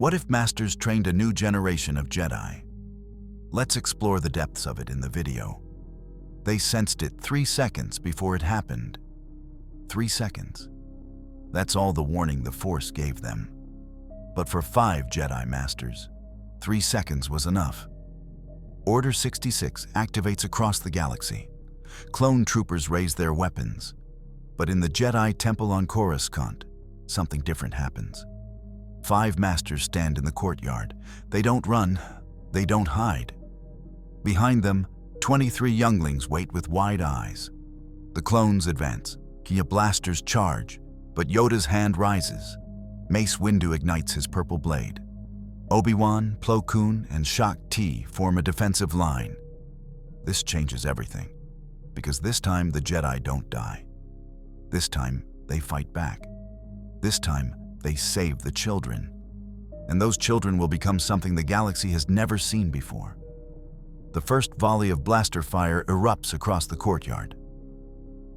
What if Masters trained a new generation of Jedi? Let's explore the depths of it in the video. They sensed it 3 seconds before it happened. 3 seconds. That's all the warning the Force gave them. But for 5 Jedi Masters, 3 seconds was enough. Order 66 activates across the galaxy. Clone troopers raise their weapons. But in the Jedi Temple on Coruscant, something different happens. 5 Masters stand in the courtyard. They don't run, they don't hide. Behind them, 23 younglings wait with wide eyes. The clones advance. Kia blasters charge, but Yoda's hand rises. Mace Windu ignites his purple blade. Obi-Wan, Plo Koon, and Shak Ti form a defensive line. This changes everything, because this time the Jedi don't die. This time they fight back. This time they save the children. And those children will become something the galaxy has never seen before. The first volley of blaster fire erupts across the courtyard.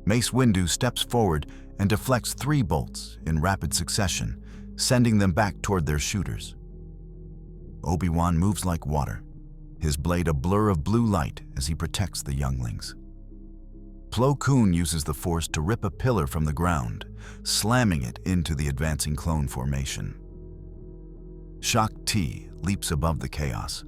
Mace Windu steps forward and deflects 3 bolts in rapid succession, sending them back toward their shooters. Obi-Wan moves like water, his blade a blur of blue light as he protects the younglings. Plo Koon uses the Force to rip a pillar from the ground, slamming it into the advancing clone formation. Shak Ti leaps above the chaos,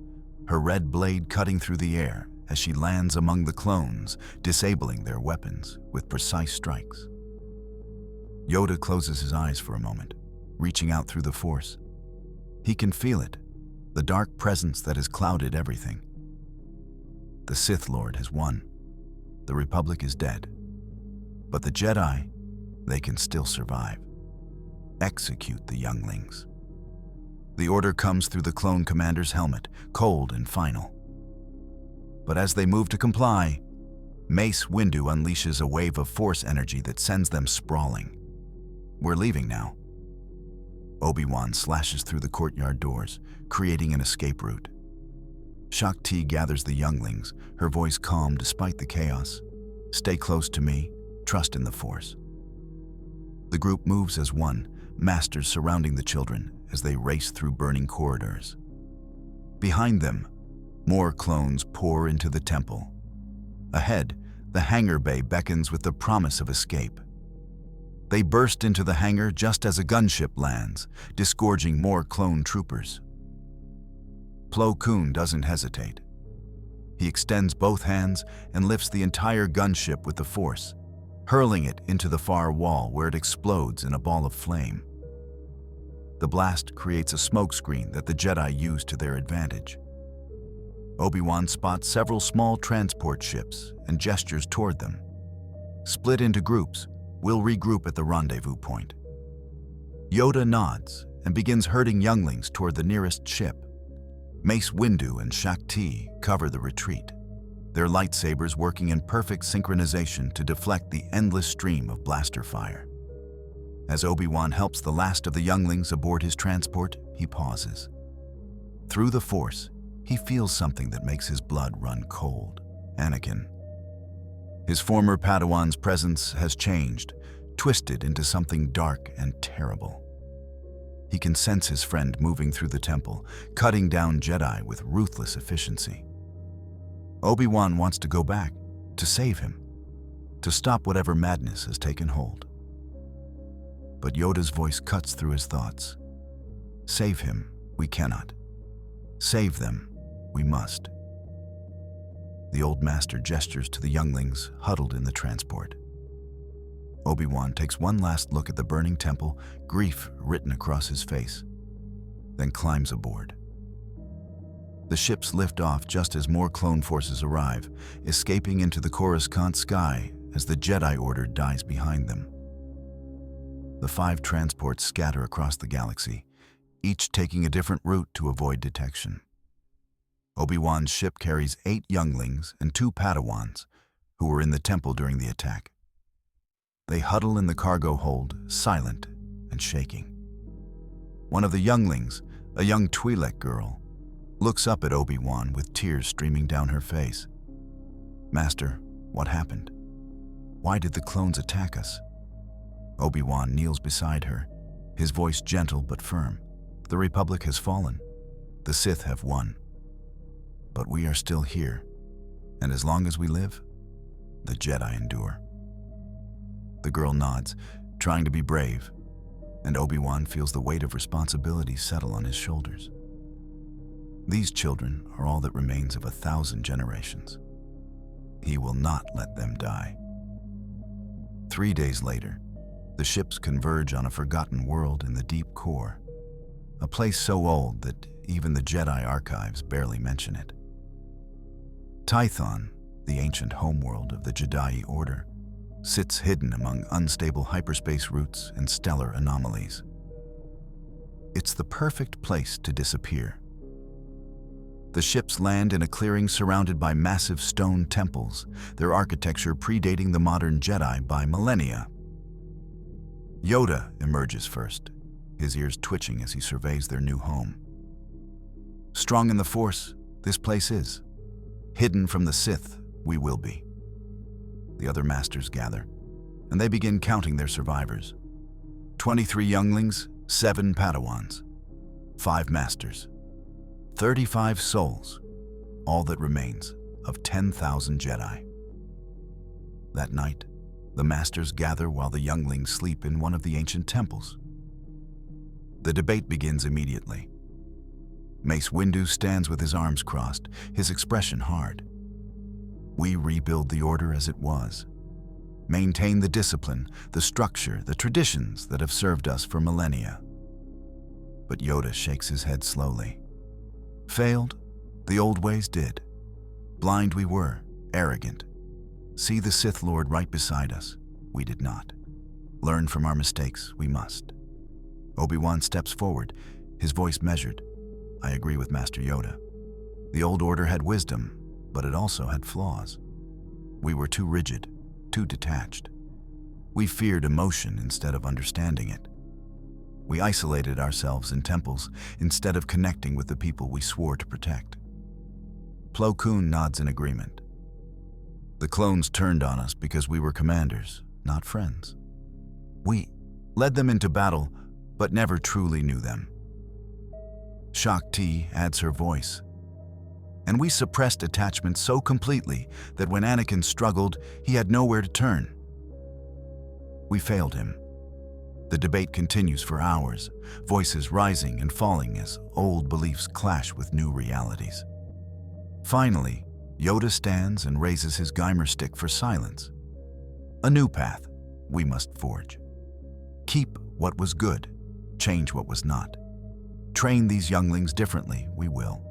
her red blade cutting through the air as she lands among the clones, disabling their weapons with precise strikes. Yoda closes his eyes for a moment, reaching out through the Force. He can feel it, the dark presence that has clouded everything. The Sith Lord has won. The Republic is dead. But the Jedi, they can still survive. Execute the younglings. The order comes through the clone commander's helmet, cold and final. But as they move to comply, Mace Windu unleashes a wave of Force energy that sends them sprawling. We're leaving now. Obi-Wan slashes through the courtyard doors, creating an escape route. Shak Ti gathers the younglings, her voice calm despite the chaos. Stay close to me, trust in the Force. The group moves as one, Masters surrounding the children as they race through burning corridors. Behind them, more clones pour into the temple. Ahead, the hangar bay beckons with the promise of escape. They burst into the hangar just as a gunship lands, disgorging more clone troopers. Plo Koon doesn't hesitate. He extends both hands and lifts the entire gunship with the Force, hurling it into the far wall where it explodes in a ball of flame. The blast creates a smokescreen that the Jedi use to their advantage. Obi-Wan spots several small transport ships and gestures toward them. Split into groups, we'll regroup at the rendezvous point. Yoda nods and begins herding younglings toward the nearest ship. Mace Windu and Shak Ti cover the retreat, their lightsabers working in perfect synchronization to deflect the endless stream of blaster fire. As Obi-Wan helps the last of the younglings aboard his transport, he pauses. Through the Force, he feels something that makes his blood run cold. Anakin. His former Padawan's presence has changed, twisted into something dark and terrible. He can sense his friend moving through the temple, cutting down Jedi with ruthless efficiency. Obi-Wan wants to go back, to save him, to stop whatever madness has taken hold. But Yoda's voice cuts through his thoughts. Save him, we cannot. Save them, we must. The old master gestures to the younglings huddled in the transport. Obi-Wan takes one last look at the burning temple, grief written across his face, then climbs aboard. The ships lift off just as more clone forces arrive, escaping into the Coruscant sky as the Jedi Order dies behind them. The 5 transports scatter across the galaxy, each taking a different route to avoid detection. Obi-Wan's ship carries 8 younglings and 2 Padawans, who were in the temple during the attack. They huddle in the cargo hold, silent and shaking. One of the younglings, a young Twi'lek girl, looks up at Obi-Wan with tears streaming down her face. Master, what happened? Why did the clones attack us? Obi-Wan kneels beside her, his voice gentle but firm. The Republic has fallen. The Sith have won. But we are still here, and as long as we live, the Jedi endure. The girl nods, trying to be brave, and Obi-Wan feels the weight of responsibility settle on his shoulders. These children are all that remains of 1,000 generations. He will not let them die. 3 days later, the ships converge on a forgotten world in the deep core, a place so old that even the Jedi archives barely mention it. Tython, the ancient homeworld of the Jedi Order, sits hidden among unstable hyperspace routes and stellar anomalies. It's the perfect place to disappear. The ships land in a clearing surrounded by massive stone temples, their architecture predating the modern Jedi by millennia. Yoda emerges first, his ears twitching as he surveys their new home. Strong in the Force, this place is. Hidden from the Sith, we will be. The other masters gather, and they begin counting their survivors. 23 younglings, 7 Padawans, 5 masters, 35 souls, all that remains of 10,000 Jedi. That night, the masters gather while the younglings sleep in one of the ancient temples. The debate begins immediately. Mace Windu stands with his arms crossed, his expression hard. We rebuild the Order as it was. Maintain the discipline, the structure, the traditions that have served us for millennia. But Yoda shakes his head slowly. Failed? The old ways did. Blind we were, arrogant. See the Sith Lord right beside us? We did not. Learn from our mistakes, we must. Obi-Wan steps forward, his voice measured. I agree with Master Yoda. The old order had wisdom, but it also had flaws. We were too rigid, too detached. We feared emotion instead of understanding it. We isolated ourselves in temples instead of connecting with the people we swore to protect. Plo Koon nods in agreement. The clones turned on us because we were commanders, not friends. We led them into battle, but never truly knew them. Shaak Ti adds her voice. And we suppressed attachment so completely that when Anakin struggled, he had nowhere to turn. We failed him. The debate continues for hours, voices rising and falling as old beliefs clash with new realities. Finally, Yoda stands and raises his Geimer stick for silence. A new path we must forge. Keep what was good, change what was not. Train these younglings differently, we will.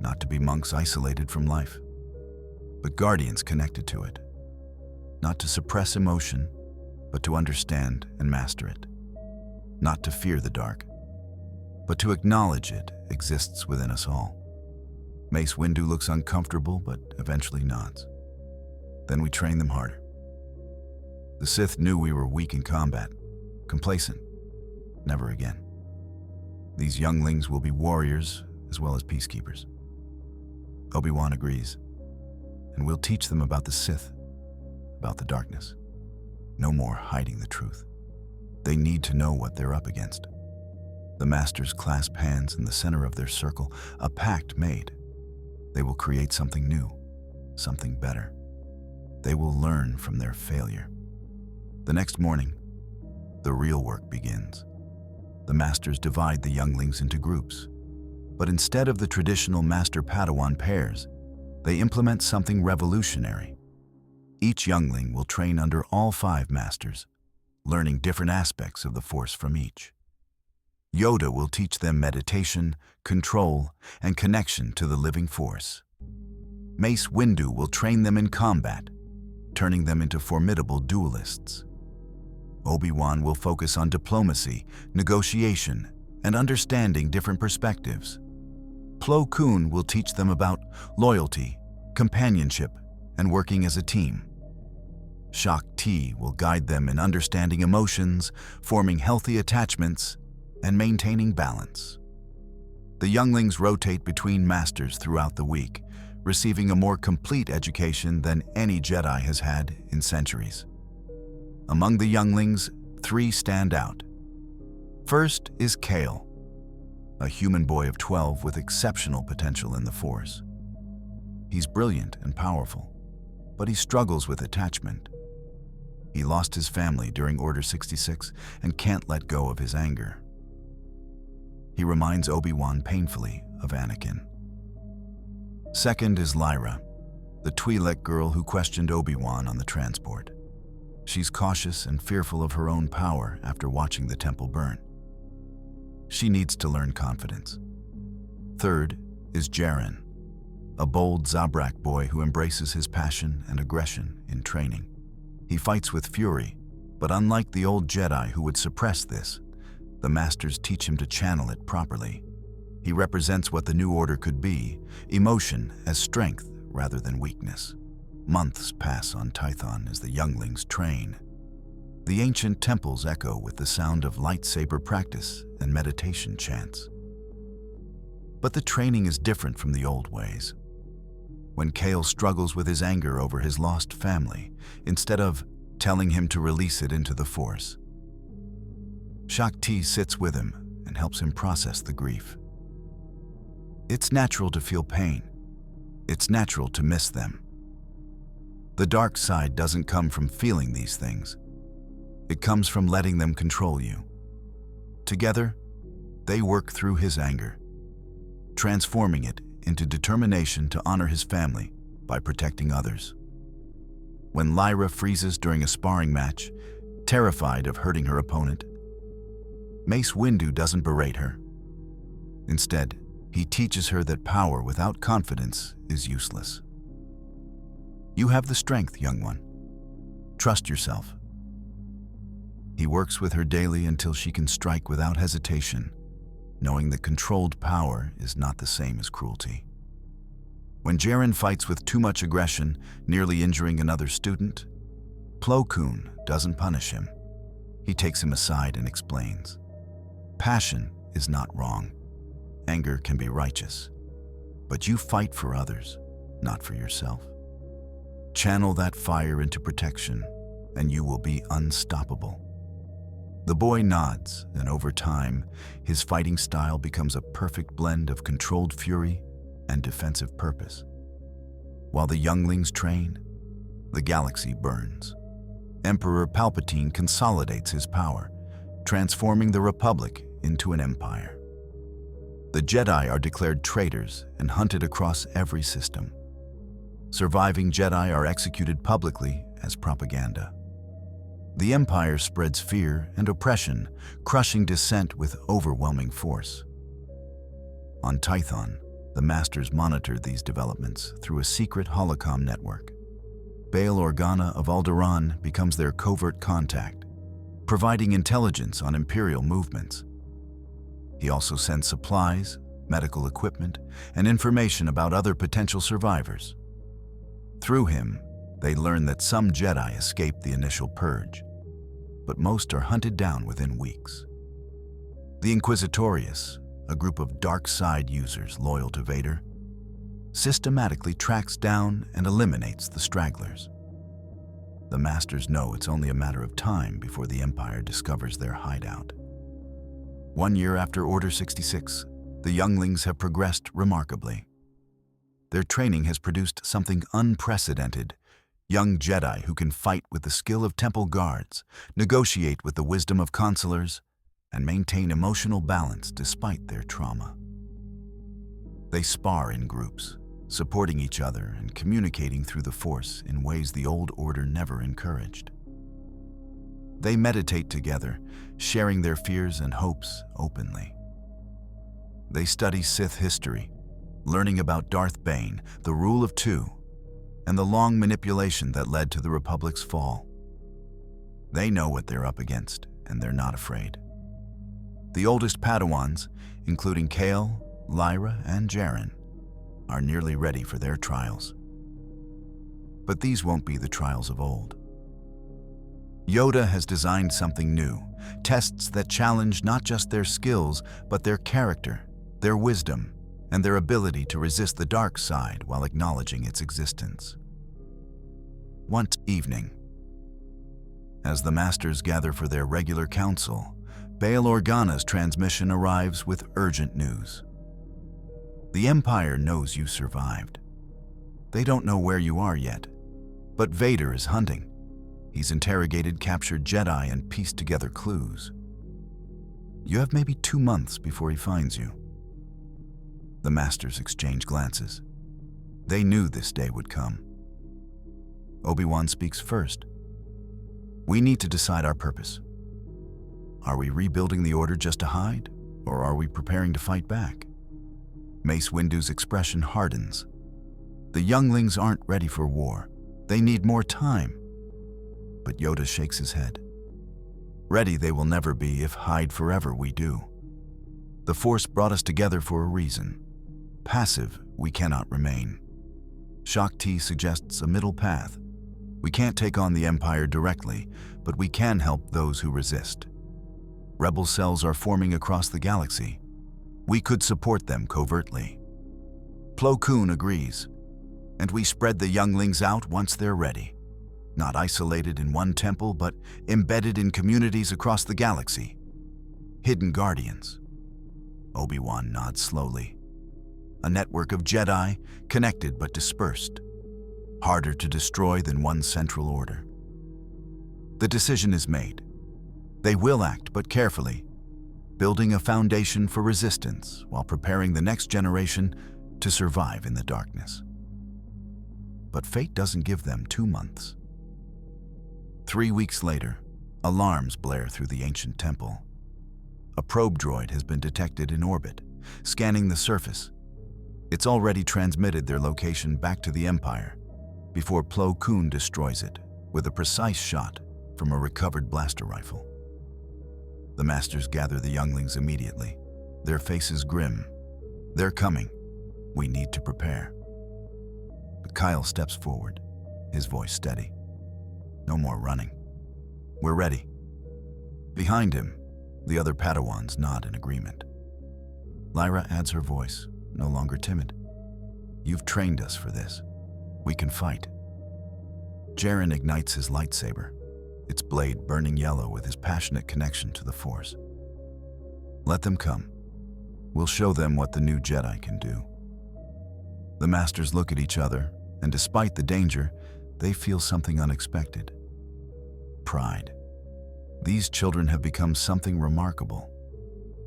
Not to be monks isolated from life, but guardians connected to it. Not to suppress emotion, but to understand and master it. Not to fear the dark, but to acknowledge it exists within us all. Mace Windu looks uncomfortable, but eventually nods. Then we train them harder. The Sith knew we were weak in combat, complacent. Never again. These younglings will be warriors as well as peacekeepers. Obi-Wan agrees, and we'll teach them about the Sith, about the darkness. No more hiding the truth. They need to know what they're up against. The masters clasp hands in the center of their circle, a pact made. They will create something new, something better. They will learn from their failure. The next morning, the real work begins. The masters divide the younglings into groups, but instead of the traditional master-Padawan pairs, they implement something revolutionary. Each youngling will train under all 5 masters, learning different aspects of the Force from each. Yoda will teach them meditation, control, and connection to the living Force. Mace Windu will train them in combat, turning them into formidable duelists. Obi-Wan will focus on diplomacy, negotiation, and understanding different perspectives. Plo Koon will teach them about loyalty, companionship, and working as a team. Shaak Ti will guide them in understanding emotions, forming healthy attachments, and maintaining balance. The younglings rotate between masters throughout the week, receiving a more complete education than any Jedi has had in centuries. Among the younglings, 3 stand out. First is Kale, a human boy of 12 with exceptional potential in the Force. He's brilliant and powerful, but he struggles with attachment. He lost his family during Order 66 and can't let go of his anger. He reminds Obi-Wan painfully of Anakin. Second is Lyra, the Twi'lek girl who questioned Obi-Wan on the transport. She's cautious and fearful of her own power after watching the temple burn. She needs to learn confidence. Third is Jaren, a bold Zabrak boy who embraces his passion and aggression in training. He fights with fury, but unlike the old Jedi who would suppress this, the Masters teach him to channel it properly. He represents what the New Order could be, emotion as strength rather than weakness. Months pass on Tython as the younglings train. The ancient temples echo with the sound of lightsaber practice and meditation chants. But the training is different from the old ways. When Kale struggles with his anger over his lost family, instead of telling him to release it into the Force, Shakti sits with him and helps him process the grief. It's natural to feel pain. It's natural to miss them. The dark side doesn't come from feeling these things. It comes from letting them control you. Together, they work through his anger, transforming it into determination to honor his family by protecting others. When Lyra freezes during a sparring match, terrified of hurting her opponent, Mace Windu doesn't berate her. Instead, he teaches her that power without confidence is useless. You have the strength, young one. Trust yourself. He works with her daily until she can strike without hesitation, knowing that controlled power is not the same as cruelty. When Jaren fights with too much aggression, nearly injuring another student, Plo Koon doesn't punish him. He takes him aside and explains. Passion is not wrong. Anger can be righteous. But you fight for others, not for yourself. Channel that fire into protection, and you will be unstoppable. The boy nods, and over time, his fighting style becomes a perfect blend of controlled fury and defensive purpose. While the younglings train, the galaxy burns. Emperor Palpatine consolidates his power, transforming the Republic into an empire. The Jedi are declared traitors and hunted across every system. Surviving Jedi are executed publicly as propaganda. The Empire spreads fear and oppression, crushing dissent with overwhelming force. On Tython, the Masters monitored these developments through a secret holocom network. Bail Organa of Alderaan becomes their covert contact, providing intelligence on Imperial movements. He also sends supplies, medical equipment, and information about other potential survivors. Through him, they learn that some Jedi escaped the initial purge, but most are hunted down within weeks. The Inquisitorius, a group of dark side users loyal to Vader, systematically tracks down and eliminates the stragglers. The Masters know it's only a matter of time before the Empire discovers their hideout. 1 year after Order 66, the younglings have progressed remarkably. Their training has produced something unprecedented: young Jedi who can fight with the skill of temple guards, negotiate with the wisdom of consulars, and maintain emotional balance despite their trauma. They spar in groups, supporting each other and communicating through the Force in ways the old order never encouraged. They meditate together, sharing their fears and hopes openly. They study Sith history, learning about Darth Bane, the Rule of Two, and the long manipulation that led to the Republic's fall. They know what they're up against, and they're not afraid. The oldest Padawans, including Kale, Lyra, and Jaren, are nearly ready for their trials. But these won't be the trials of old. Yoda has designed something new, tests that challenge not just their skills, but their character, their wisdom, and their ability to resist the dark side while acknowledging its existence. One evening, as the Masters gather for their regular council, Bail Organa's transmission arrives with urgent news. The Empire knows you survived. They don't know where you are yet, but Vader is hunting. He's interrogated captured Jedi and pieced together clues. You have maybe 2 months before he finds you. The Masters exchange glances. They knew this day would come. Obi-Wan speaks first. We need to decide our purpose. Are we rebuilding the Order just to hide, or are we preparing to fight back? Mace Windu's expression hardens. The younglings aren't ready for war. They need more time. But Yoda shakes his head. Ready they will never be if hide forever we do. The Force brought us together for a reason. Passive, we cannot remain. Shaak Ti suggests a middle path. We can't take on the Empire directly, but we can help those who resist. Rebel cells are forming across the galaxy. We could support them covertly. Plo Koon agrees, and we spread the younglings out once they're ready. Not isolated in one temple, but embedded in communities across the galaxy. Hidden guardians. Obi-Wan nods slowly. A network of Jedi, connected but dispersed. Harder to destroy than one central order. The decision is made. They will act, but carefully, building a foundation for resistance while preparing the next generation to survive in the darkness. But fate doesn't give them 2 months. 3 weeks later, alarms blare through the ancient temple. A probe droid has been detected in orbit, scanning the surface. It's already transmitted their location back to the Empire before Plo Koon destroys it with a precise shot from a recovered blaster rifle. The Masters gather the younglings immediately, their faces grim. They're coming. We need to prepare. But Kyle steps forward, his voice steady. No more running. We're ready. Behind him, the other Padawans nod in agreement. Lyra adds her voice, no longer timid. You've trained us for this. We can fight. Jaren ignites his lightsaber, its blade burning yellow with his passionate connection to the Force. Let them come. We'll show them what the new Jedi can do. The Masters look at each other, and despite the danger, they feel something unexpected. Pride. These children have become something remarkable,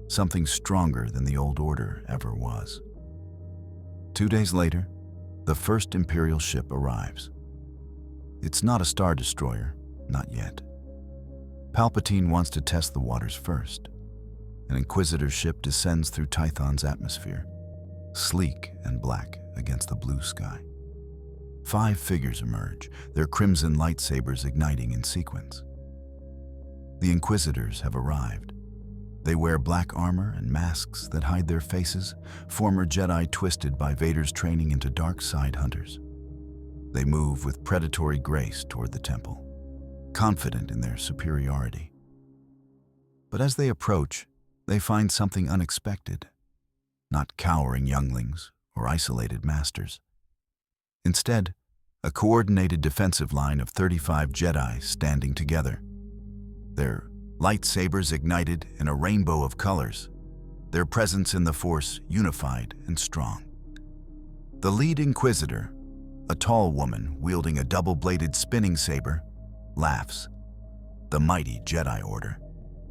something stronger than the old order ever was. 2 days later, the first Imperial ship arrives. It's not a Star Destroyer, not yet. Palpatine wants to test the waters first. An Inquisitor ship descends through Tython's atmosphere, sleek and black against the blue sky. 5 figures emerge, their crimson lightsabers igniting in sequence. The Inquisitors have arrived. They wear black armor and masks that hide their faces, former Jedi twisted by Vader's training into dark side hunters. They move with predatory grace toward the temple, confident in their superiority. But as they approach, they find something unexpected. Not cowering younglings or isolated masters. Instead, a coordinated defensive line of 35 Jedi standing together. Their lightsabers ignited in a rainbow of colors, their presence in the Force unified and strong. The lead Inquisitor, a tall woman wielding a double-bladed spinning saber, laughs. The mighty Jedi Order,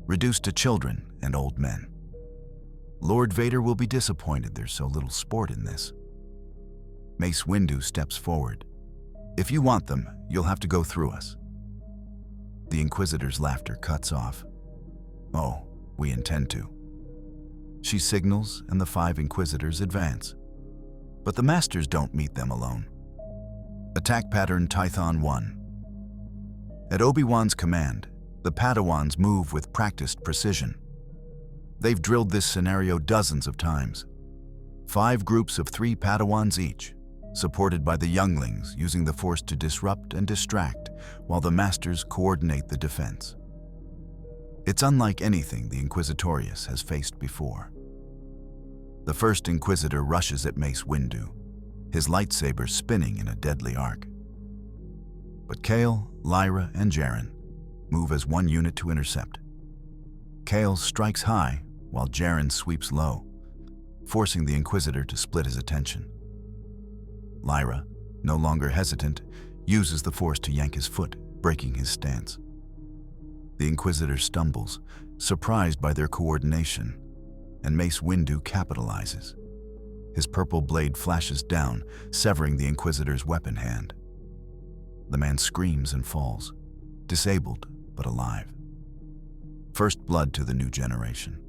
reduced to children and old men. Lord Vader will be disappointed there's so little sport in this. Mace Windu steps forward. If you want them, you'll have to go through us. The Inquisitor's laughter cuts off. Oh, we intend to. She signals, and the 5 Inquisitors advance. But the Masters don't meet them alone. Attack pattern Tython 1. At Obi-Wan's command, the Padawans move with practiced precision. They've drilled this scenario dozens of times. 5 groups of 3 Padawans each, supported by the younglings using the Force to disrupt and distract, while the Masters coordinate the defense. It's unlike anything the Inquisitorius has faced before. The first Inquisitor rushes at Mace Windu, his lightsaber spinning in a deadly arc. But Kale, Lyra, and Jaren move as one unit to intercept. Kale strikes high while Jaren sweeps low, forcing the Inquisitor to split his attention. Lyra, no longer hesitant, uses the Force to yank his foot, breaking his stance. The Inquisitor stumbles, surprised by their coordination, and Mace Windu capitalizes. His purple blade flashes down, severing the Inquisitor's weapon hand. The man screams and falls, disabled but alive. First blood to the new generation.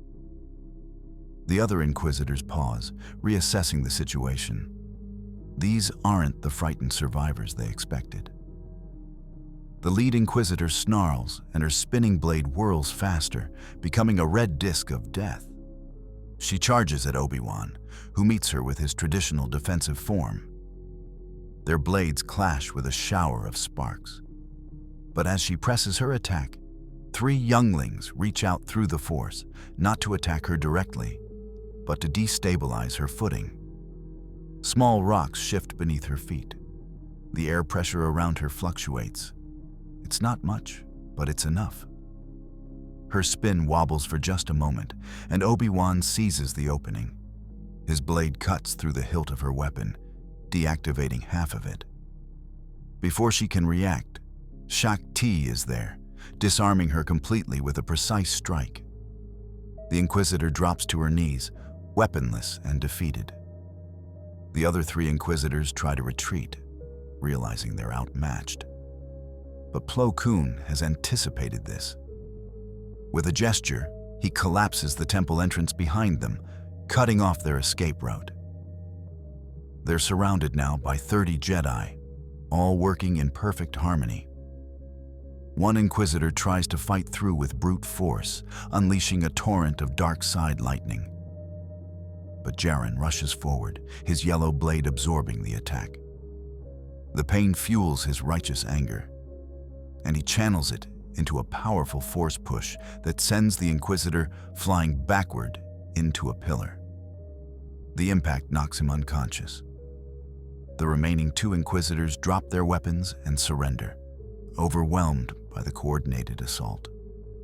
The other Inquisitors pause, reassessing the situation. These aren't the frightened survivors they expected. The lead Inquisitor snarls, and her spinning blade whirls faster, becoming a red disk of death. She charges at Obi-Wan, who meets her with his traditional defensive form. Their blades clash with a shower of sparks. But as she presses her attack, 3 younglings reach out through the Force, not to attack her directly, but to destabilize her footing. Small rocks shift beneath her feet. The air pressure around her fluctuates. It's not much, but it's enough. Her spin wobbles for just a moment, and Obi-Wan seizes the opening. His blade cuts through the hilt of her weapon, deactivating half of it. Before she can react, Shaak-Ti is there, disarming her completely with a precise strike. The Inquisitor drops to her knees, weaponless and defeated. The other 3 Inquisitors try to retreat, realizing they're outmatched. But Plo Koon has anticipated this. With a gesture, he collapses the temple entrance behind them, cutting off their escape route. They're surrounded now by 30 Jedi, all working in perfect harmony. One Inquisitor tries to fight through with brute force, unleashing a torrent of dark side lightning. But Jaren rushes forward, his yellow blade absorbing the attack. The pain fuels his righteous anger, and he channels it into a powerful force push that sends the Inquisitor flying backward into a pillar. The impact knocks him unconscious. The remaining 2 Inquisitors drop their weapons and surrender, overwhelmed by the coordinated assault.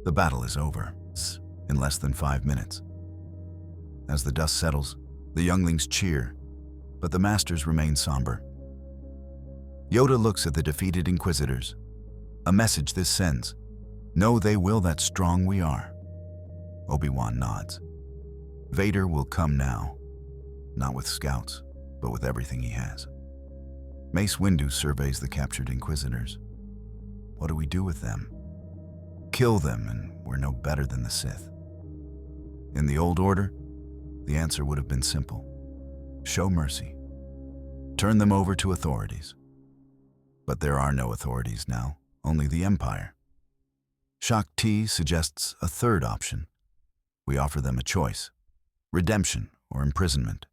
The battle is over in less than 5 minutes. As the dust settles, the younglings cheer, but the masters remain somber. Yoda looks at the defeated Inquisitors. A message this sends: know they will that strong we are. Obi-Wan nods. Vader will come now, not with scouts, but with everything he has. Mace Windu surveys the captured Inquisitors. What do we do with them? Kill them, and we're no better than the Sith. In the old order, the answer would have been simple. Show mercy. Turn them over to authorities. But there are no authorities now, only the Empire. Shaak-Ti suggests a third option. We offer them a choice: redemption or imprisonment.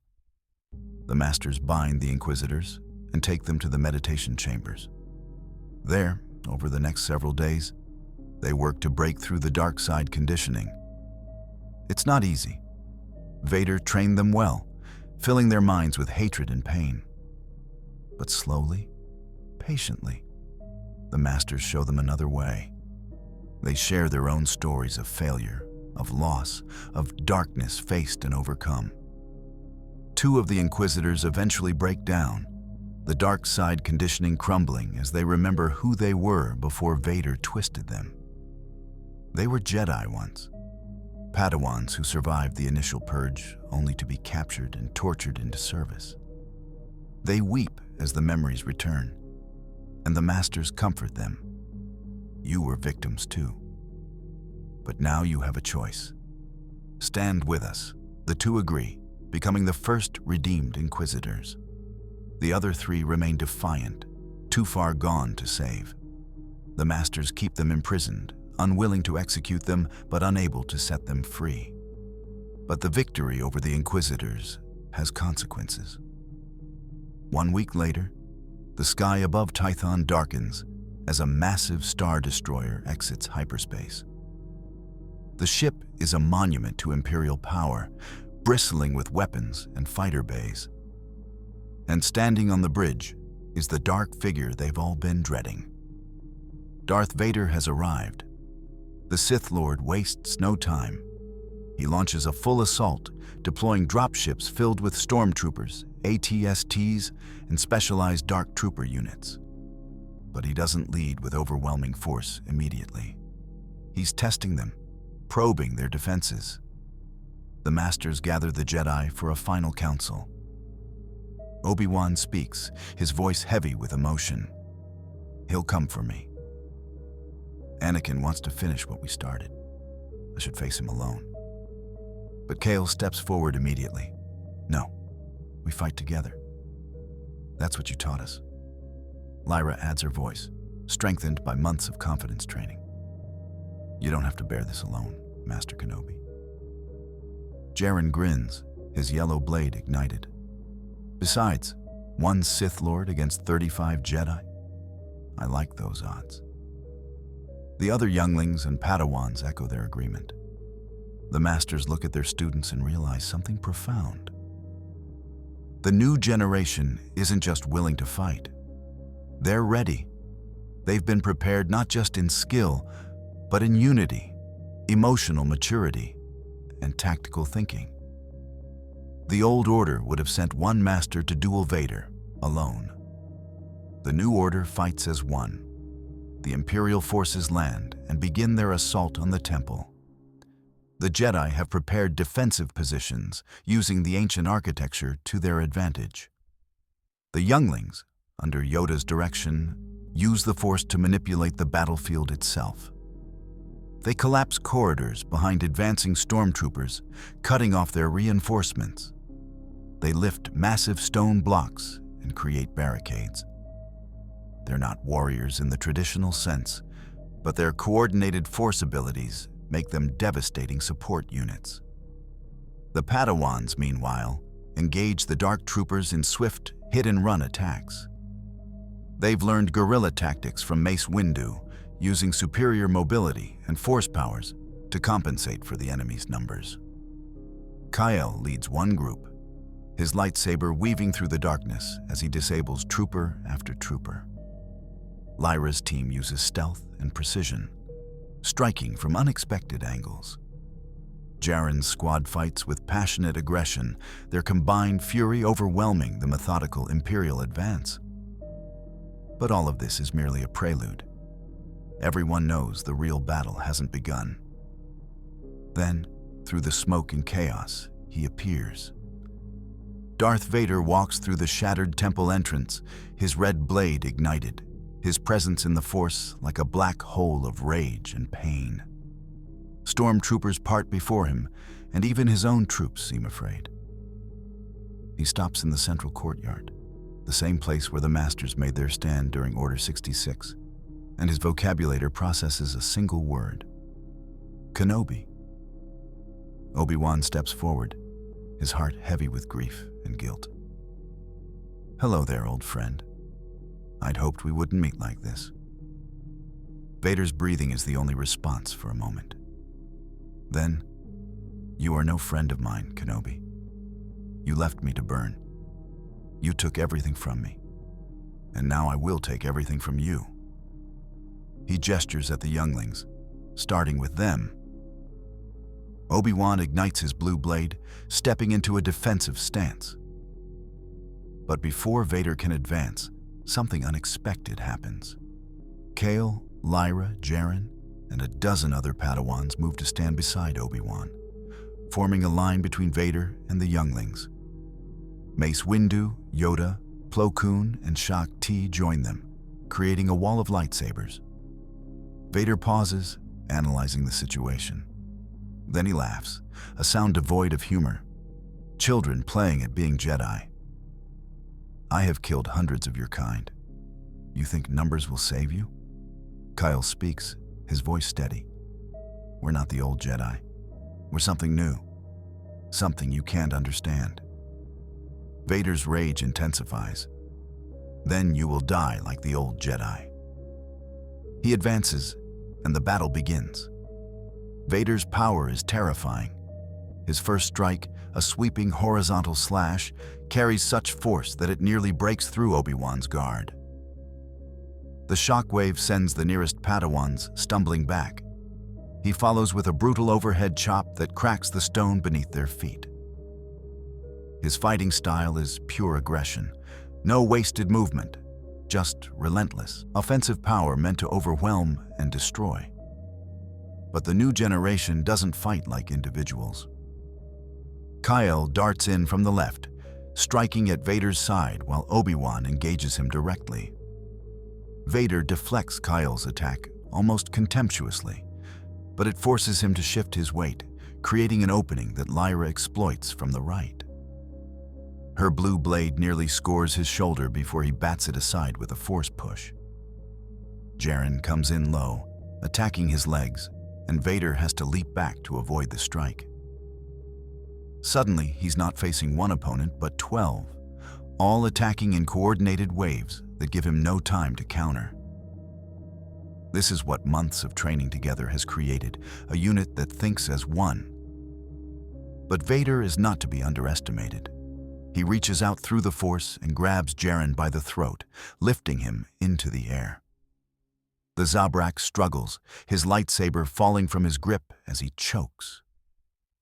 The Masters bind the Inquisitors and take them to the meditation chambers. There, over the next several days, they work to break through the dark side conditioning. It's not easy. Vader trained them well, filling their minds with hatred and pain. But slowly, patiently, the Masters show them another way. They share their own stories of failure, of loss, of darkness faced and overcome. 2 of the Inquisitors eventually break down, the dark side conditioning crumbling as they remember who they were before Vader twisted them. They were Jedi once, Padawans who survived the initial purge only to be captured and tortured into service. They weep as the memories return, and the Masters comfort them. You were victims too. But now you have a choice. Stand with us. The 2 agree, becoming the first redeemed Inquisitors. The other 3 remain defiant, too far gone to save. The Masters keep them imprisoned, unwilling to execute them, but unable to set them free. But the victory over the Inquisitors has consequences. 1 week later, the sky above Tython darkens as a massive star destroyer exits hyperspace. The ship is a monument to Imperial power, bristling with weapons and fighter bays. And standing on the bridge is the dark figure they've all been dreading. Darth Vader has arrived. The Sith Lord wastes no time. He launches a full assault, deploying dropships filled with stormtroopers, AT-STs, and specialized dark trooper units. But he doesn't lead with overwhelming force immediately. He's testing them, probing their defenses. The Masters gather the Jedi for a final council. Obi-Wan speaks, his voice heavy with emotion. He'll come for me. Anakin wants to finish what we started. I should face him alone. But Kale steps forward immediately. No, we fight together. That's what you taught us. Lyra adds her voice, strengthened by months of confidence training. You don't have to bear this alone, Master Kenobi. Jaren grins, his yellow blade ignited. Besides, one Sith Lord against 35 Jedi? I like those odds. The other younglings and Padawans echo their agreement. The Masters look at their students and realize something profound. The new generation isn't just willing to fight. They're ready. They've been prepared not just in skill, but in unity, emotional maturity, and tactical thinking. The old order would have sent one master to duel Vader, alone. The new order fights as one. The Imperial forces land and begin their assault on the temple. The Jedi have prepared defensive positions, using the ancient architecture to their advantage. The younglings, under Yoda's direction, use the Force to manipulate the battlefield itself. They collapse corridors behind advancing stormtroopers, cutting off their reinforcements. They lift massive stone blocks and create barricades. They're not warriors in the traditional sense, but their coordinated force abilities make them devastating support units. The Padawans, meanwhile, engage the dark troopers in swift, hit-and-run attacks. They've learned guerrilla tactics from Mace Windu, using superior mobility and force powers to compensate for the enemy's numbers. Kyle leads one group, his lightsaber weaving through the darkness as he disables trooper after trooper. Lyra's team uses stealth and precision, striking from unexpected angles. Jaren's squad fights with passionate aggression, their combined fury overwhelming the methodical Imperial advance. But all of this is merely a prelude. Everyone knows the real battle hasn't begun. Then, through the smoke and chaos, he appears. Darth Vader walks through the shattered temple entrance, his red blade ignited, his presence in the Force like a black hole of rage and pain. Stormtroopers part before him, and even his own troops seem afraid. He stops in the central courtyard, the same place where the Masters made their stand during Order 66, and his vocabulator processes a single word: Kenobi. Obi-Wan steps forward, his heart heavy with grief and guilt. Hello there, old friend. I'd hoped we wouldn't meet like this. Vader's breathing is the only response for a moment. Then, you are no friend of mine, Kenobi. You left me to burn. You took everything from me. And now I will take everything from you. He gestures at the younglings, starting with them. Obi-Wan ignites his blue blade, stepping into a defensive stance. But before Vader can advance, something unexpected happens. Kale, Lyra, Jaren, and a dozen other Padawans move to stand beside Obi-Wan, forming a line between Vader and the younglings. Mace Windu, Yoda, Plo Koon, and Shak Ti join them, creating a wall of lightsabers. Vader pauses, analyzing the situation. Then he laughs, a sound devoid of humor. Children playing at being Jedi. I have killed hundreds of your kind. You think numbers will save you? Kyle speaks, his voice steady. We're not the old Jedi. We're something new. Something you can't understand. Vader's rage intensifies. Then you will die like the old Jedi. He advances, and the battle begins. Vader's power is terrifying. His first strike, a sweeping horizontal slash, carries such force that it nearly breaks through Obi-Wan's guard. The shockwave sends the nearest Padawans stumbling back. He follows with a brutal overhead chop that cracks the stone beneath their feet. His fighting style is pure aggression. No wasted movement, just relentless, offensive power meant to overwhelm and destroy. But the new generation doesn't fight like individuals. Kyle darts in from the left, striking at Vader's side while Obi-Wan engages him directly. Vader deflects Kyle's attack almost contemptuously, but it forces him to shift his weight, creating an opening that Lyra exploits from the right. Her blue blade nearly scores his shoulder before he bats it aside with a force push. Jaren comes in low, attacking his legs, and Vader has to leap back to avoid the strike. Suddenly, he's not facing one opponent, but 12, all attacking in coordinated waves that give him no time to counter. This is what months of training together has created, a unit that thinks as one. But Vader is not to be underestimated. He reaches out through the Force and grabs Jaren by the throat, lifting him into the air. The Zabrak struggles, his lightsaber falling from his grip as he chokes.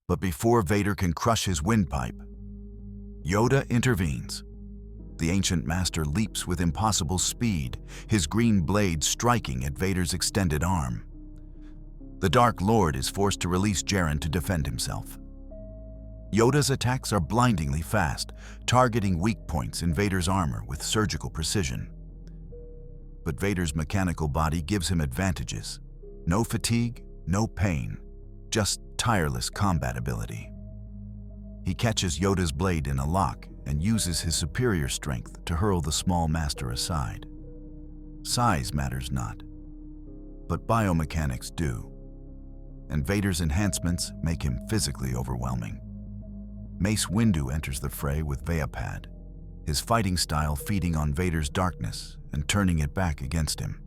But before Vader can crush his windpipe, Yoda intervenes. The ancient master leaps with impossible speed, his green blade striking at Vader's extended arm. The Dark Lord is forced to release Jaren to defend himself. Yoda's attacks are blindingly fast, targeting weak points in Vader's armor with surgical precision. But Vader's mechanical body gives him advantages. No fatigue, no pain, just tireless combat ability. He catches Yoda's blade in a lock and uses his superior strength to hurl the small master aside. Size matters not, but biomechanics do, and Vader's enhancements make him physically overwhelming. Mace Windu enters the fray with Vapad, his fighting style feeding on Vader's darkness and turning it back against him.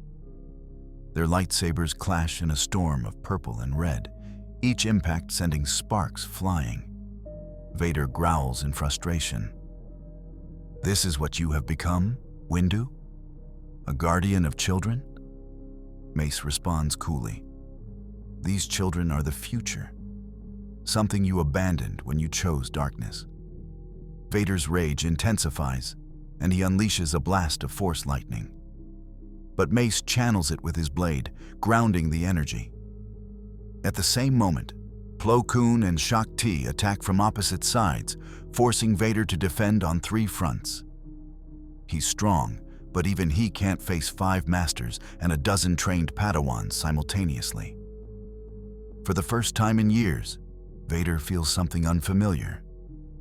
Their lightsabers clash in a storm of purple and red, each impact sending sparks flying. Vader growls in frustration. "This is what you have become, Windu? A guardian of children?" Mace responds coolly. "These children are the future. Something you abandoned when you chose darkness." Vader's rage intensifies, and he unleashes a blast of Force lightning. But Mace channels it with his blade, grounding the energy. At the same moment, Plo Koon and Shak Ti attack from opposite sides, forcing Vader to defend on 3 fronts. He's strong, but even he can't face 5 masters and a dozen trained Padawans simultaneously. For the first time in years, Vader feels something unfamiliar.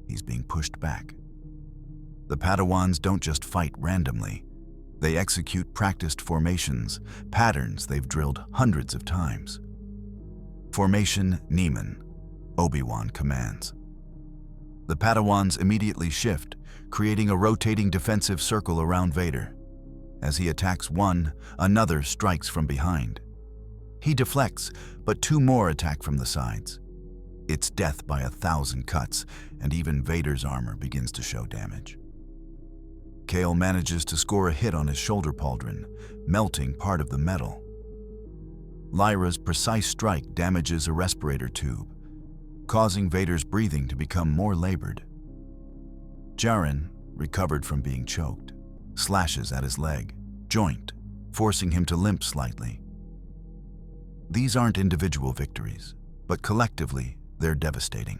He's being pushed back. The Padawans don't just fight randomly. They execute practiced formations, patterns they've drilled hundreds of times. Formation Nieman, Obi-Wan commands. The Padawans immediately shift, creating a rotating defensive circle around Vader. As he attacks one, another strikes from behind. He deflects, but 2 more attack from the sides. It's death by 1,000 cuts, and even Vader's armor begins to show damage. Kale manages to score a hit on his shoulder pauldron, melting part of the metal. Lyra's precise strike damages a respirator tube, causing Vader's breathing to become more labored. Jaren, recovered from being choked, slashes at his leg, joint, forcing him to limp slightly. These aren't individual victories, but collectively, they're devastating.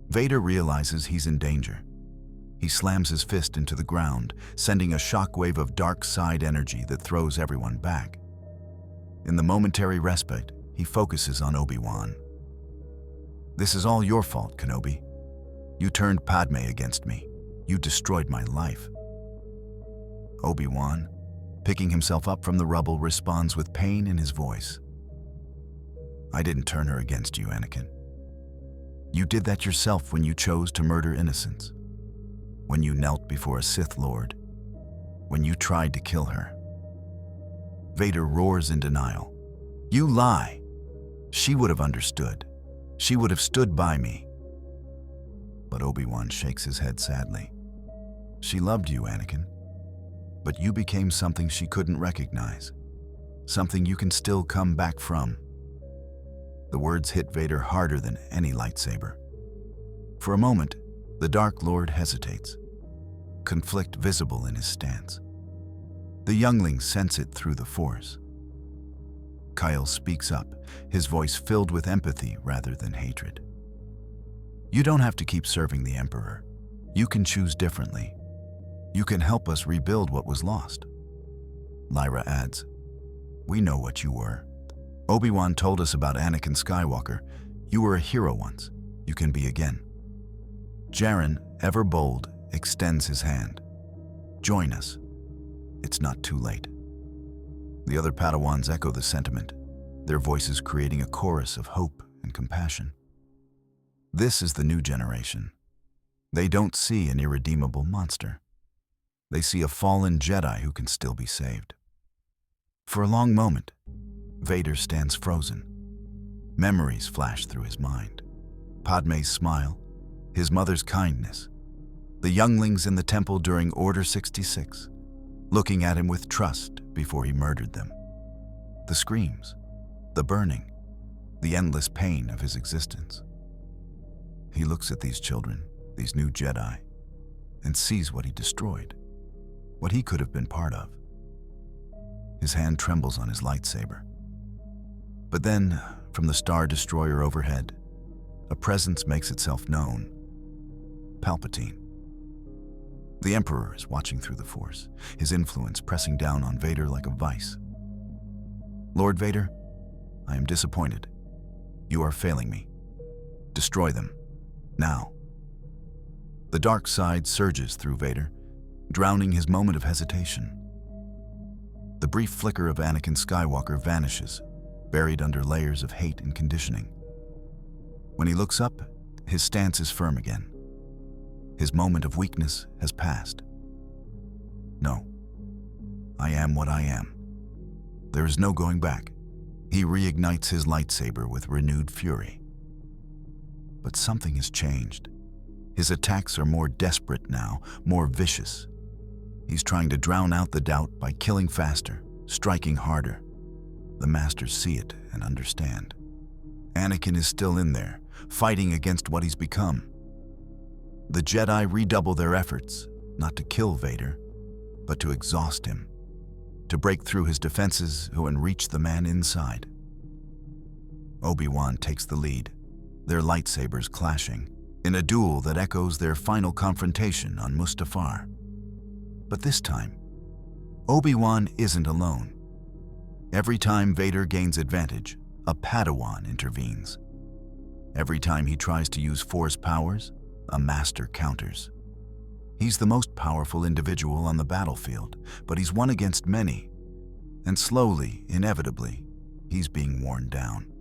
Vader realizes he's in danger. He slams his fist into the ground, sending a shockwave of dark side energy that throws everyone back. In the momentary respite, he focuses on Obi-Wan. "This is all your fault, Kenobi. You turned Padme against me. You destroyed my life." Obi-Wan, picking himself up from the rubble, responds with pain in his voice. "I didn't turn her against you, Anakin. You did that yourself when you chose to murder innocents, when you knelt before a Sith Lord, when you tried to kill her." Vader roars in denial. "You lie. She would have understood. She would have stood by me." But Obi-Wan shakes his head sadly. "She loved you, Anakin, but you became something she couldn't recognize, something you can still come back from." The words hit Vader harder than any lightsaber. For a moment, the Dark Lord hesitates, conflict visible in his stance. The younglings sense it through the Force. Kyle speaks up, his voice filled with empathy rather than hatred. "You don't have to keep serving the Emperor. You can choose differently. You can help us rebuild what was lost." Lyra adds, "We know what you were. Obi-Wan told us about Anakin Skywalker. You were a hero once. You can be again." Jaren, ever bold, extends his hand. "Join us. It's not too late." The other Padawans echo the sentiment, their voices creating a chorus of hope and compassion. This is the new generation. They don't see an irredeemable monster. They see a fallen Jedi who can still be saved. For a long moment, Vader stands frozen. Memories flash through his mind. Padme's smile, his mother's kindness, the younglings in the temple during Order 66, looking at him with trust before he murdered them. The screams, the burning, the endless pain of his existence. He looks at these children, these new Jedi, and sees what he destroyed, what he could have been part of. His hand trembles on his lightsaber. But then, from the Star Destroyer overhead, a presence makes itself known. Palpatine. The Emperor is watching through the Force, his influence pressing down on Vader like a vice. "Lord Vader, I am disappointed. You are failing me. Destroy them. Now." The dark side surges through Vader, drowning his moment of hesitation. The brief flicker of Anakin Skywalker vanishes, buried under layers of hate and conditioning. When he looks up, his stance is firm again. His moment of weakness has passed. "No. I am what I am. There is no going back." He reignites his lightsaber with renewed fury. But something has changed. His attacks are more desperate now, more vicious. He's trying to drown out the doubt by killing faster, striking harder. The Masters see it and understand. Anakin is still in there, fighting against what he's become. The Jedi redouble their efforts, not to kill Vader, but to exhaust him, to break through his defenses and reach the man inside. Obi-Wan takes the lead, their lightsabers clashing, in a duel that echoes their final confrontation on Mustafar. But this time, Obi-Wan isn't alone. Every time Vader gains advantage, a Padawan intervenes. Every time he tries to use Force powers, a Master counters. He's the most powerful individual on the battlefield, but he's one against many, and slowly, inevitably, he's being worn down.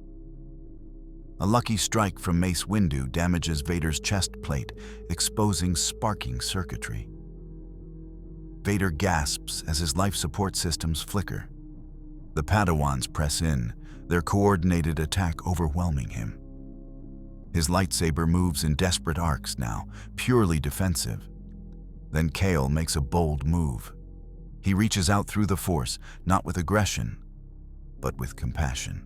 A lucky strike from Mace Windu damages Vader's chest plate, exposing sparking circuitry. Vader gasps as his life support systems flicker. The Padawans press in, their coordinated attack overwhelming him. His lightsaber moves in desperate arcs now, purely defensive. Then Kale makes a bold move. He reaches out through the Force, not with aggression, but with compassion.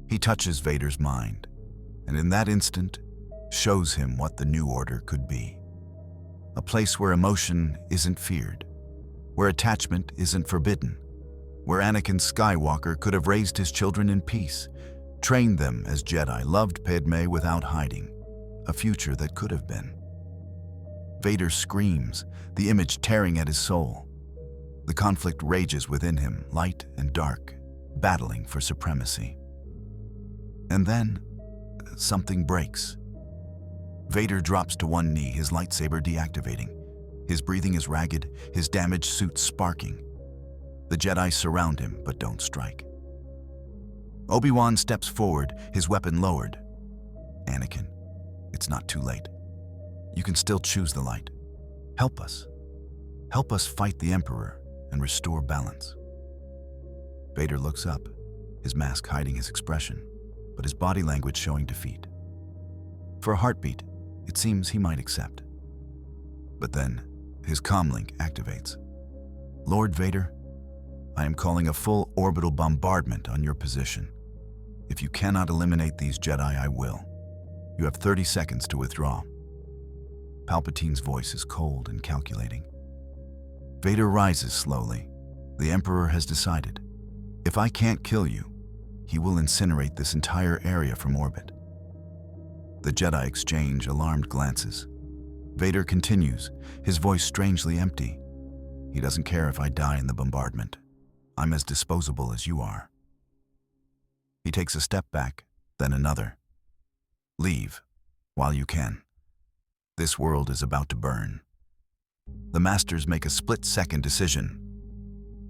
He touches Vader's mind, and in that instant, shows him what the New Order could be. A place where emotion isn't feared, where attachment isn't forbidden, where Anakin Skywalker could have raised his children in peace, trained them as Jedi, loved Padme without hiding, a future that could have been. Vader screams, the image tearing at his soul. The conflict rages within him, light and dark, battling for supremacy. And then, something breaks. Vader drops to one knee, his lightsaber deactivating. His breathing is ragged, his damaged suit sparking. The Jedi surround him, but don't strike. Obi-Wan steps forward, his weapon lowered. "Anakin, it's not too late. You can still choose the light. Help us. Help us fight the Emperor and restore balance." Vader looks up, his mask hiding his expression, but his body language showing defeat. For a heartbeat, it seems he might accept. But then, his comlink activates. "Lord Vader, I am calling a full orbital bombardment on your position. If you cannot eliminate these Jedi, I will. You have 30 seconds to withdraw. Palpatine's voice is cold and calculating. Vader rises slowly. The Emperor has decided. If I can't kill you, he will incinerate this entire area from orbit. The Jedi exchange alarmed glances. Vader continues, his voice strangely empty. He doesn't care if I die in the bombardment. I'm as disposable as you are. He takes a step back, then another. Leave, while you can. This world is about to burn. The Masters make a split-second decision.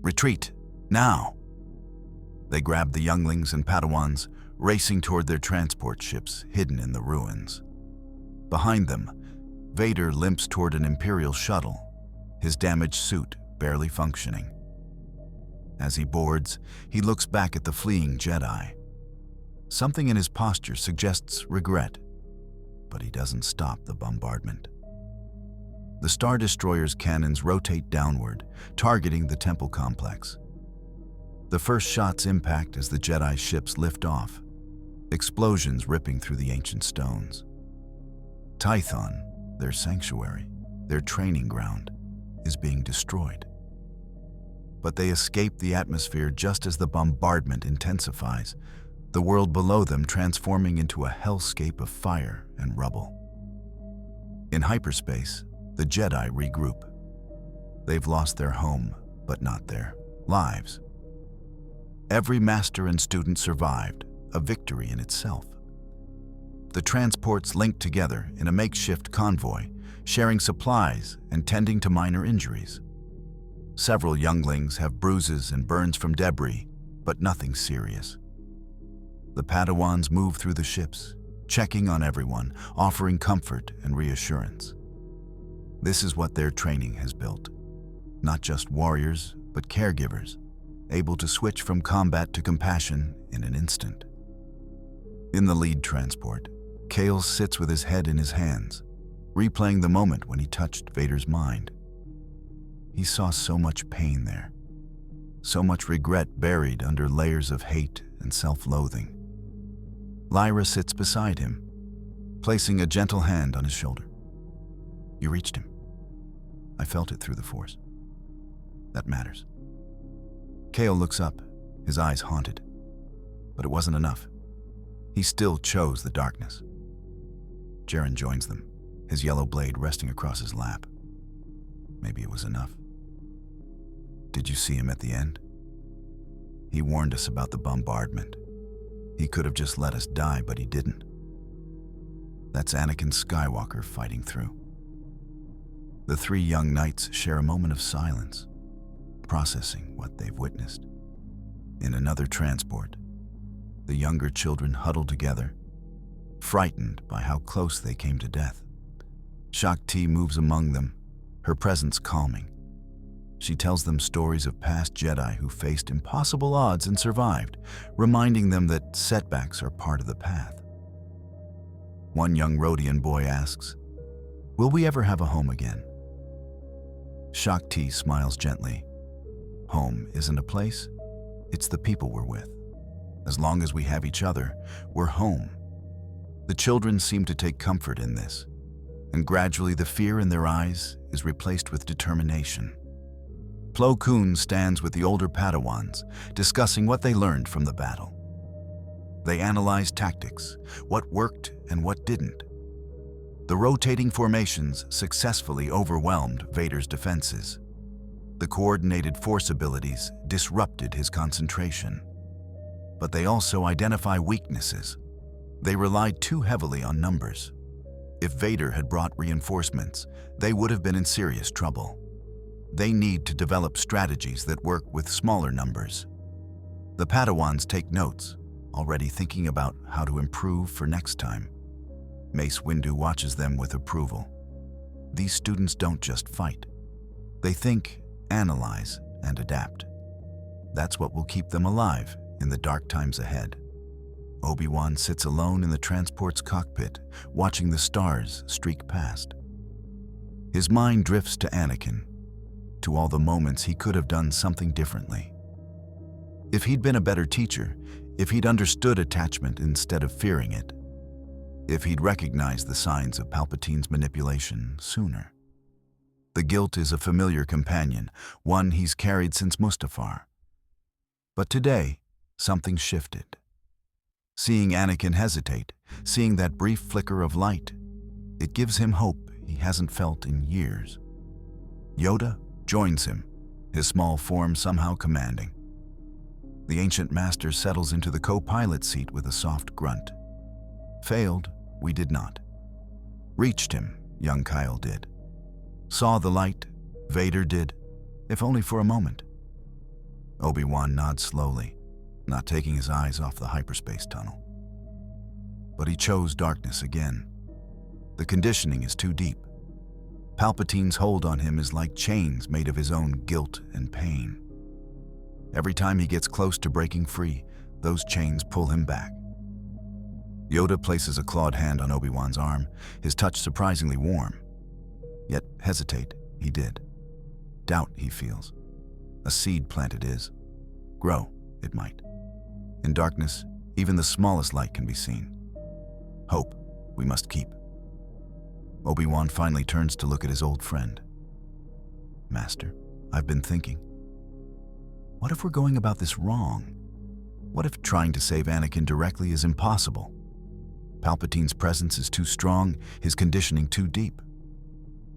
Retreat, now! They grab the younglings and Padawans, racing toward their transport ships hidden in the ruins. Behind them, Vader limps toward an Imperial shuttle, his damaged suit barely functioning. As he boards, he looks back at the fleeing Jedi. Something in his posture suggests regret, but he doesn't stop the bombardment. The Star Destroyer's cannons rotate downward, targeting the temple complex. The first shots impact as the Jedi ships lift off, explosions ripping through the ancient stones. Tython, their sanctuary, their training ground, is being destroyed. But they escape the atmosphere just as the bombardment intensifies, the world below them transforming into a hellscape of fire and rubble. In hyperspace, the Jedi regroup. They've lost their home, but not their lives. Every master and student survived, a victory in itself. The transports linked together in a makeshift convoy, sharing supplies and tending to minor injuries. Several younglings have bruises and burns from debris, but nothing serious. The Padawans move through the ships, checking on everyone, offering comfort and reassurance. This is what their training has built. Not just warriors, but caregivers, able to switch from combat to compassion in an instant. In the lead transport, Kale sits with his head in his hands, replaying the moment when he touched Vader's mind. He saw so much pain there, so much regret buried under layers of hate and self-loathing. Lyra sits beside him, placing a gentle hand on his shoulder. You reached him. I felt it through the Force. That matters. Kale looks up, his eyes haunted. But it wasn't enough. He still chose the darkness. Jaren joins them, his yellow blade resting across his lap. Maybe it was enough. Did you see him at the end? He warned us about the bombardment. He could have just let us die, but he didn't. That's Anakin Skywalker fighting through. The three young knights share a moment of silence, processing what they've witnessed. In another transport, the younger children huddle together, frightened by how close they came to death. Shakti moves among them, her presence calming. She tells them stories of past Jedi who faced impossible odds and survived, reminding them that setbacks are part of the path. One young Rodian boy asks, "Will we ever have a home again?" Shakti smiles gently. Home isn't a place, it's the people we're with. As long as we have each other, we're home. The children seem to take comfort in this, and gradually the fear in their eyes is replaced with determination. Plo Koon stands with the older Padawans, discussing what they learned from the battle. They analyze tactics, what worked and what didn't. The rotating formations successfully overwhelmed Vader's defenses. The coordinated force abilities disrupted his concentration. But they also identify weaknesses. They relied too heavily on numbers. If Vader had brought reinforcements, they would have been in serious trouble. They need to develop strategies that work with smaller numbers. The Padawans take notes, already thinking about how to improve for next time. Mace Windu watches them with approval. These students don't just fight. They think, analyze, and adapt. That's what will keep them alive in the dark times ahead. Obi-Wan sits alone in the transport's cockpit, watching the stars streak past. His mind drifts to Anakin, to all the moments he could have done something differently. If he'd been a better teacher, if he'd understood attachment instead of fearing it, if he'd recognized the signs of Palpatine's manipulation sooner. The guilt is a familiar companion, one he's carried since Mustafar. But today, something shifted. Seeing Anakin hesitate, seeing that brief flicker of light, it gives him hope he hasn't felt in years. Yoda joins him, his small form somehow commanding. The ancient master settles into the co-pilot seat with a soft grunt. Failed, we did not. Reached him, young Kyle did. Saw the light, Vader did, if only for a moment. Obi-Wan nods slowly, not taking his eyes off the hyperspace tunnel. But he chose darkness again. The conditioning is too deep. Palpatine's hold on him is like chains made of his own guilt and pain. Every time he gets close to breaking free, those chains pull him back. Yoda places a clawed hand on Obi-Wan's arm, his touch surprisingly warm. Yet hesitate, he did. Doubt, he feels. A seed planted is. Grow, it might. In darkness, even the smallest light can be seen. Hope, we must keep. Obi-Wan finally turns to look at his old friend. Master, I've been thinking. What if we're going about this wrong? What if trying to save Anakin directly is impossible? Palpatine's presence is too strong, his conditioning too deep.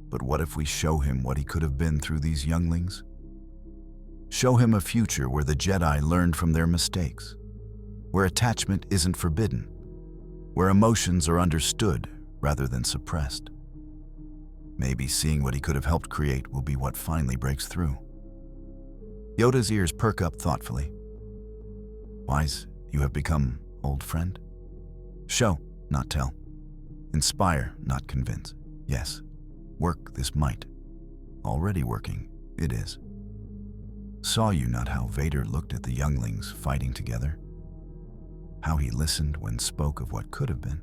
But what if we show him what he could have been through these younglings? Show him a future where the Jedi learned from their mistakes, where attachment isn't forbidden, where emotions are understood rather than suppressed. Maybe seeing what he could have helped create will be what finally breaks through. Yoda's ears perk up thoughtfully. Wise, you have become, old friend. Show, not tell. Inspire, not convince. Yes, work this might. Already working, it is. Saw you not how Vader looked at the younglings fighting together? How he listened when spoke of what could have been?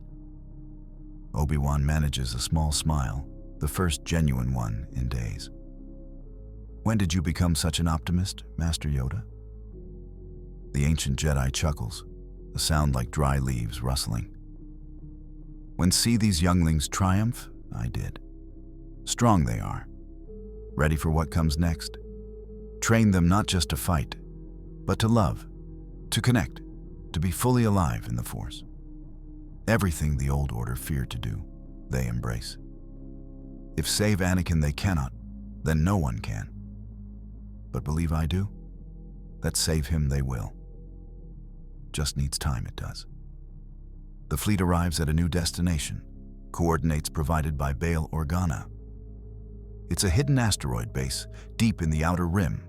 Obi-Wan manages a small smile, the first genuine one in days. When did you become such an optimist, Master Yoda? The ancient Jedi chuckles, a sound like dry leaves rustling. When see these younglings triumph, I did. Strong they are, ready for what comes next. Train them not just to fight, but to love, to connect, to be fully alive in the Force. Everything the old order feared to do, they embrace. If save Anakin they cannot, then no one can. But believe I do, that save him they will. Just needs time, it does. The fleet arrives at a new destination, coordinates provided by Bail Organa. It's a hidden asteroid base deep in the outer rim,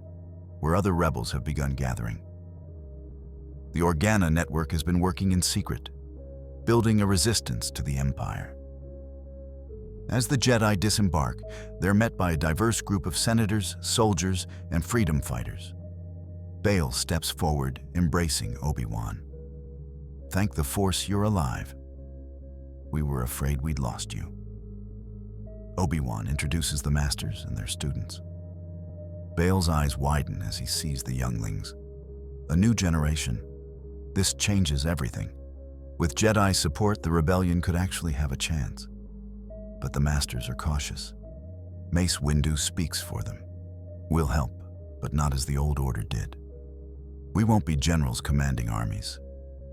where other rebels have begun gathering. The Organa network has been working in secret, building a resistance to the Empire. As the Jedi disembark, they're met by a diverse group of senators, soldiers, and freedom fighters. Bail steps forward, embracing Obi-Wan. Thank the Force you're alive. We were afraid we'd lost you. Obi-Wan introduces the masters and their students. Bail's eyes widen as he sees the younglings. A new generation. This changes everything. With Jedi support, the rebellion could actually have a chance. But the masters are cautious. Mace Windu speaks for them. We'll help, but not as the old order did. We won't be generals commanding armies.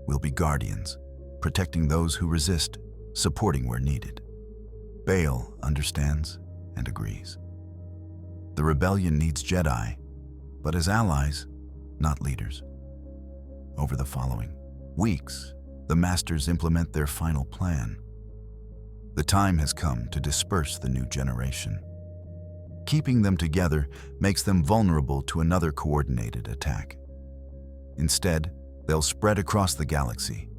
We'll be guardians, protecting those who resist, supporting where needed. Bail understands and agrees. The rebellion needs Jedi, but as allies, not leaders. Over the following weeks, the Masters implement their final plan. The time has come to disperse the new generation. Keeping them together makes them vulnerable to another coordinated attack. Instead, they'll spread across the galaxy,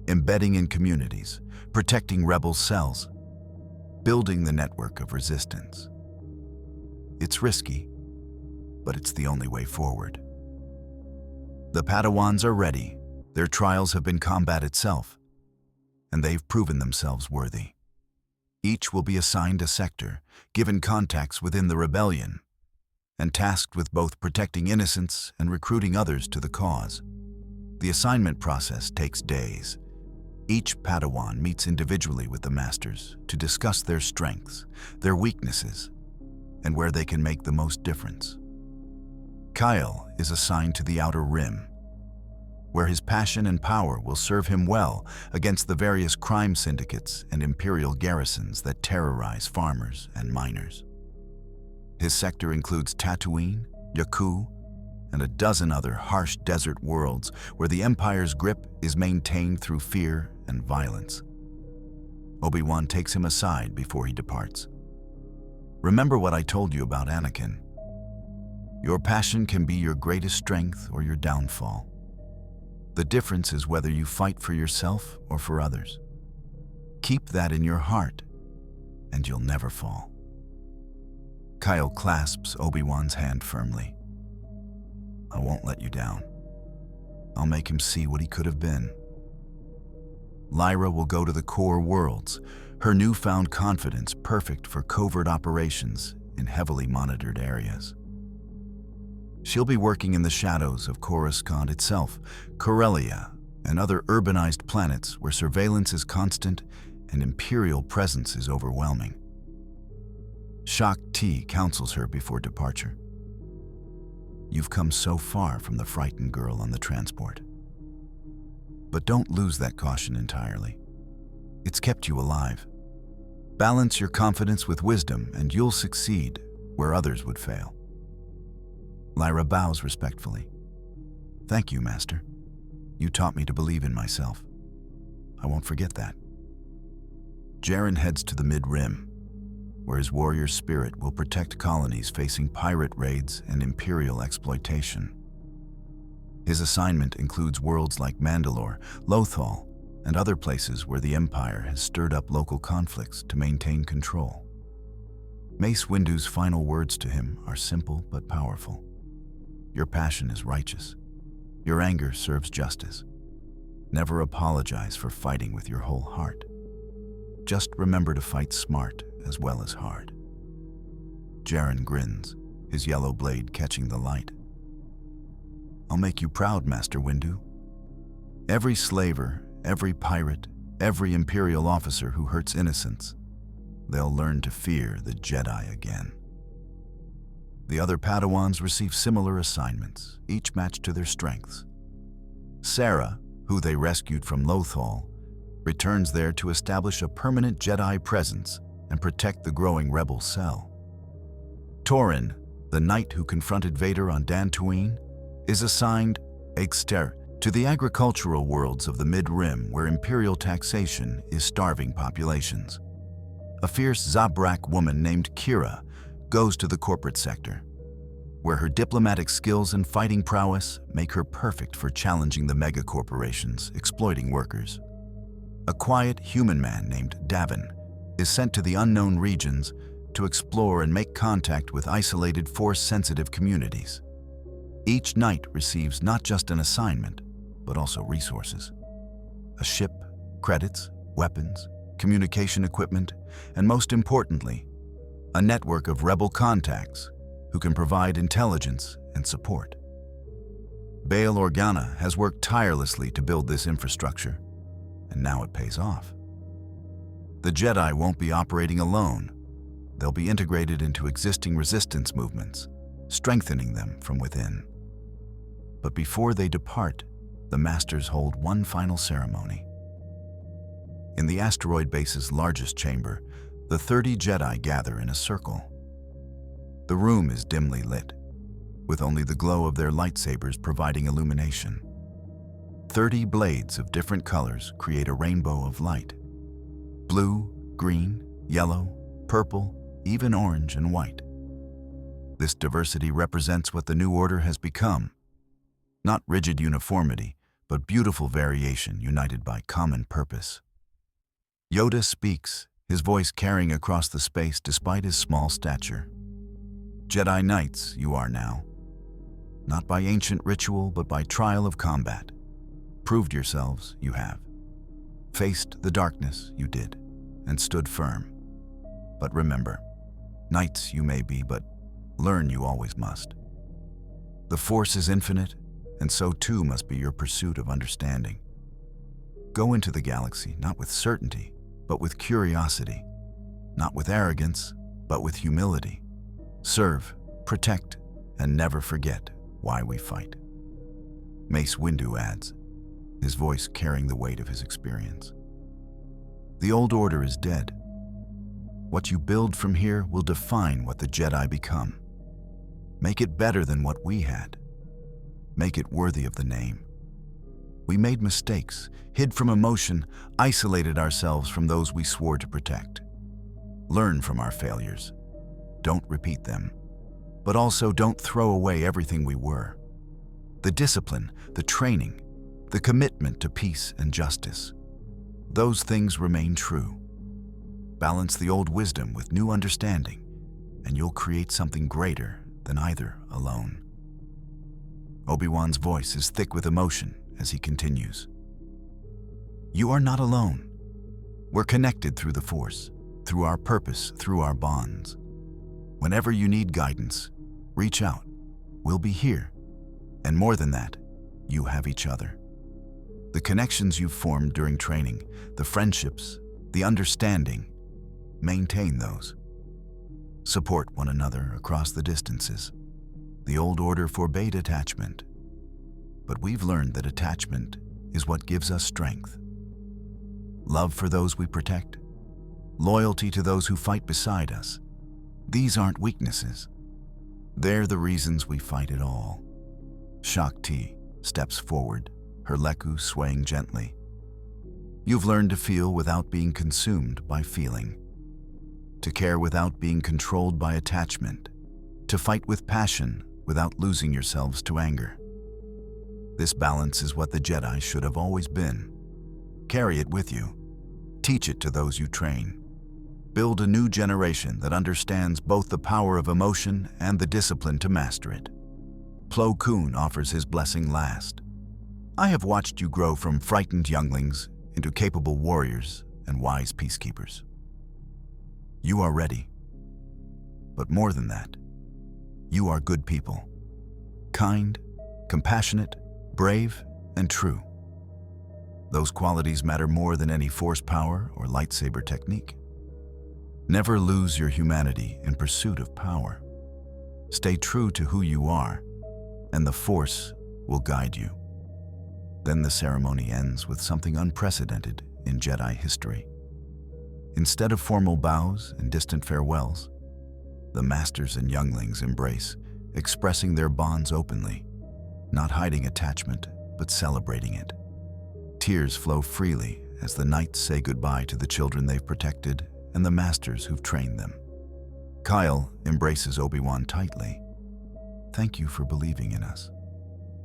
embedding in communities, protecting rebel cells, building the network of resistance. It's risky, but it's the only way forward. The Padawans are ready. Their trials have been combat itself, and they've proven themselves worthy. Each will be assigned a sector, given contacts within the rebellion, and tasked with both protecting innocents and recruiting others to the cause. The assignment process takes days. Each Padawan meets individually with the masters to discuss their strengths, their weaknesses, and where they can make the most difference. Kyle is assigned to the Outer Rim, where his passion and power will serve him well against the various crime syndicates and imperial garrisons that terrorize farmers and miners. His sector includes Tatooine, Jakku, and a dozen other harsh desert worlds where the Empire's grip is maintained through fear and violence. Obi-Wan takes him aside before he departs. Remember what I told you about Anakin. Your passion can be your greatest strength or your downfall. The difference is whether you fight for yourself or for others. Keep that in your heart, and you'll never fall. Kyle clasps Obi-Wan's hand firmly. I won't let you down. I'll make him see what he could have been. Lyra will go to the core worlds, her newfound confidence perfect for covert operations in heavily monitored areas. She'll be working in the shadows of Coruscant itself, Corellia, and other urbanized planets where surveillance is constant and Imperial presence is overwhelming. Shak Ti counsels her before departure. You've come so far from the frightened girl on the transport. But don't lose that caution entirely. It's kept you alive. Balance your confidence with wisdom and you'll succeed where others would fail. Lyra bows respectfully. Thank you, Master. You taught me to believe in myself. I won't forget that. Jaren heads to the Mid-Rim, where his warrior spirit will protect colonies facing pirate raids and Imperial exploitation. His assignment includes worlds like Mandalore, Lothal, and other places where the Empire has stirred up local conflicts to maintain control. Mace Windu's final words to him are simple but powerful. Your passion is righteous. Your anger serves justice. Never apologize for fighting with your whole heart. Just remember to fight smart as well as hard. Jaren grins, his yellow blade catching the light. I'll make you proud, Master Windu. Every slaver, every pirate, every Imperial officer who hurts innocents, they'll learn to fear the Jedi again. The other Padawans receive similar assignments, each matched to their strengths. Sarah, who they rescued from Lothal, returns there to establish a permanent Jedi presence and protect the growing rebel cell. Torin, the knight who confronted Vader on Dantooine, is assigned to the agricultural worlds of the Mid-Rim where Imperial taxation is starving populations. A fierce Zabrak woman named Kira goes to the corporate sector, where her diplomatic skills and fighting prowess make her perfect for challenging the mega-corporations exploiting workers. A quiet human man named Davin is sent to the unknown regions to explore and make contact with isolated Force-sensitive communities. Each knight receives not just an assignment, but also resources. A ship, credits, weapons, communication equipment, and most importantly, a network of rebel contacts who can provide intelligence and support. Bail Organa has worked tirelessly to build this infrastructure, and now it pays off. The Jedi won't be operating alone. They'll be integrated into existing resistance movements, strengthening them from within. But before they depart, the Masters hold one final ceremony. In the asteroid base's largest chamber, the 30 Jedi gather in a circle. The room is dimly lit, with only the glow of their lightsabers providing illumination. 30 blades of different colors create a rainbow of light. Blue, green, yellow, purple, even orange and white. This diversity represents what the New Order has become. Not rigid uniformity, but beautiful variation united by common purpose. Yoda speaks, his voice carrying across the space despite his small stature. Jedi Knights you are now. Not by ancient ritual, but by trial of combat. Proved yourselves, you have. Faced the darkness, you did, and stood firm. But remember, Knights you may be, but learn you always must. The Force is infinite, and so too must be your pursuit of understanding. Go into the galaxy not with certainty, but with curiosity, not with arrogance, but with humility. Serve, protect, and never forget why we fight. Mace Windu adds, his voice carrying the weight of his experience. The old order is dead. What you build from here will define what the Jedi become. Make it better than what we had. Make it worthy of the name. We made mistakes, hid from emotion, isolated ourselves from those we swore to protect. Learn from our failures. Don't repeat them. But also don't throw away everything we were. The discipline, the training, the commitment to peace and justice. Those things remain true. Balance the old wisdom with new understanding, and you'll create something greater than either alone. Obi-Wan's voice is thick with emotion as he continues. You are not alone. We're connected through the Force, through our purpose, through our bonds. Whenever you need guidance, reach out. We'll be here. And more than that, you have each other. The connections you've formed during training, the friendships, the understanding, maintain those. Support one another across the distances. The old order forbade attachment, but we've learned that attachment is what gives us strength. Love for those we protect, loyalty to those who fight beside us. These aren't weaknesses. They're the reasons we fight it all. Shakti steps forward, her leku swaying gently. You've learned to feel without being consumed by feeling, to care without being controlled by attachment, to fight with passion without losing yourselves to anger. This balance is what the Jedi should have always been. Carry it with you. Teach it to those you train. Build a new generation that understands both the power of emotion and the discipline to master it. Plo Koon offers his blessing last. I have watched you grow from frightened younglings into capable warriors and wise peacekeepers. You are ready. But more than that, you are good people. Kind, compassionate, brave, and true. Those qualities matter more than any force power or lightsaber technique. Never lose your humanity in pursuit of power. Stay true to who you are, and the Force will guide you. Then the ceremony ends with something unprecedented in Jedi history. Instead of formal bows and distant farewells, the masters and younglings embrace, expressing their bonds openly, not hiding attachment, but celebrating it. Tears flow freely as the knights say goodbye to the children they've protected and the masters who've trained them. Kyle embraces Obi-Wan tightly. Thank you for believing in us,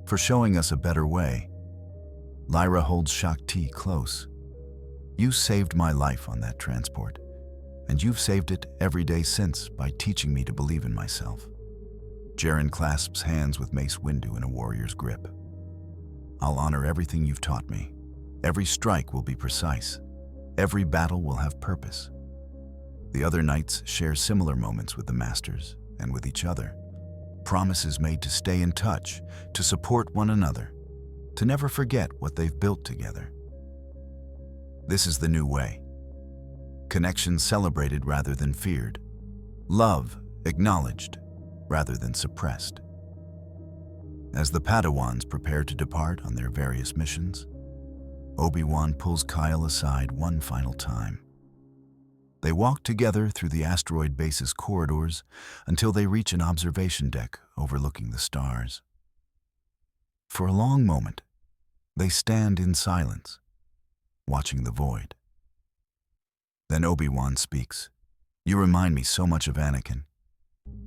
for showing us a better way. Lyra holds Shakti close. You saved my life on that transport, and you've saved it every day since by teaching me to believe in myself. Jaren clasps hands with Mace Windu in a warrior's grip. I'll honor everything you've taught me. Every strike will be precise. Every battle will have purpose. The other knights share similar moments with the masters and with each other. Promises made to stay in touch, to support one another, to never forget what they've built together. This is the new way. Connection celebrated rather than feared. Love acknowledged rather than suppressed. As the Padawans prepare to depart on their various missions, Obi-Wan pulls Kyle aside one final time. They walk together through the asteroid base's corridors until they reach an observation deck overlooking the stars. For a long moment, they stand in silence, watching the void. Then Obi-Wan speaks. You remind me so much of Anakin.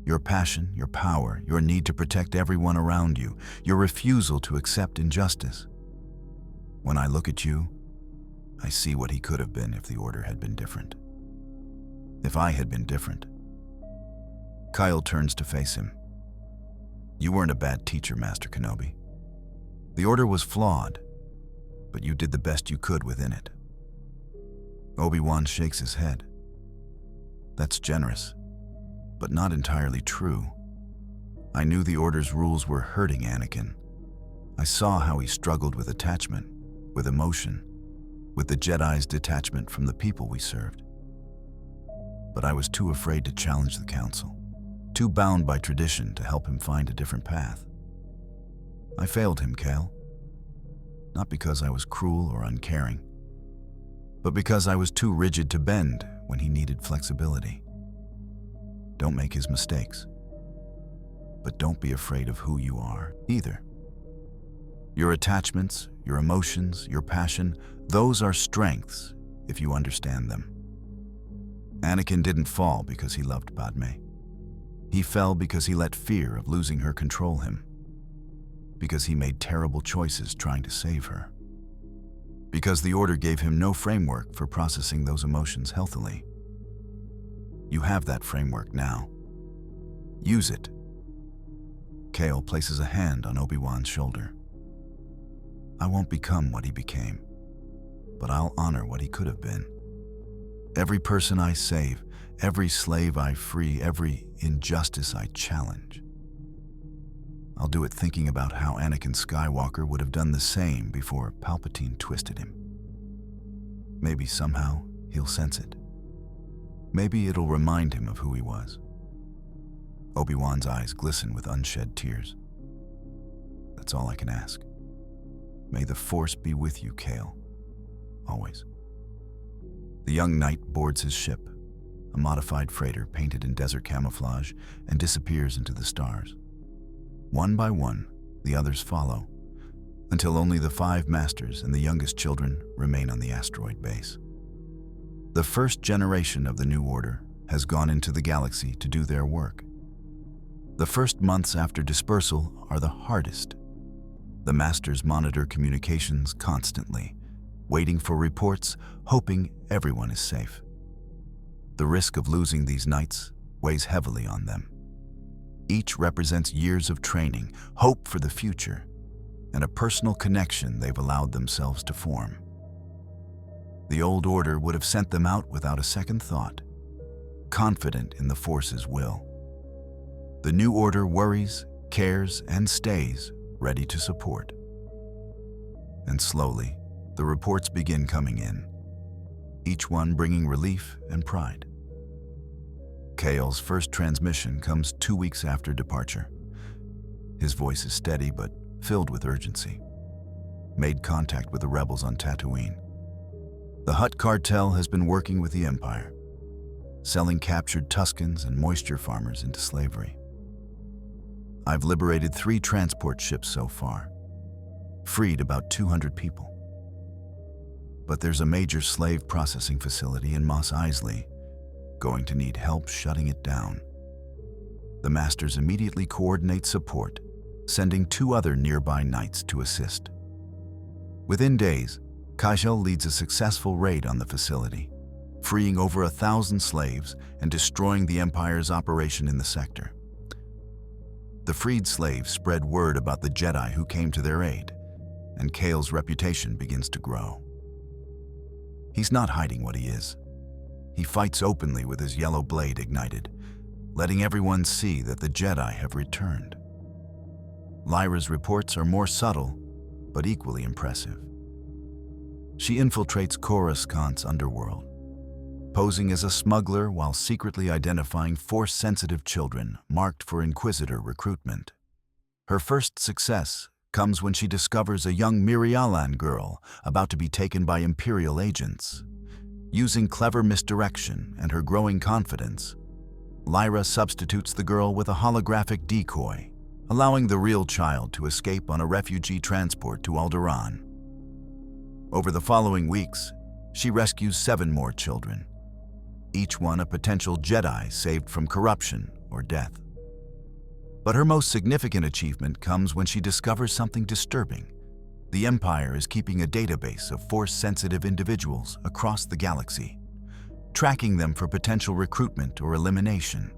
Your passion, your power, your need to protect everyone around you, your refusal to accept injustice. When I look at you, I see what he could have been if the order had been different. If I had been different. Kyle turns to face him. You weren't a bad teacher, Master Kenobi. The order was flawed, but you did the best you could within it. Obi-Wan shakes his head. That's generous, but not entirely true. I knew the Order's rules were hurting Anakin. I saw how he struggled with attachment, with emotion, with the Jedi's detachment from the people we served. But I was too afraid to challenge the council, too bound by tradition to help him find a different path. I failed him, Kale. Not because I was cruel or uncaring, but because I was too rigid to bend when he needed flexibility. Don't make his mistakes, but don't be afraid of who you are either. Your attachments, your emotions, your passion, those are strengths if you understand them. Anakin didn't fall because he loved Padme. He fell because he let fear of losing her control him. Because he made terrible choices trying to save her. Because the Order gave him no framework for processing those emotions healthily. You have that framework now. Use it. Kale places a hand on Obi-Wan's shoulder. I won't become what he became, but I'll honor what he could have been. Every person I save, every slave I free, every injustice I challenge. I'll do it thinking about how Anakin Skywalker would have done the same before Palpatine twisted him. Maybe somehow he'll sense it. Maybe it'll remind him of who he was. Obi-Wan's eyes glisten with unshed tears. That's all I can ask. May the Force be with you, Kale. Always. The young knight boards his ship, a modified freighter painted in desert camouflage, and disappears into the stars. One by one, the others follow, until only the 5 masters and the youngest children remain on the asteroid base. The first generation of the New Order has gone into the galaxy to do their work. The first months after dispersal are the hardest. The masters monitor communications constantly, waiting for reports, hoping everyone is safe. The risk of losing these knights weighs heavily on them. Each represents years of training, hope for the future, and a personal connection they've allowed themselves to form. The old order would have sent them out without a second thought, confident in the Force's will. The new order worries, cares, and stays ready to support. And slowly, the reports begin coming in, each one bringing relief and pride. Kale's first transmission comes 2 weeks after departure. His voice is steady but filled with urgency. Made contact with the rebels on Tatooine. The Hutt cartel has been working with the Empire, selling captured Tuskens and moisture farmers into slavery. I've liberated 3 transport ships so far, freed about 200 people. But there's a major slave processing facility in Mos Eisley going to need help shutting it down. The masters immediately coordinate support, sending 2 other nearby knights to assist. Within days, Kajal leads a successful raid on the facility, freeing over 1,000 slaves and destroying the Empire's operation in the sector. The freed slaves spread word about the Jedi who came to their aid, and Kale's reputation begins to grow. He's not hiding what he is. He fights openly with his yellow blade ignited, letting everyone see that the Jedi have returned. Lyra's reports are more subtle, but equally impressive. She infiltrates Coruscant's underworld, posing as a smuggler while secretly identifying Force-sensitive children marked for Inquisitor recruitment. Her first success comes when she discovers a young Mirialan girl about to be taken by Imperial agents. Using clever misdirection and her growing confidence, Lyra substitutes the girl with a holographic decoy, allowing the real child to escape on a refugee transport to Alderaan. Over the following weeks, she rescues 7 more children, each one a potential Jedi saved from corruption or death. But her most significant achievement comes when she discovers something disturbing. The Empire is keeping a database of Force-sensitive individuals across the galaxy, tracking them for potential recruitment or elimination.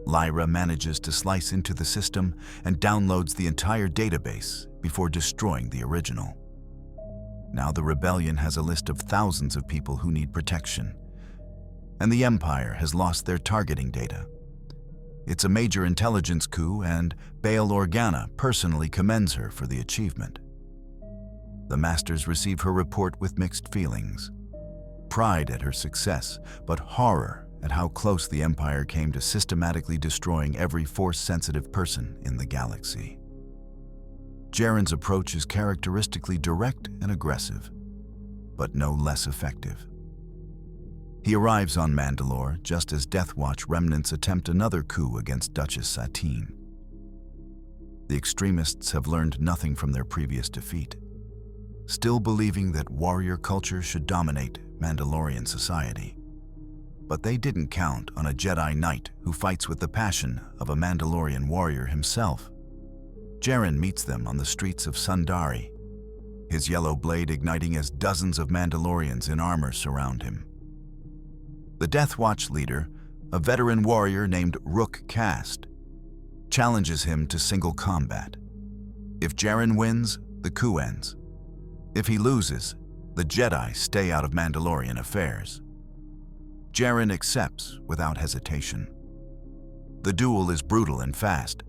Lyra manages to slice into the system and downloads the entire database before destroying the original. Now the rebellion has a list of thousands of people who need protection, and the Empire has lost their targeting data. It's a major intelligence coup, and Bail Organa personally commends her for the achievement. The Masters receive her report with mixed feelings. Pride at her success, but horror at how close the Empire came to systematically destroying every Force-sensitive person in the galaxy. Jaren's approach is characteristically direct and aggressive, but no less effective. He arrives on Mandalore just as Death Watch remnants attempt another coup against Duchess Satine. The extremists have learned nothing from their previous defeat, still believing that warrior culture should dominate Mandalorian society. But they didn't count on a Jedi Knight who fights with the passion of a Mandalorian warrior himself. Jaren meets them on the streets of Sundari, his yellow blade igniting as dozens of Mandalorians in armor surround him. The Death Watch leader, a veteran warrior named Rook Kast, challenges him to single combat. If Jaren wins, the coup ends. If he loses, the Jedi stay out of Mandalorian affairs. Jaren accepts without hesitation. The duel is brutal and fast,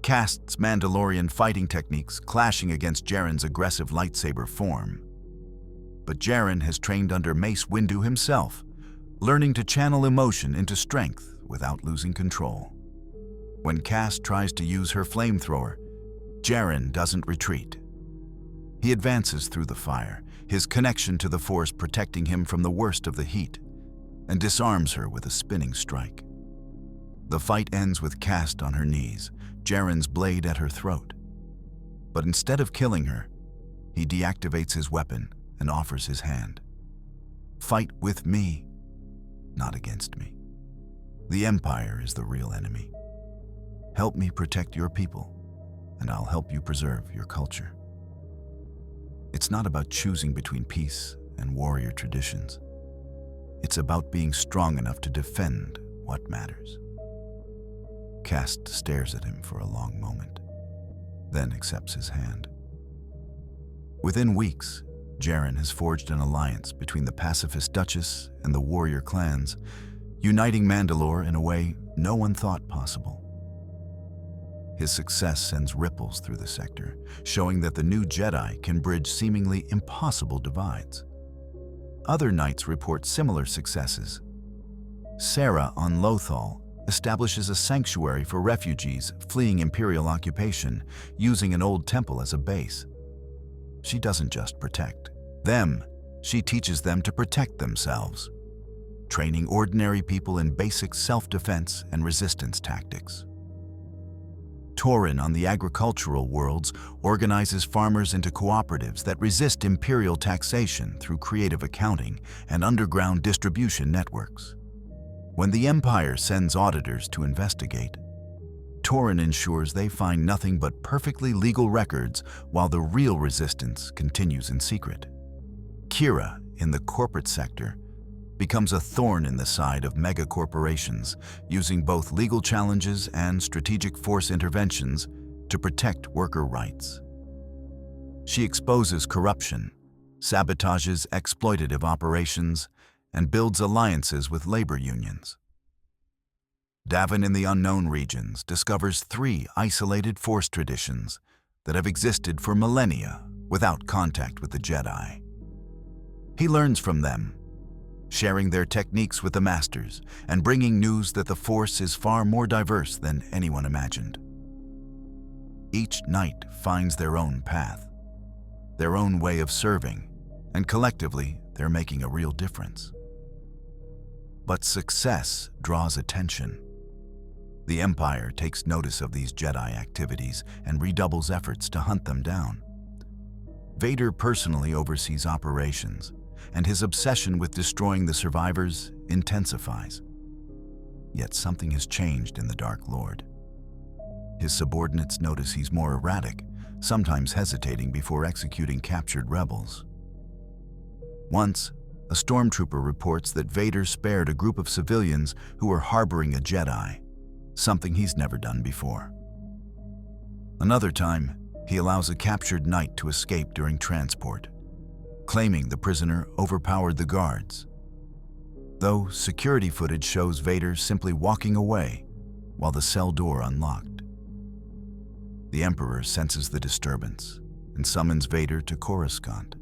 Kast's Mandalorian fighting techniques clashing against Jaren's aggressive lightsaber form. But Jaren has trained under Mace Windu himself, learning to channel emotion into strength without losing control. When Kast tries to use her flamethrower, Jaren doesn't retreat. He advances through the fire, his connection to the Force protecting him from the worst of the heat, and disarms her with a spinning strike. The fight ends with Kast on her knees, Jaren's blade at her throat. But instead of killing her, he deactivates his weapon and offers his hand. Fight with me, not against me. The Empire is the real enemy. Help me protect your people, and I'll help you preserve your culture. It's not about choosing between peace and warrior traditions. It's about being strong enough to defend what matters. Kast stares at him for a long moment, then accepts his hand. Within weeks, Jaren has forged an alliance between the pacifist Duchess and the warrior clans, uniting Mandalore in a way no one thought possible. His success sends ripples through the sector, showing that the new Jedi can bridge seemingly impossible divides. Other knights report similar successes. Sarah on Lothal establishes a sanctuary for refugees fleeing Imperial occupation, using an old temple as a base. She doesn't just protect them, she teaches them to protect themselves, training ordinary people in basic self-defense and resistance tactics. Torin on the agricultural worlds organizes farmers into cooperatives that resist imperial taxation through creative accounting and underground distribution networks. When the Empire sends auditors to investigate, Torin ensures they find nothing but perfectly legal records while the real resistance continues in secret. Kira, in the corporate sector, becomes a thorn in the side of mega-corporations, using both legal challenges and strategic force interventions to protect worker rights. She exposes corruption, sabotages exploitative operations, and builds alliances with labor unions. Davin in the Unknown Regions discovers 3 isolated Force traditions that have existed for millennia without contact with the Jedi. He learns from them, sharing their techniques with the Masters and bringing news that the Force is far more diverse than anyone imagined. Each knight finds their own path, their own way of serving, and collectively they're making a real difference. But success draws attention. The Empire takes notice of these Jedi activities and redoubles efforts to hunt them down. Vader personally oversees operations, and his obsession with destroying the survivors intensifies. Yet something has changed in the Dark Lord. His subordinates notice he's more erratic, sometimes hesitating before executing captured rebels. Once, a stormtrooper reports that Vader spared a group of civilians who were harboring a Jedi, something he's never done before. Another time, he allows a captured knight to escape during transport, claiming the prisoner overpowered the guards. Though security footage shows Vader simply walking away, while the cell door unlocked. The Emperor senses the disturbance and summons Vader to Coruscant.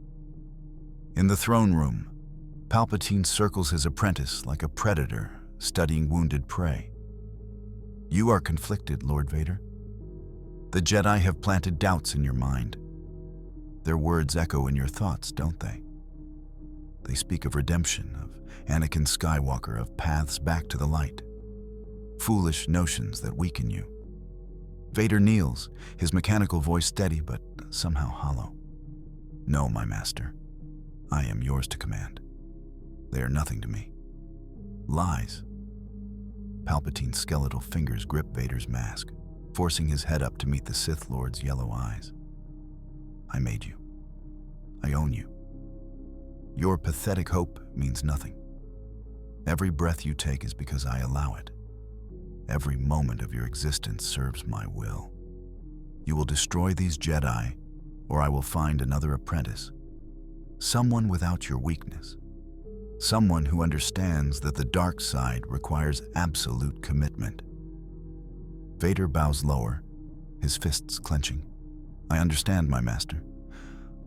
In the throne room, Palpatine circles his apprentice like a predator studying wounded prey. You are conflicted, Lord Vader. The Jedi have planted doubts in your mind. Their words echo in your thoughts, don't they? They speak of redemption, of Anakin Skywalker, of paths back to the light. Foolish notions that weaken you. Vader kneels, his mechanical voice steady but somehow hollow. No, my master. I am yours to command. They are nothing to me. Lies. Palpatine's skeletal fingers grip Vader's mask, forcing his head up to meet the Sith Lord's yellow eyes. I made you. I own you. Your pathetic hope means nothing. Every breath you take is because I allow it. Every moment of your existence serves my will. You will destroy these Jedi, or I will find another apprentice. Someone without your weakness. Someone who understands that the dark side requires absolute commitment. Vader bows lower, his fists clenching. I understand, my master.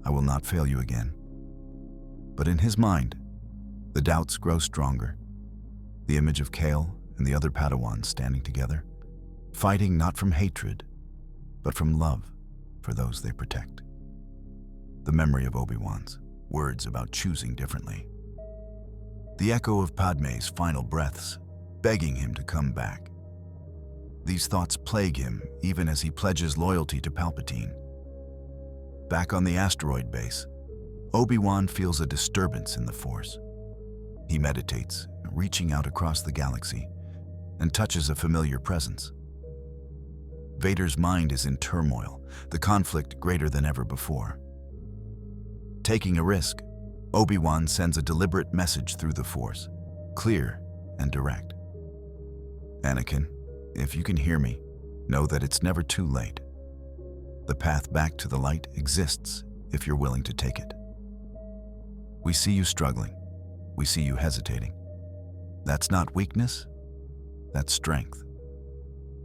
I will not fail you again. But in his mind, the doubts grow stronger. The image of Kale and the other Padawans standing together, fighting not from hatred, but from love for those they protect. The memory of Obi-Wan's words about choosing differently. The echo of Padme's final breaths, begging him to come back. These thoughts plague him even as he pledges loyalty to Palpatine. Back on the asteroid base, Obi-Wan feels a disturbance in the Force. He meditates, reaching out across the galaxy, and touches a familiar presence. Vader's mind is in turmoil, the conflict greater than ever before. Taking a risk, Obi-Wan sends a deliberate message through the Force, clear and direct. Anakin, if you can hear me, know that it's never too late. The path back to the light exists if you're willing to take it. We see you struggling. We see you hesitating. That's not weakness, that's strength.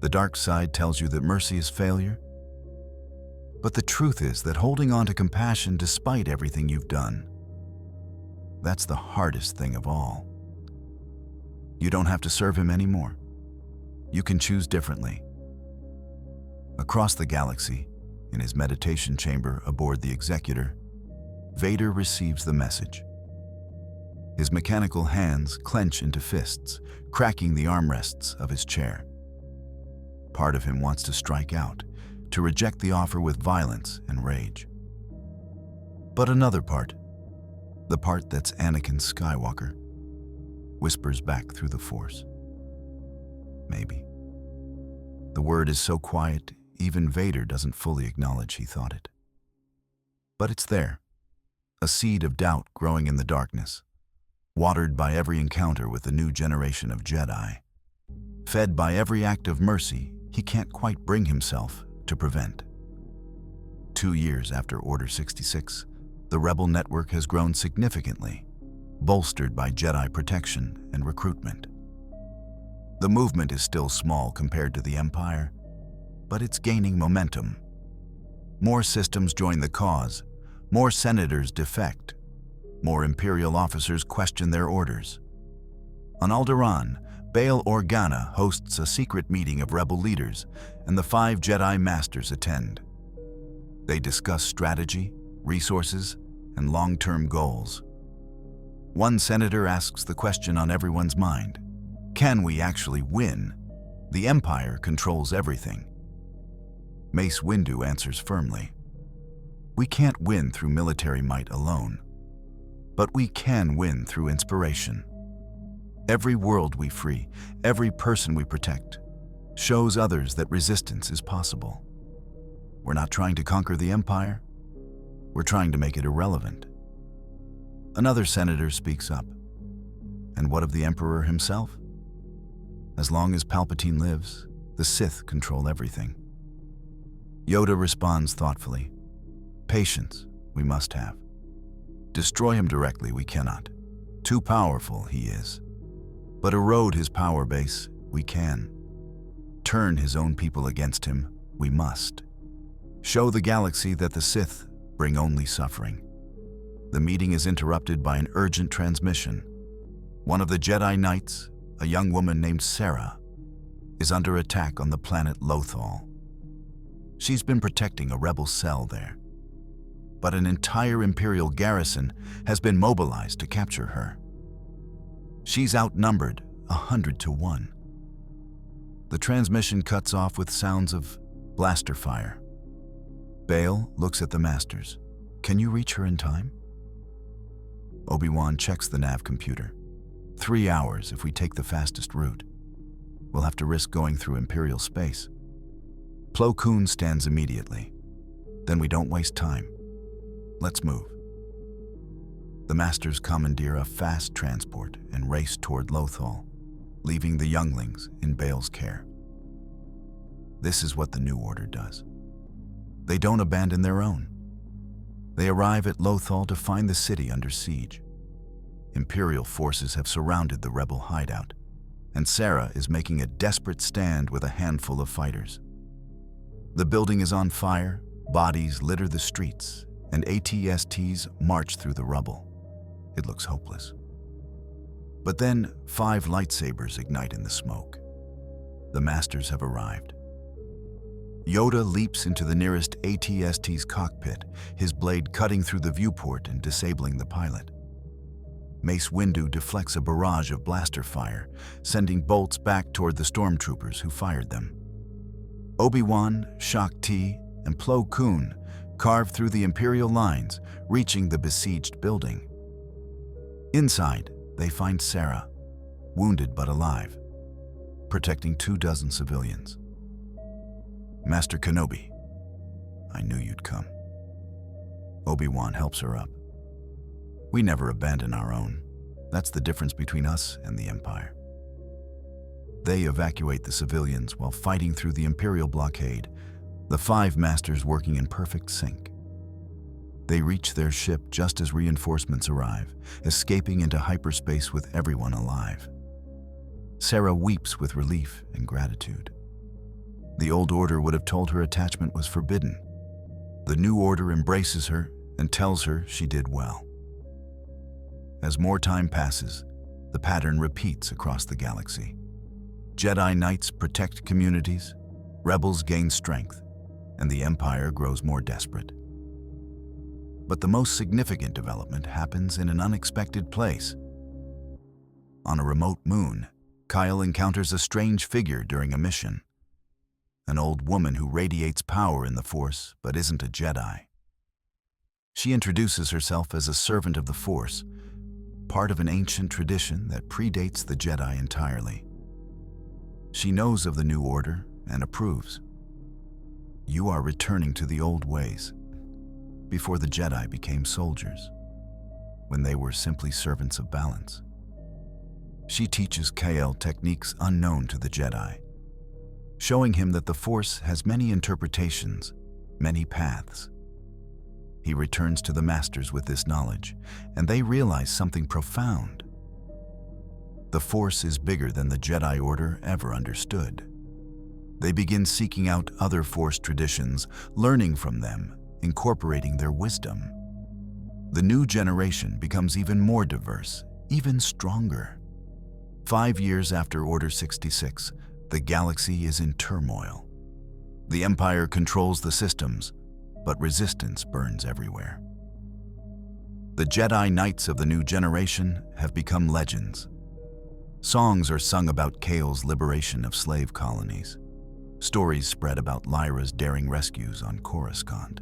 The dark side tells you that mercy is failure. But the truth is that holding on to compassion despite everything you've done, that's the hardest thing of all. You don't have to serve him anymore. You can choose differently. Across the galaxy, in his meditation chamber aboard the Executor, Vader receives the message. His mechanical hands clench into fists, cracking the armrests of his chair. Part of him wants to strike out, to reject the offer with violence and rage. But another part, the part that's Anakin Skywalker, whispers back through the Force. Maybe. The word is so quiet, even Vader doesn't fully acknowledge he thought it. But it's there, a seed of doubt growing in the darkness, watered by every encounter with the new generation of Jedi, fed by every act of mercy he can't quite bring himself to prevent. 2 years after Order 66, the Rebel network has grown significantly, bolstered by Jedi protection and recruitment. The movement is still small compared to the Empire, but it's gaining momentum. More systems join the cause, more senators defect, more Imperial officers question their orders. On Alderaan, Bail Organa hosts a secret meeting of rebel leaders, and the 5 Jedi Masters attend. They discuss strategy, resources, and long-term goals. One senator asks the question on everyone's mind: can we actually win? The Empire controls everything. Mace Windu answers firmly: we can't win through military might alone, but we can win through inspiration. Every world we free, every person we protect, shows others that resistance is possible. We're not trying to conquer the Empire, we're trying to make it irrelevant. Another senator speaks up. And what of the Emperor himself? As long as Palpatine lives, the Sith control everything. Yoda responds thoughtfully: patience we must have. Destroy him directly we cannot. Too powerful he is. But erode his power base we can. turn his own people against him, we must. Show the galaxy that the Sith bring only suffering. The meeting is interrupted by an urgent transmission. One of the Jedi Knights, a young woman named Sarah, is under attack on the planet Lothal. She's been protecting a rebel cell there, but an entire Imperial garrison has been mobilized to capture her. She's outnumbered 100 to 1. The transmission cuts off with sounds of blaster fire. Bail looks at the Masters. Can you reach her in time? Obi-Wan checks the nav computer. 3 hours if we take the fastest route. We'll have to risk going through Imperial space. Plo Koon stands immediately. Then we don't waste time. Let's move. The Masters commandeer a fast transport and race toward Lothal, leaving the younglings in Bail's care. This is what the New Order does. They don't abandon their own. They arrive at Lothal to find the city under siege. Imperial forces have surrounded the rebel hideout, and Sarah is making a desperate stand with a handful of fighters. The building is on fire, bodies litter the streets, and AT-STs march through the rubble. It looks hopeless. But then 5 lightsabers ignite in the smoke. The Masters have arrived. Yoda leaps into the nearest AT-ST's cockpit, his blade cutting through the viewport and disabling the pilot. Mace Windu deflects a barrage of blaster fire, sending bolts back toward the stormtroopers who fired them. Obi-Wan, Shaak-Ti, and Plo Koon carve through the Imperial lines, reaching the besieged building. Inside, they find Sarah, wounded but alive, protecting 24 civilians. Master Kenobi, I knew you'd come. Obi-Wan helps her up. We never abandon our own. That's the difference between us and the Empire. They evacuate the civilians while fighting through the Imperial blockade, the 5 Masters working in perfect sync. They reach their ship just as reinforcements arrive, escaping into hyperspace with everyone alive. Sarah weeps with relief and gratitude. The old order would have told her attachment was forbidden. The new order embraces her and tells her she did well. As more time passes, the pattern repeats across the galaxy. Jedi Knights protect communities, rebels gain strength, and the Empire grows more desperate. But the most significant development happens in an unexpected place. On a remote moon, Kyle encounters a strange figure during a mission. An old woman who radiates power in the Force but isn't a Jedi. She introduces herself as a servant of the Force, part of an ancient tradition that predates the Jedi entirely. She knows of the New Order and approves. You are returning to the old ways, before the Jedi became soldiers, when they were simply servants of balance. She teaches Kyle techniques unknown to the Jedi, showing him that the Force has many interpretations, many paths. He returns to the Masters with this knowledge, and they realize something profound. The Force is bigger than the Jedi Order ever understood. They begin seeking out other Force traditions, learning from them, incorporating their wisdom. The new generation becomes even more diverse, even stronger. 5 years after Order 66, the galaxy is in turmoil. The Empire controls the systems, but resistance burns everywhere. The Jedi Knights of the new generation have become legends. Songs are sung about Kale's liberation of slave colonies. Stories spread about Lyra's daring rescues on Coruscant.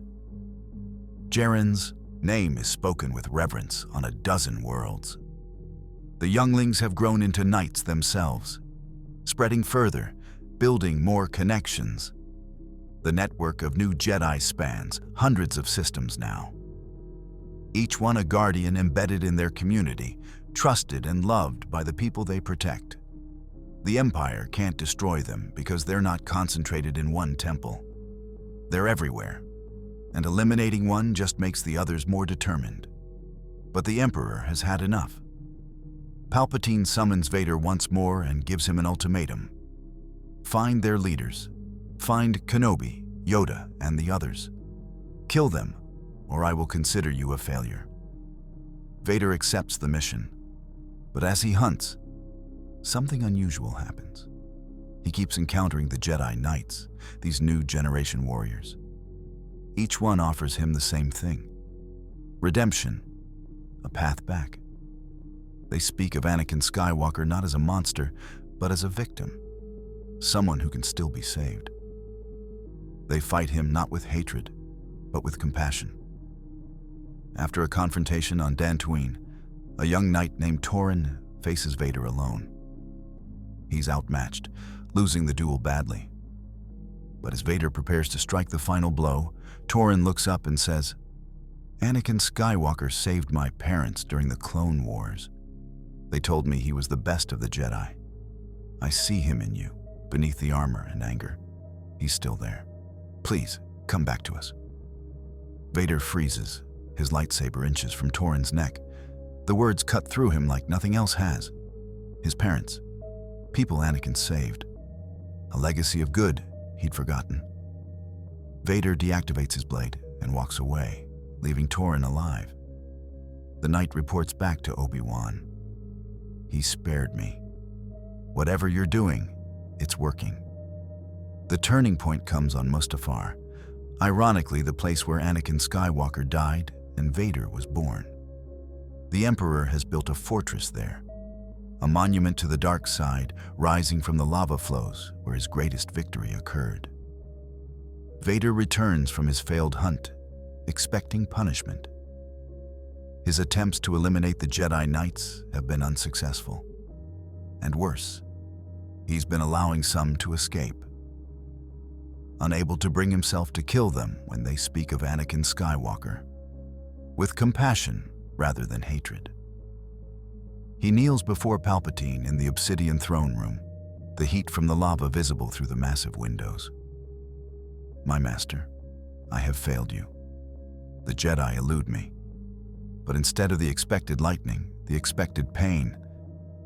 Jaren's name is spoken with reverence on a dozen worlds. The younglings have grown into knights themselves, spreading further, building more connections. The network of new Jedi spans hundreds of systems now. Each one a guardian embedded in their community, trusted and loved by the people they protect. The Empire can't destroy them because they're not concentrated in one temple. They're everywhere, and eliminating one just makes the others more determined. But the Emperor has had enough. Palpatine summons Vader once more and gives him an ultimatum. Find their leaders. Find Kenobi, Yoda, and the others. Kill them, or I will consider you a failure. Vader accepts the mission, but as he hunts, something unusual happens. He keeps encountering the Jedi Knights, these new generation warriors. Each one offers him the same thing: redemption, a path back. They speak of Anakin Skywalker not as a monster, but as a victim, someone who can still be saved. They fight him not with hatred, but with compassion. After a confrontation on Dantooine, a young knight named Torin faces Vader alone. He's outmatched, losing the duel badly. But as Vader prepares to strike the final blow, Torin looks up and says, "Anakin Skywalker saved my parents during the Clone Wars. They told me he was the best of the Jedi. I see him in you, beneath the armor and anger. He's still there. Please, come back to us." Vader freezes, his lightsaber inches from Torin's neck. The words cut through him like nothing else has. His parents, people Anakin saved, a legacy of good he'd forgotten. Vader deactivates his blade and walks away, leaving Torin alive. The knight reports back to Obi-Wan. "He spared me. Whatever you're doing, it's working." The turning point comes on Mustafar, ironically the place where Anakin Skywalker died and Vader was born. The Emperor has built a fortress there, a monument to the dark side rising from the lava flows where his greatest victory occurred. Vader returns from his failed hunt, expecting punishment. His attempts to eliminate the Jedi Knights have been unsuccessful. And worse, he's been allowing some to escape. Unable to bring himself to kill them when they speak of Anakin Skywalker, with compassion rather than hatred. He kneels before Palpatine in the obsidian throne room, the heat from the lava visible through the massive windows. "My master, I have failed you. The Jedi elude me." But instead of the expected lightning, the expected pain,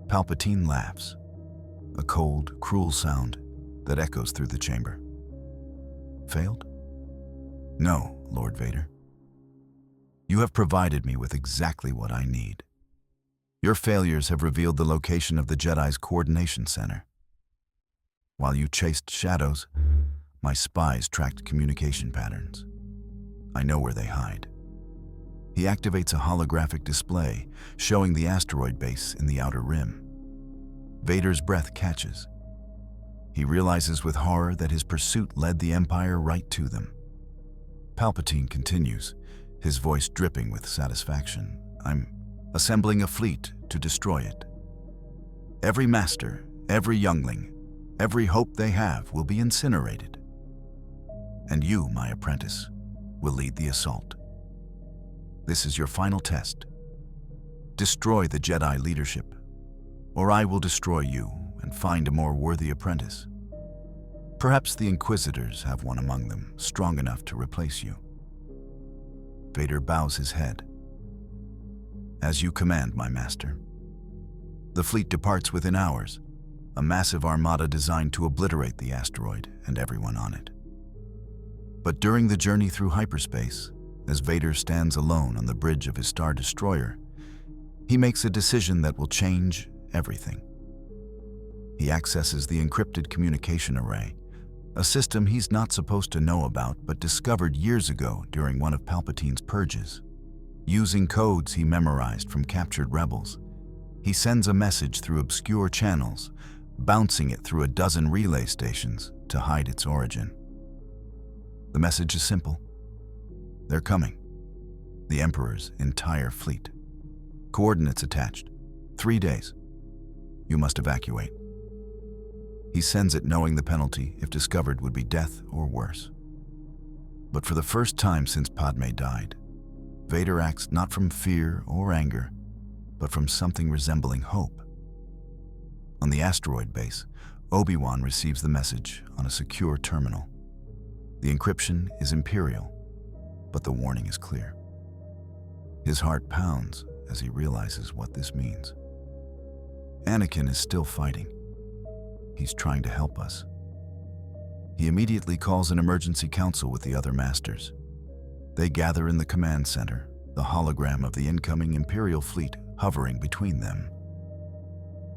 Palpatine laughs, a cold, cruel sound that echoes through the chamber. "Failed? No, Lord Vader. You have provided me with exactly what I need. Your failures have revealed the location of the Jedi's coordination center. While you chased shadows, my spies tracked communication patterns. I know where they hide." He activates a holographic display showing the asteroid base in the outer rim. Vader's breath catches. He realizes with horror that his pursuit led the Empire right to them. Palpatine continues, his voice dripping with satisfaction. "I'm assembling a fleet to destroy it. Every master, every youngling, every hope they have will be incinerated. And you, my apprentice, will lead the assault. This is your final test. Destroy the Jedi leadership, or I will destroy you and find a more worthy apprentice. Perhaps the Inquisitors have one among them strong enough to replace you." Vader bows his head. "As you command, my master." The fleet departs within hours, a massive armada designed to obliterate the asteroid and everyone on it. But during the journey through hyperspace, as Vader stands alone on the bridge of his Star Destroyer, he makes a decision that will change everything. He accesses the encrypted communication array, a system he's not supposed to know about but discovered years ago during one of Palpatine's purges. Using codes he memorized from captured rebels, he sends a message through obscure channels, bouncing it through a dozen relay stations to hide its origin. The message is simple. They're coming. The Emperor's entire fleet. Coordinates attached. 3 days. You must evacuate. He sends it knowing the penalty, if discovered, would be death or worse. But for the first time since Padme died, Vader acts not from fear or anger, but from something resembling hope. On the asteroid base, Obi-Wan receives the message on a secure terminal. The encryption is Imperial, but the warning is clear. His heart pounds as he realizes what this means. Anakin is still fighting. He's trying to help us, He immediately calls an emergency council with the other masters. They gather in the command center, the hologram of the incoming Imperial fleet hovering between them.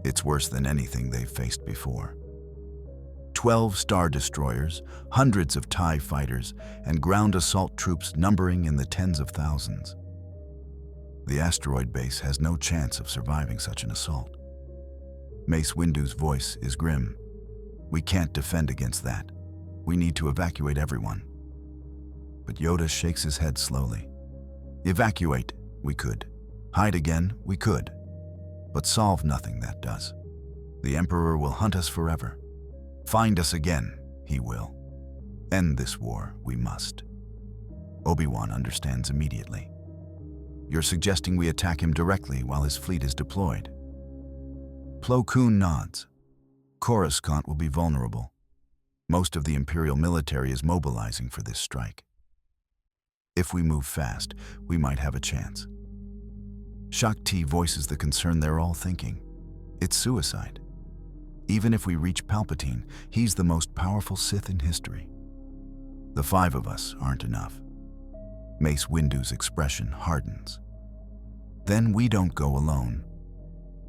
It's worse than anything they've faced before. 12 Star Destroyers, hundreds of TIE fighters, and ground assault troops numbering in the tens of thousands. The asteroid base has no chance of surviving such an assault. Mace Windu's voice is grim. We can't defend against that. We need to evacuate everyone. But Yoda shakes his head slowly. Evacuate, we could. Hide again, we could. But solve nothing that does. The Emperor will hunt us forever. Find us again, he will. End this war, we must. Obi-Wan understands immediately. You're suggesting we attack him directly while his fleet is deployed. Plo Koon nods. Coruscant will be vulnerable. Most of the Imperial military is mobilizing for this strike. If we move fast, we might have a chance. Shaak Ti voices the concern they're all thinking. It's suicide. Even if we reach Palpatine, he's the most powerful Sith in history. The 5 of us aren't enough. Mace Windu's expression hardens. Then we don't go alone.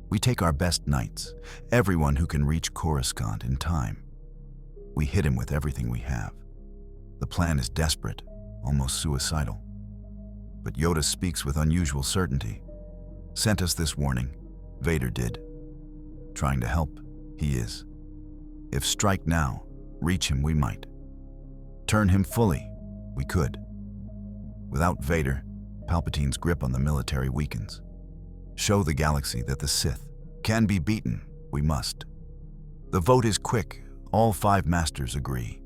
We take our best knights, everyone who can reach Coruscant in time. We hit him with everything we have. The plan is desperate, almost suicidal. But Yoda speaks with unusual certainty. Sent us this warning. Vader did. Trying to help, he is. If strike now, reach him we might. Turn him fully, we could. Without Vader, Palpatine's grip on the military weakens. Show the galaxy that the Sith can be beaten, we must. The vote is quick, all 5 masters agree.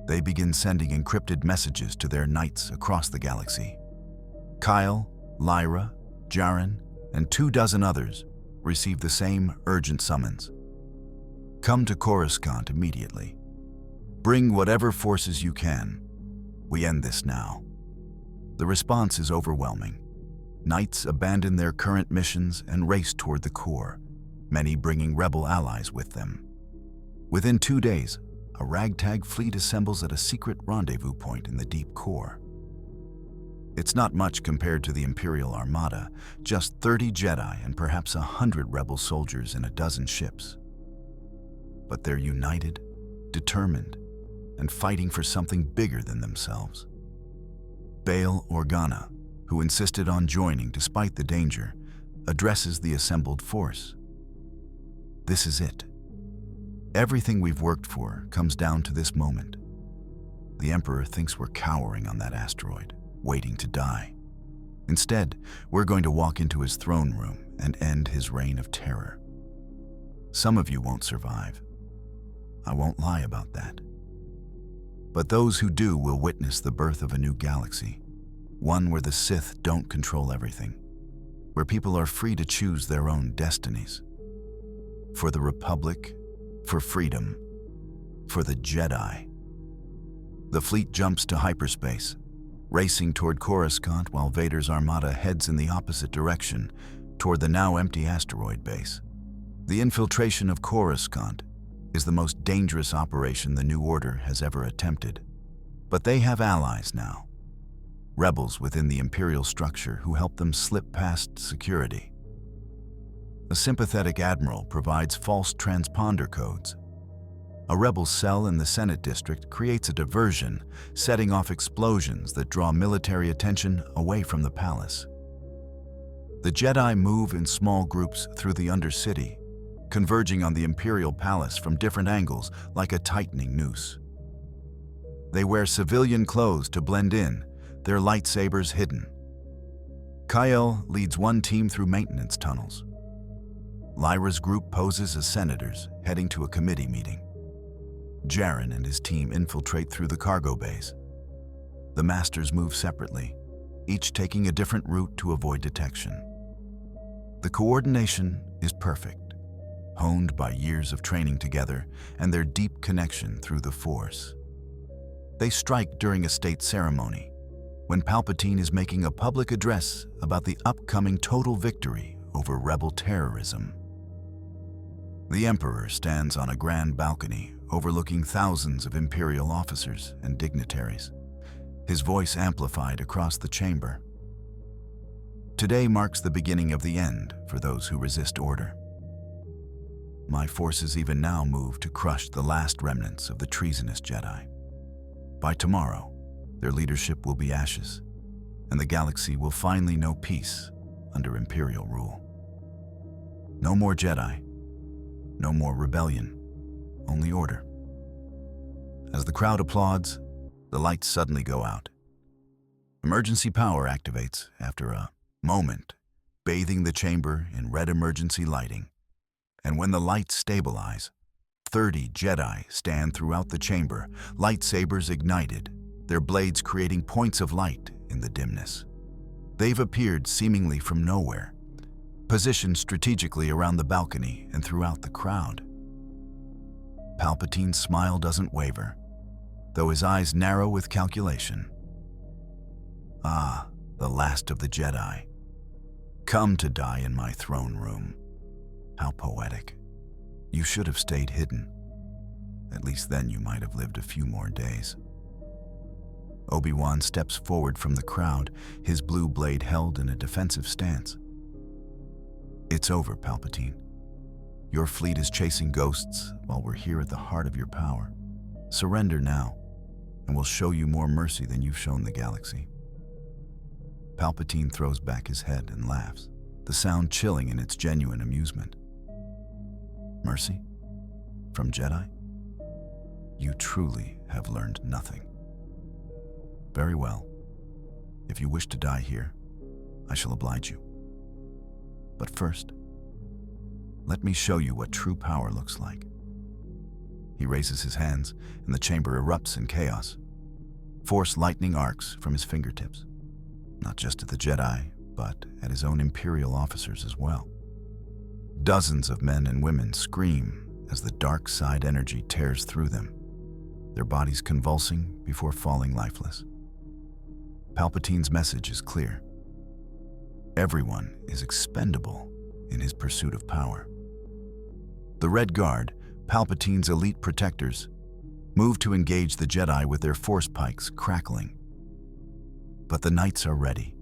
They begin sending encrypted messages to their knights across the galaxy. Kyle, Lyra, Jaren, and 24 others receive the same urgent summons. Come to Coruscant immediately. Bring whatever forces you can. We end this now. The response is overwhelming. Knights abandon their current missions and race toward the core, many bringing rebel allies with them. Within 2 days, a ragtag fleet assembles at a secret rendezvous point in the deep core. It's not much compared to the Imperial Armada, just 30 Jedi and perhaps 100 rebel soldiers in a dozen ships. But they're united, determined, and fighting for something bigger than themselves. Bail Organa, who insisted on joining despite the danger, addresses the assembled force. This is it. Everything we've worked for comes down to this moment. The Emperor thinks we're cowering on that asteroid, waiting to die. Instead, we're going to walk into his throne room and end his reign of terror. Some of you won't survive. I won't lie about that. But those who do will witness the birth of a new galaxy, one where the Sith don't control everything, where people are free to choose their own destinies. For the Republic, for freedom, for the Jedi. The fleet jumps to hyperspace, racing toward Coruscant while Vader's armada heads in the opposite direction, toward the now empty asteroid base. The infiltration of Coruscant is the most dangerous operation the New Order has ever attempted. But they have allies now. Rebels within the Imperial structure who help them slip past security. A sympathetic admiral provides false transponder codes. A rebel cell in the Senate district creates a diversion, setting off explosions that draw military attention away from the palace. The Jedi move in small groups through the Undercity, converging on the Imperial Palace from different angles like a tightening noose. They wear civilian clothes to blend in, their lightsabers hidden. Kyle leads one team through maintenance tunnels. Lyra's group poses as senators, heading to a committee meeting. Jaren and his team infiltrate through the cargo bays. The masters move separately, each taking a different route to avoid detection. The coordination is perfect, honed by years of training together and their deep connection through the Force. They strike during a state ceremony, when Palpatine is making a public address about the upcoming total victory over rebel terrorism. The Emperor stands on a grand balcony overlooking thousands of Imperial officers and dignitaries, his voice amplified across the chamber. Today marks the beginning of the end for those who resist order. My forces even now move to crush the last remnants of the treasonous Jedi. By tomorrow, their leadership will be ashes, and the galaxy will finally know peace under Imperial rule. No more Jedi, no more rebellion, only order. As the crowd applauds, the lights suddenly go out. Emergency power activates after a moment, bathing the chamber in red emergency lighting. And when the lights stabilize, 30 Jedi stand throughout the chamber, lightsabers ignited, their blades creating points of light in the dimness. They've appeared seemingly from nowhere, positioned strategically around the balcony and throughout the crowd. Palpatine's smile doesn't waver, though his eyes narrow with calculation. Ah, the last of the Jedi. Come to die in my throne room. How poetic. You should have stayed hidden. At least then you might have lived a few more days. Obi-Wan steps forward from the crowd, his blue blade held in a defensive stance. It's over, Palpatine. Your fleet is chasing ghosts while we're here at the heart of your power. Surrender now, and we'll show you more mercy than you've shown the galaxy. Palpatine throws back his head and laughs, the sound chilling in its genuine amusement. Mercy? From Jedi? You truly have learned nothing. Very well. If you wish to die here, I shall oblige you. But first, let me show you what true power looks like. He raises his hands, and the chamber erupts in chaos. Force lightning arcs from his fingertips, not just at the Jedi, but at his own Imperial officers as well. Dozens of men and women scream as the dark side energy tears through them, their bodies convulsing before falling lifeless. Palpatine's message is clear. Everyone is expendable in his pursuit of power. The Red Guard, Palpatine's elite protectors, move to engage the Jedi with their force pikes crackling. But the Knights are ready.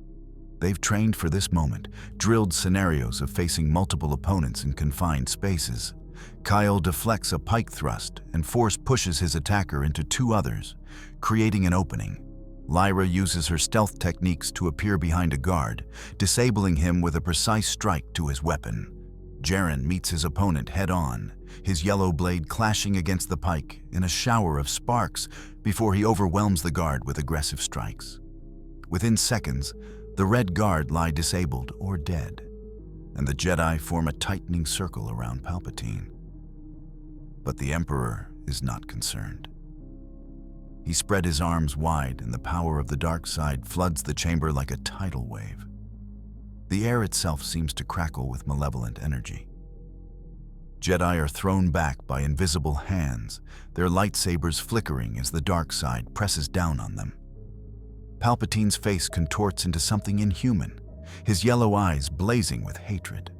They've trained for this moment, drilled scenarios of facing multiple opponents in confined spaces. Kyle deflects a pike thrust and force pushes his attacker into two others, creating an opening. Lyra uses her stealth techniques to appear behind a guard, disabling him with a precise strike to his weapon. Jaren meets his opponent head-on, his yellow blade clashing against the pike in a shower of sparks before he overwhelms the guard with aggressive strikes. Within seconds, the Red Guard lie disabled or dead, and the Jedi form a tightening circle around Palpatine. But the Emperor is not concerned. He spread his arms wide, and the power of the dark side floods the chamber like a tidal wave. The air itself seems to crackle with malevolent energy. Jedi are thrown back by invisible hands, their lightsabers flickering as the dark side presses down on them. Palpatine's face contorts into something inhuman, his yellow eyes blazing with hatred.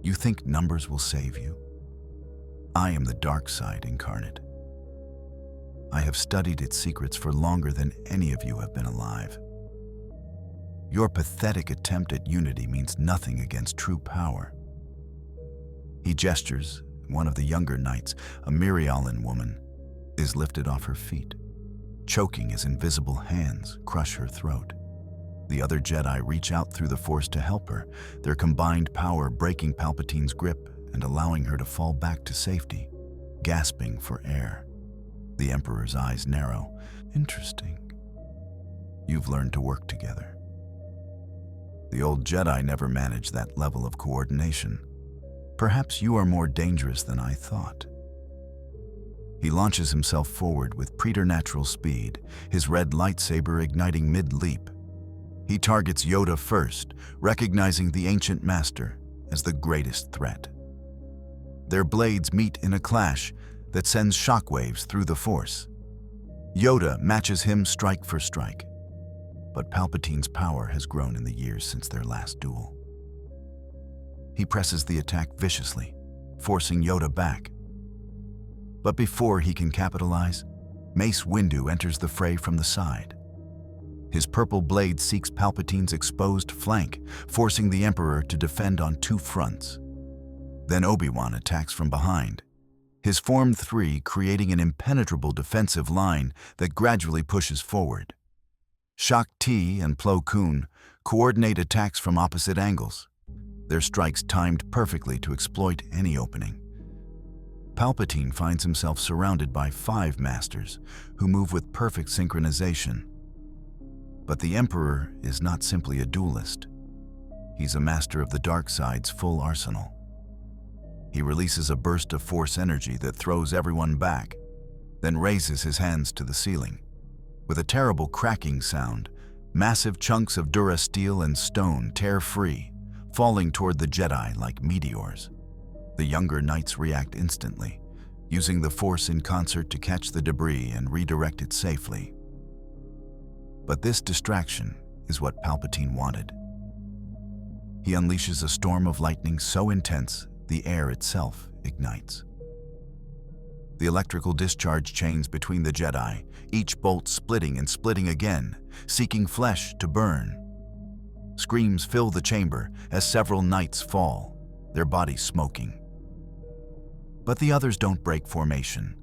You think numbers will save you? I am the dark side incarnate. I have studied its secrets for longer than any of you have been alive. Your pathetic attempt at unity means nothing against true power. He gestures. One of the younger knights, a Mirialan woman, is lifted off her feet, choking as invisible hands crush her throat. The other Jedi reach out through the Force to help her, their combined power breaking Palpatine's grip and allowing her to fall back to safety, gasping for air. The Emperor's eyes narrow. Interesting. You've learned to work together. The old Jedi never managed that level of coordination. Perhaps you are more dangerous than I thought. He launches himself forward with preternatural speed, his red lightsaber igniting mid-leap. He targets Yoda first, recognizing the ancient master as the greatest threat. Their blades meet in a clash that sends shockwaves through the Force. Yoda matches him strike for strike, but Palpatine's power has grown in the years since their last duel. He presses the attack viciously, forcing Yoda back. But before he can capitalize, Mace Windu enters the fray from the side. His purple blade seeks Palpatine's exposed flank, forcing the Emperor to defend on two fronts. Then Obi-Wan attacks from behind, his Form 3 creating an impenetrable defensive line that gradually pushes forward. Shak Ti and Plo Koon coordinate attacks from opposite angles, their strikes timed perfectly to exploit any opening. Palpatine finds himself surrounded by 5 masters who move with perfect synchronization. But the Emperor is not simply a duelist. He's a master of the dark side's full arsenal. He releases a burst of force energy that throws everyone back, then raises his hands to the ceiling. With a terrible cracking sound, massive chunks of durasteel and stone tear free, falling toward the Jedi like meteors. The younger knights react instantly, using the Force in concert to catch the debris and redirect it safely. But this distraction is what Palpatine wanted. He unleashes a storm of lightning so intense the air itself ignites. The electrical discharge chains between the Jedi, each bolt splitting and splitting again, seeking flesh to burn. Screams fill the chamber as several knights fall, their bodies smoking. But the others don't break formation.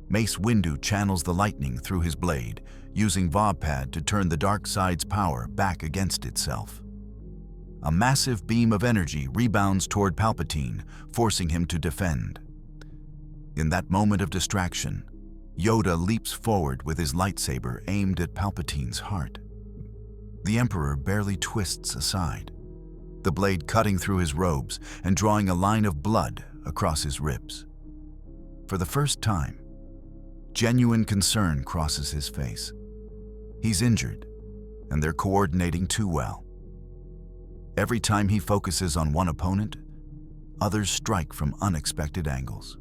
Mace Windu channels the lightning through his blade, using Vobpad to turn the dark side's power back against itself. A massive beam of energy rebounds toward Palpatine, forcing him to defend. In that moment of distraction, Yoda leaps forward with his lightsaber aimed at Palpatine's heart. The Emperor barely twists aside, the blade cutting through his robes and drawing a line of blood across his ribs. For the first time, genuine concern crosses his face. He's injured, and they're coordinating too well. Every time he focuses on one opponent, others strike from unexpected angles.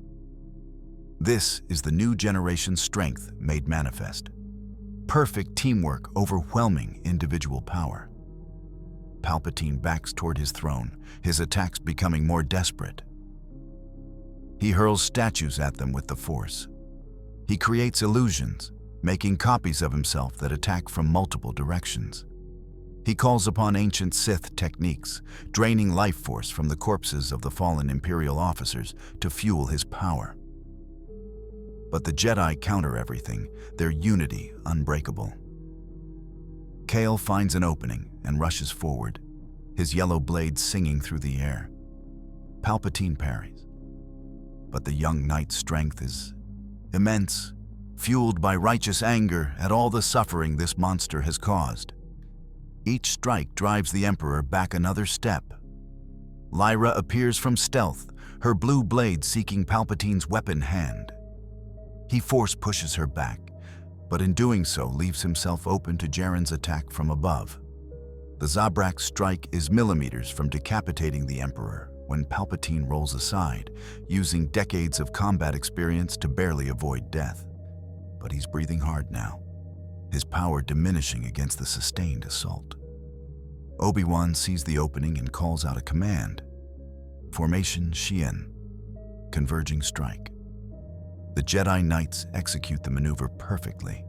This is the new generation's strength made manifest. Perfect teamwork, overwhelming individual power. Palpatine backs toward his throne, his attacks becoming more desperate. He hurls statues at them with the Force. He creates illusions, making copies of himself that attack from multiple directions. He calls upon ancient Sith techniques, draining life force from the corpses of the fallen Imperial officers to fuel his power. But the Jedi counter everything, their unity unbreakable. Kale finds an opening and rushes forward, his yellow blade singing through the air. Palpatine parries. But the young knight's strength is immense, fueled by righteous anger at all the suffering this monster has caused. Each strike drives the Emperor back another step. Lyra appears from stealth, her blue blade seeking Palpatine's weapon hand. He force pushes her back, but in doing so leaves himself open to Jaren's attack from above. The Zabrak strike is millimeters from decapitating the Emperor when Palpatine rolls aside, using decades of combat experience to barely avoid death. But he's breathing hard now, his power diminishing against the sustained assault. Obi-Wan sees the opening and calls out a command. Formation Xian, converging strike. The Jedi Knights execute the maneuver perfectly,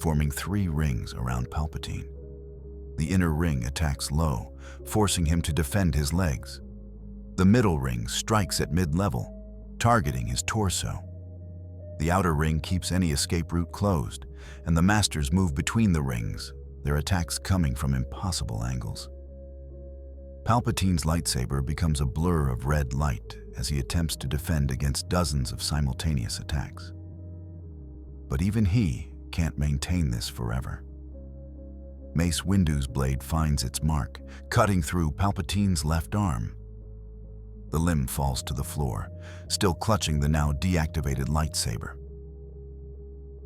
forming 3 rings around Palpatine. The inner ring attacks low, forcing him to defend his legs. The middle ring strikes at mid-level, targeting his torso. The outer ring keeps any escape route closed, and the Masters move between the rings, their attacks coming from impossible angles. Palpatine's lightsaber becomes a blur of red light as he attempts to defend against dozens of simultaneous attacks. But even he can't maintain this forever. Mace Windu's blade finds its mark, cutting through Palpatine's left arm. The limb falls to the floor, still clutching the now deactivated lightsaber.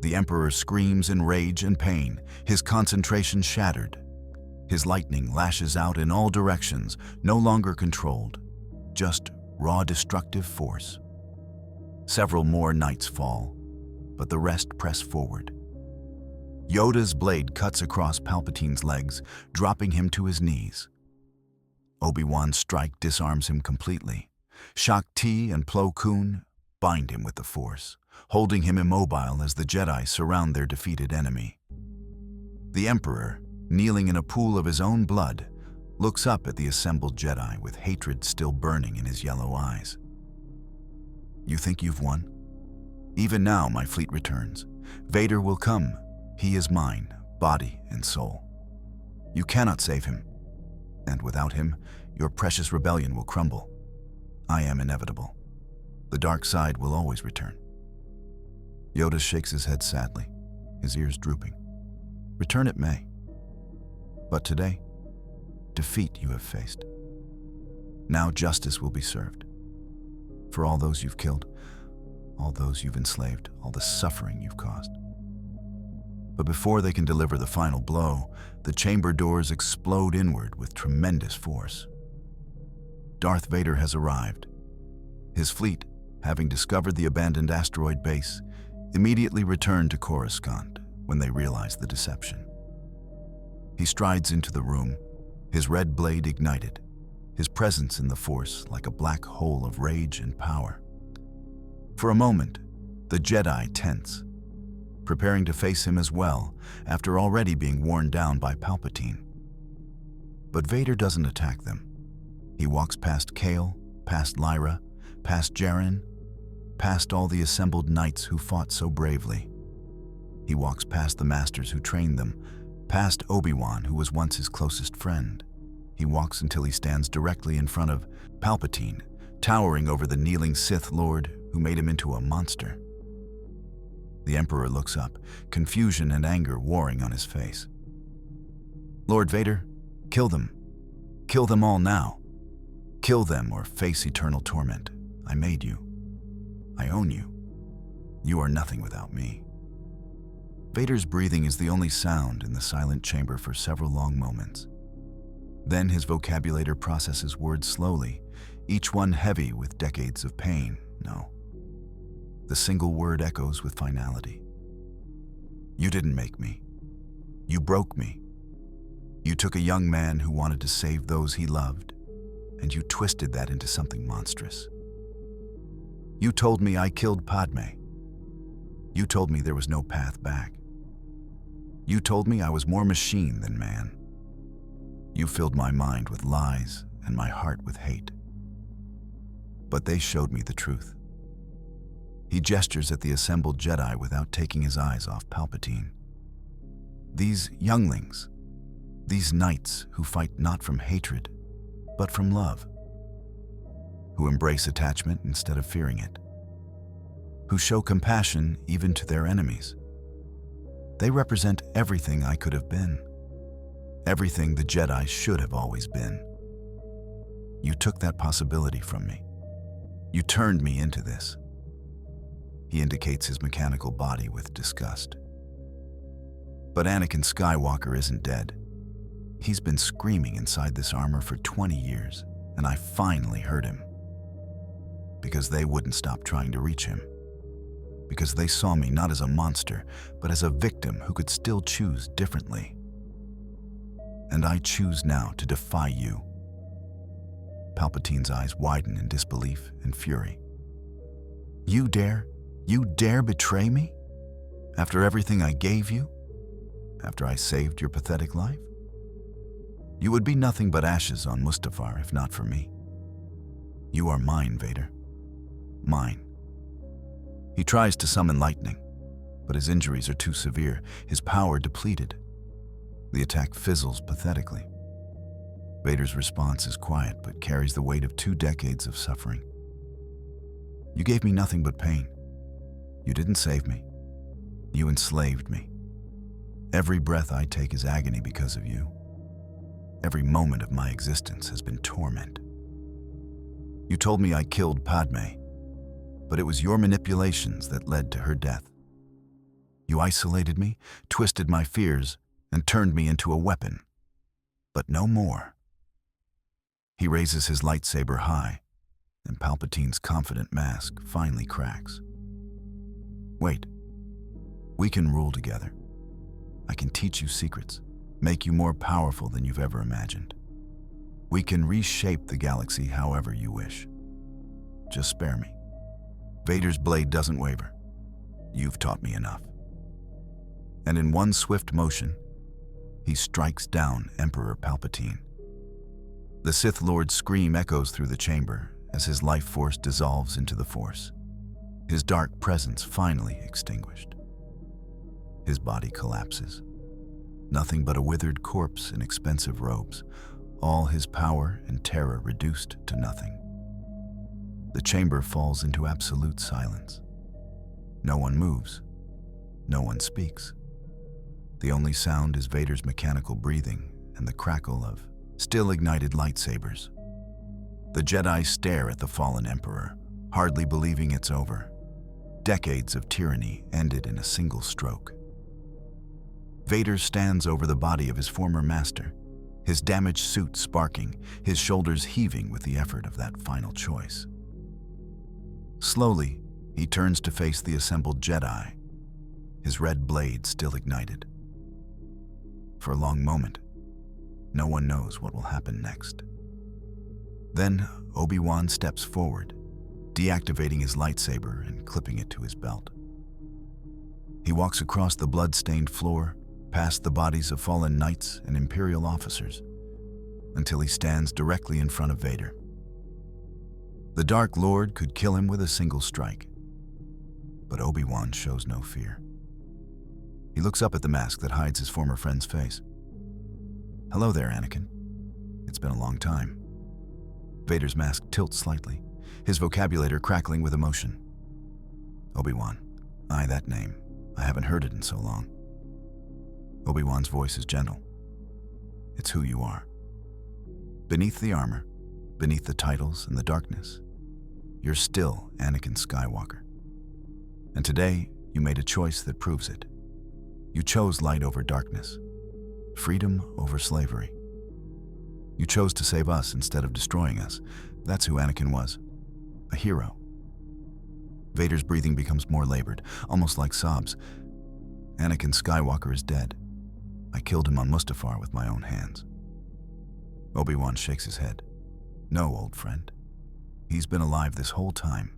The Emperor screams in rage and pain, his concentration shattered. His lightning lashes out in all directions, no longer controlled, just raw destructive force. Several more knights fall, but the rest press forward. Yoda's blade cuts across Palpatine's legs, dropping him to his knees. Obi-Wan's strike disarms him completely. Shak Ti and Plo Koon bind him with the Force, holding him immobile as the Jedi surround their defeated enemy. The Emperor, kneeling in a pool of his own blood, looks up at the assembled Jedi with hatred still burning in his yellow eyes. You think you've won? Even now, my fleet returns. Vader will come. He is mine, body and soul. You cannot save him, and without him, your precious rebellion will crumble. I am inevitable. The dark side will always return. Yoda shakes his head sadly, his ears drooping. Return it may. But today, defeat you have faced. Now justice will be served. For all those you've killed, all those you've enslaved, all the suffering you've caused. But before they can deliver the final blow, the chamber doors explode inward with tremendous force. Darth Vader has arrived. His fleet, having discovered the abandoned asteroid base, immediately returned to Coruscant when they realized the deception. He strides into the room, his red blade ignited, his presence in the Force like a black hole of rage and power. For a moment, the Jedi tense, preparing to face him as well after already being worn down by Palpatine. But Vader doesn't attack them. He walks past Kale, past Lyra, past Jaren, past all the assembled knights who fought so bravely. He walks past the masters who trained them, past Obi-Wan, who was once his closest friend. He walks until he stands directly in front of Palpatine, towering over the kneeling Sith Lord who made him into a monster. The Emperor looks up, confusion and anger warring on his face. Lord Vader, kill them. Kill them all now. Kill them or face eternal torment. I made you. I own you. You are nothing without me. Vader's breathing is the only sound in the silent chamber for several long moments. Then his vocabulator processes words slowly, each one heavy with decades of pain. No. The single word echoes with finality. You didn't make me. You broke me. You took a young man who wanted to save those he loved, and you twisted that into something monstrous. You told me I killed Padme. You told me there was no path back. You told me I was more machine than man. You filled my mind with lies and my heart with hate. But they showed me the truth. He gestures at the assembled Jedi without taking his eyes off Palpatine. These younglings, these knights who fight not from hatred, but from love, who embrace attachment instead of fearing it, who show compassion even to their enemies. They represent everything I could have been, everything the Jedi should have always been. You took that possibility from me. You turned me into this. He indicates his mechanical body with disgust. But Anakin Skywalker isn't dead. He's been screaming inside this armor for 20 years, and I finally heard him. Because they wouldn't stop trying to reach him. Because they saw me not as a monster, but as a victim who could still choose differently. And I choose now to defy you. Palpatine's eyes widen in disbelief and fury. You dare betray me? After everything I gave you? After I saved your pathetic life? You would be nothing but ashes on Mustafar if not for me. You are mine, Vader. Mine. He tries to summon lightning, but his injuries are too severe, his power depleted. The attack fizzles pathetically. Vader's response is quiet but carries the weight of 2 decades of suffering. You gave me nothing but pain. You didn't save me. You enslaved me. Every breath I take is agony because of you. Every moment of my existence has been torment. You told me I killed Padme, but it was your manipulations that led to her death. You isolated me, twisted my fears, and turned me into a weapon. But no more. He raises his lightsaber high, and Palpatine's confident mask finally cracks. Wait. We can rule together. I can teach you secrets, make you more powerful than you've ever imagined. We can reshape the galaxy however you wish. Just spare me. Vader's blade doesn't waver. You've taught me enough. And in one swift motion, he strikes down Emperor Palpatine. The Sith Lord's scream echoes through the chamber as his life force dissolves into the Force, his dark presence finally extinguished. His body collapses, nothing but a withered corpse in expensive robes, all his power and terror reduced to nothing. The chamber falls into absolute silence. No one moves, no one speaks. The only sound is Vader's mechanical breathing and the crackle of still ignited lightsabers. The Jedi stare at the fallen Emperor, hardly believing it's over. Decades of tyranny ended in a single stroke. Vader stands over the body of his former master, his damaged suit sparking, his shoulders heaving with the effort of that final choice. Slowly, he turns to face the assembled Jedi, his red blade still ignited. For a long moment, no one knows what will happen next. Then Obi-Wan steps forward, deactivating his lightsaber and clipping it to his belt. He walks across the blood-stained floor, past the bodies of fallen knights and Imperial officers, until he stands directly in front of Vader. The Dark Lord could kill him with a single strike, but Obi-Wan shows no fear. He looks up at the mask that hides his former friend's face. "Hello there, Anakin. It's been a long time." Vader's mask tilts slightly, his vocabulary crackling with emotion. "Obi-Wan. Aye, that name. I haven't heard it in so long." Obi-Wan's voice is gentle. "It's who you are. Beneath the armor, beneath the titles and the darkness, you're still Anakin Skywalker. And today, you made a choice that proves it. You chose light over darkness, freedom over slavery. You chose to save us instead of destroying us. That's who Anakin was. A hero." Vader's breathing becomes more labored, almost like sobs. "Anakin Skywalker is dead. I killed him on Mustafar with my own hands." Obi-Wan shakes his head. "No, old friend. He's been alive this whole time,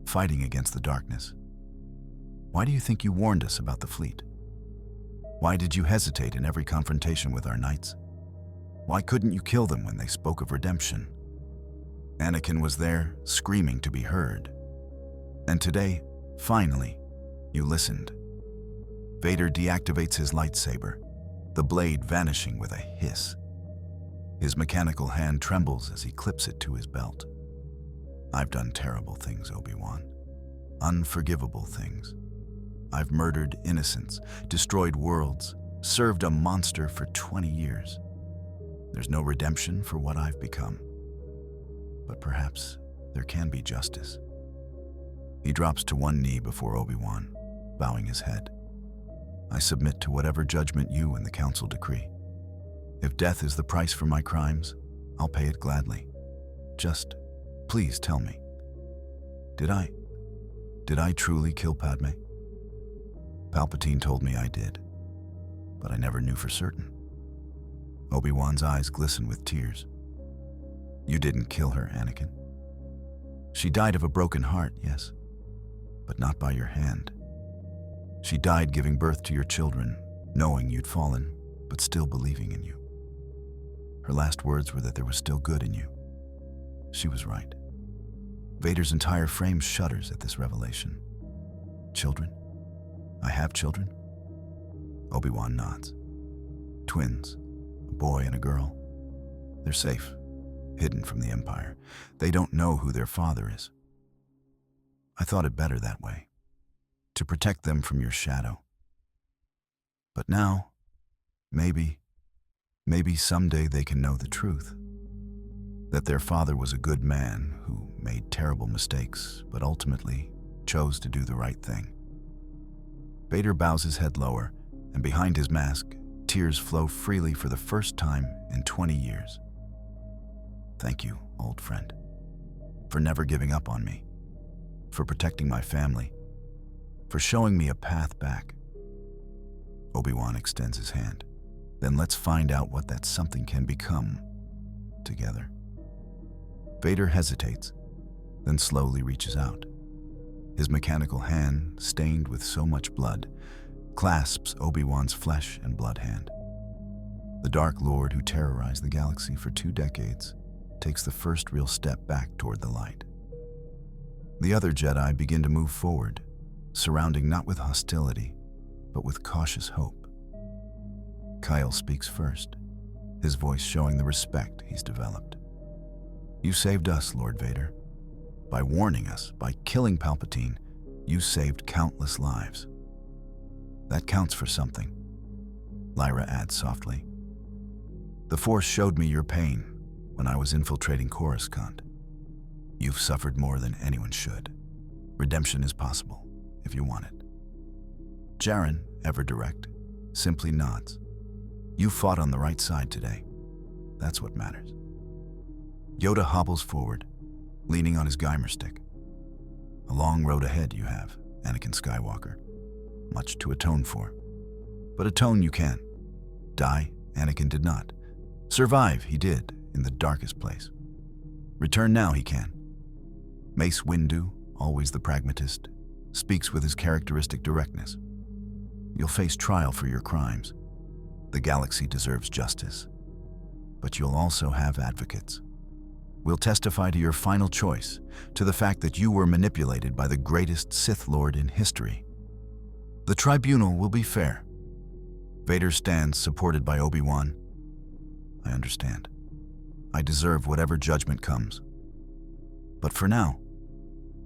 fighting against the darkness. Why do you think you warned us about the fleet? Why did you hesitate in every confrontation with our knights? Why couldn't you kill them when they spoke of redemption? Anakin was there, screaming to be heard. And today, finally, you listened." Vader deactivates his lightsaber, the blade vanishing with a hiss. His mechanical hand trembles as he clips it to his belt. "I've done terrible things, Obi-Wan. Unforgivable things. I've murdered innocents, destroyed worlds, served a monster for 20 years. There's no redemption for what I've become. But perhaps there can be justice." He drops to one knee before Obi-Wan, bowing his head. "I submit to whatever judgment you and the Council decree. If death is the price for my crimes, I'll pay it gladly. Just, please tell me, did I truly kill Padme? Palpatine told me I did, but I never knew for certain." Obi-Wan's eyes glisten with tears. "You didn't kill her, Anakin. She died of a broken heart, yes, but not by your hand. She died giving birth to your children, knowing you'd fallen, but still believing in you. Her last words were that there was still good in you. She was right." Vader's entire frame shudders at this revelation. "Children? I have children?" Obi-Wan nods. "Twins, a boy and a girl. They're safe, hidden from the Empire. They don't know who their father is. I thought it better that way, to protect them from your shadow. But now, maybe someday they can know the truth. That their father was a good man who made terrible mistakes, but ultimately chose to do the right thing." Vader bows his head lower, and behind his mask, tears flow freely for the first time in 20 years. "Thank you, old friend, for never giving up on me, for protecting my family, for showing me a path back." Obi-Wan extends his hand. "Then let's find out what that something can become together." Vader hesitates, then slowly reaches out. His mechanical hand, stained with so much blood, clasps Obi-Wan's flesh and blood hand. The Dark Lord who terrorized the galaxy for 2 decades takes the first real step back toward the light. The other Jedi begin to move forward, surrounding not with hostility, but with cautious hope. Kyle speaks first, his voice showing the respect he's developed. You saved us, Lord Vader. By warning us, by killing Palpatine, you saved countless lives. That counts for something, Lyra adds softly. The Force showed me your pain when I was infiltrating Coruscant. You've suffered more than anyone should. Redemption is possible, if you want it. Jaren, ever direct, simply nods. You fought on the right side today. That's what matters. Yoda hobbles forward, leaning on his Geimer stick. A long road ahead you have, Anakin Skywalker. Much to atone for. But atone you can. Die, Anakin did not. Survive, he did, in the darkest place. Return now, he can. Mace Windu, always the pragmatist, speaks with his characteristic directness. You'll face trial for your crimes. The galaxy deserves justice. But you'll also have advocates. We'll testify to your final choice, to the fact that you were manipulated by the greatest Sith Lord in history. The tribunal will be fair. Vader stands supported by Obi-Wan. I understand. I deserve whatever judgment comes. But for now,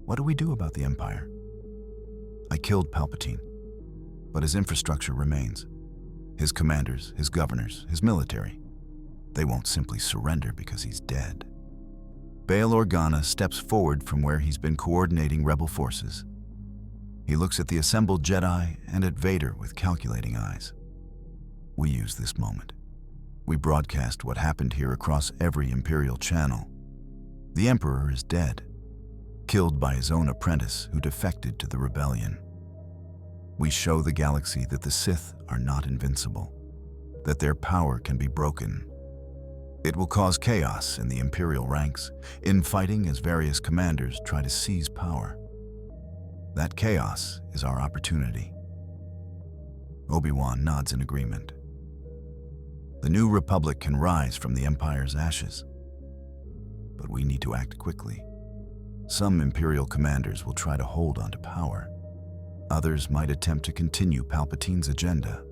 what do we do about the Empire? I killed Palpatine, but his infrastructure remains. His commanders, his governors, his military. They won't simply surrender because he's dead. Bail Organa steps forward from where he's been coordinating rebel forces. He looks at the assembled Jedi and at Vader with calculating eyes. We use this moment. We broadcast what happened here across every Imperial channel. The Emperor is dead, killed by his own apprentice who defected to the rebellion. We show the galaxy that the Sith are not invincible, that their power can be broken. It will cause chaos in the Imperial ranks, infighting as various commanders try to seize power. That chaos is our opportunity. Obi-Wan nods in agreement. The new Republic can rise from the Empire's ashes. But we need to act quickly. Some Imperial commanders will try to hold onto power. Others might attempt to continue Palpatine's agenda.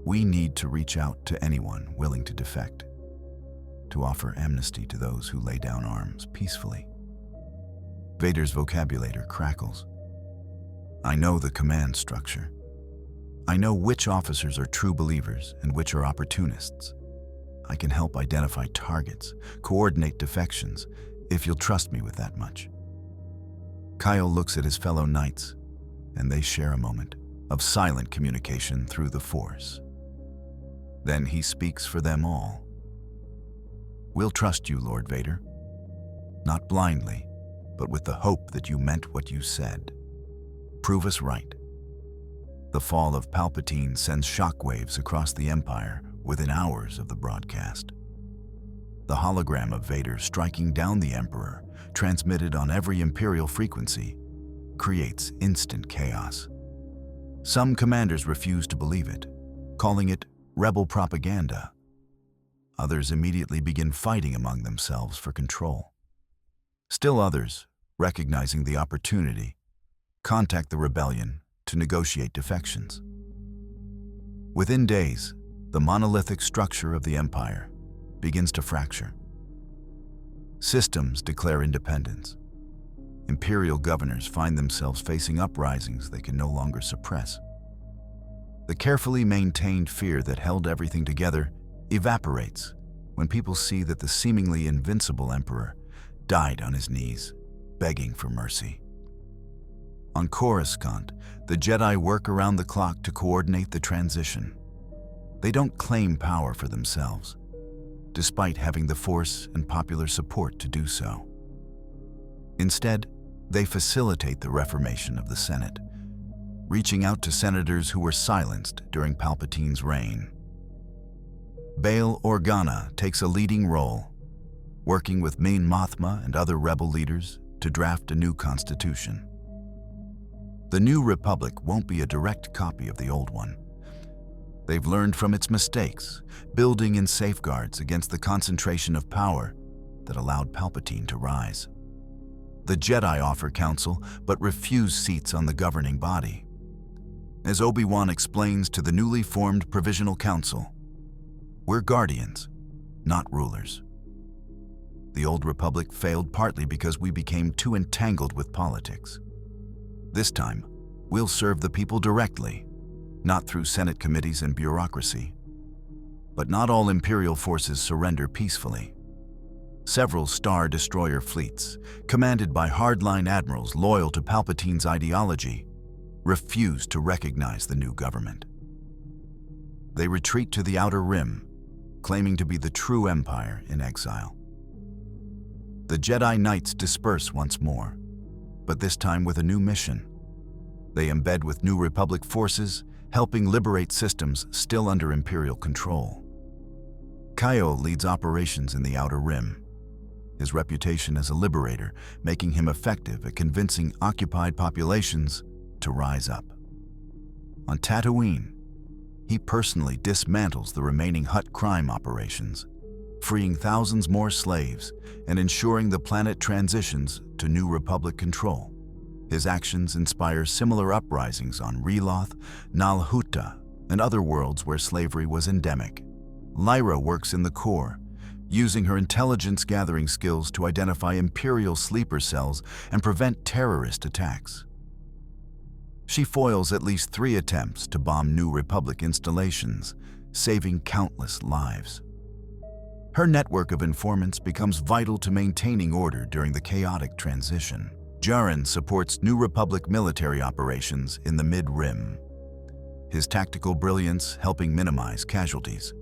We need to reach out to anyone willing to defect, to offer amnesty to those who lay down arms peacefully. Vader's vocabulary crackles. I know the command structure. I know which officers are true believers and which are opportunists. I can help identify targets, coordinate defections, if you'll trust me with that much. Kyle looks at his fellow knights, and they share a moment of silent communication through the Force. Then he speaks for them all. We'll trust you, Lord Vader. Not blindly, but with the hope that you meant what you said. Prove us right. The fall of Palpatine sends shockwaves across the Empire within hours of the broadcast. The hologram of Vader striking down the Emperor, transmitted on every Imperial frequency, creates instant chaos. Some commanders refuse to believe it, calling it rebel propaganda. Others immediately begin fighting among themselves for control. Still others, recognizing the opportunity, contact the rebellion to negotiate defections. Within days, the monolithic structure of the Empire begins to fracture. Systems declare independence. Imperial governors find themselves facing uprisings they can no longer suppress. The carefully maintained fear that held everything together evaporates when people see that the seemingly invincible Emperor died on his knees, begging for mercy. On Coruscant, the Jedi work around the clock to coordinate the transition. They don't claim power for themselves, despite having the Force and popular support to do so. Instead, they facilitate the reformation of the Senate, reaching out to senators who were silenced during Palpatine's reign. Bail Organa takes a leading role, working with Mon Mothma and other rebel leaders to draft a new constitution. The New Republic won't be a direct copy of the old one. They've learned from its mistakes, building in safeguards against the concentration of power that allowed Palpatine to rise. The Jedi offer counsel, but refuse seats on the governing body. As Obi-Wan explains to the newly formed Provisional Council, "We're guardians, not rulers. The Old Republic failed partly because we became too entangled with politics. This time, we'll serve the people directly, not through Senate committees and bureaucracy. But not all Imperial forces surrender peacefully. Several Star Destroyer fleets, commanded by hardline admirals loyal to Palpatine's ideology, refuse to recognize the new government. They retreat to the Outer Rim, claiming to be the true Empire in exile. The Jedi Knights disperse once more, but this time with a new mission. They embed with New Republic forces, helping liberate systems still under Imperial control. Kaio leads operations in the Outer Rim, his reputation as a liberator making him effective at convincing occupied populations to rise up. On Tatooine, he personally dismantles the remaining Hutt crime operations, freeing thousands more slaves and ensuring the planet transitions to New Republic control. His actions inspire similar uprisings on Reloth, Nal Hutta, and other worlds where slavery was endemic. Lyra works in the core, using her intelligence-gathering skills to identify Imperial sleeper cells and prevent terrorist attacks. She foils at least 3 attempts to bomb New Republic installations, saving countless lives. Her network of informants becomes vital to maintaining order during the chaotic transition. Jaren supports New Republic military operations in the Mid-Rim, his tactical brilliance helping minimize casualties.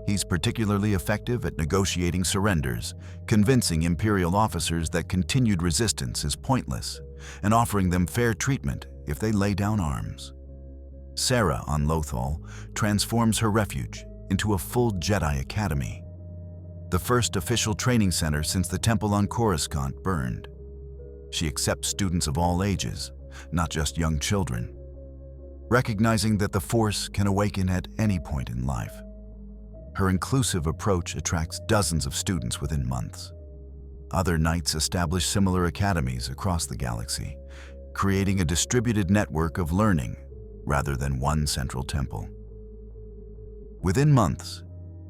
He's particularly effective at negotiating surrenders, convincing Imperial officers that continued resistance is pointless, and offering them fair treatment if they lay down arms. Sarah on Lothal transforms her refuge into a full Jedi Academy, the first official training center since the temple on Coruscant burned. She accepts students of all ages, not just young children, recognizing that the Force can awaken at any point in life. Her inclusive approach attracts dozens of students within months. Other knights establish similar academies across the galaxy, creating a distributed network of learning rather than one central temple. Within months,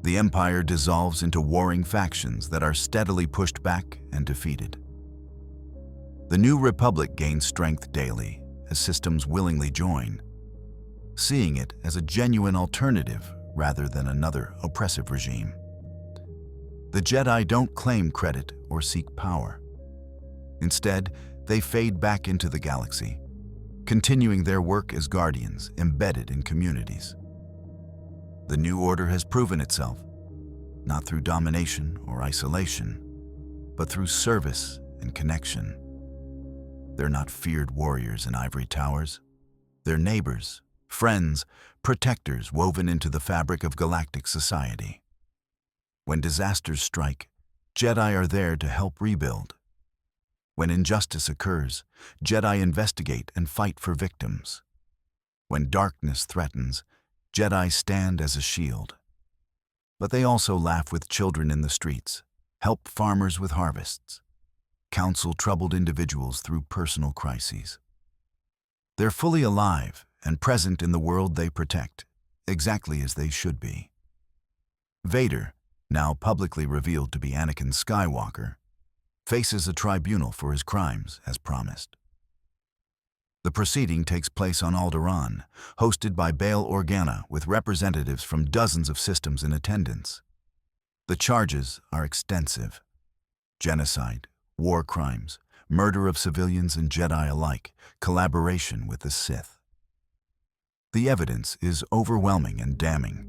the Empire dissolves into warring factions that are steadily pushed back and defeated. The New Republic gains strength daily as systems willingly join, seeing it as a genuine alternative rather than another oppressive regime. The Jedi don't claim credit or seek power. Instead, they fade back into the galaxy, continuing their work as guardians embedded in communities. The New Order has proven itself, not through domination or isolation, but through service and connection. They're not feared warriors in ivory towers. They're neighbors, friends, protectors woven into the fabric of galactic society. When disasters strike, Jedi are there to help rebuild. When injustice occurs, Jedi investigate and fight for victims. When darkness threatens, Jedi stand as a shield. But they also laugh with children in the streets, help farmers with harvests, counsel troubled individuals through personal crises. They're fully alive and present in the world they protect, exactly as they should be. Vader, now publicly revealed to be Anakin Skywalker, faces a tribunal for his crimes, as promised. The proceeding takes place on Alderaan, hosted by Bail Organa with representatives from dozens of systems in attendance. The charges are extensive: genocide, war crimes, murder of civilians and Jedi alike, collaboration with the Sith. The evidence is overwhelming and damning.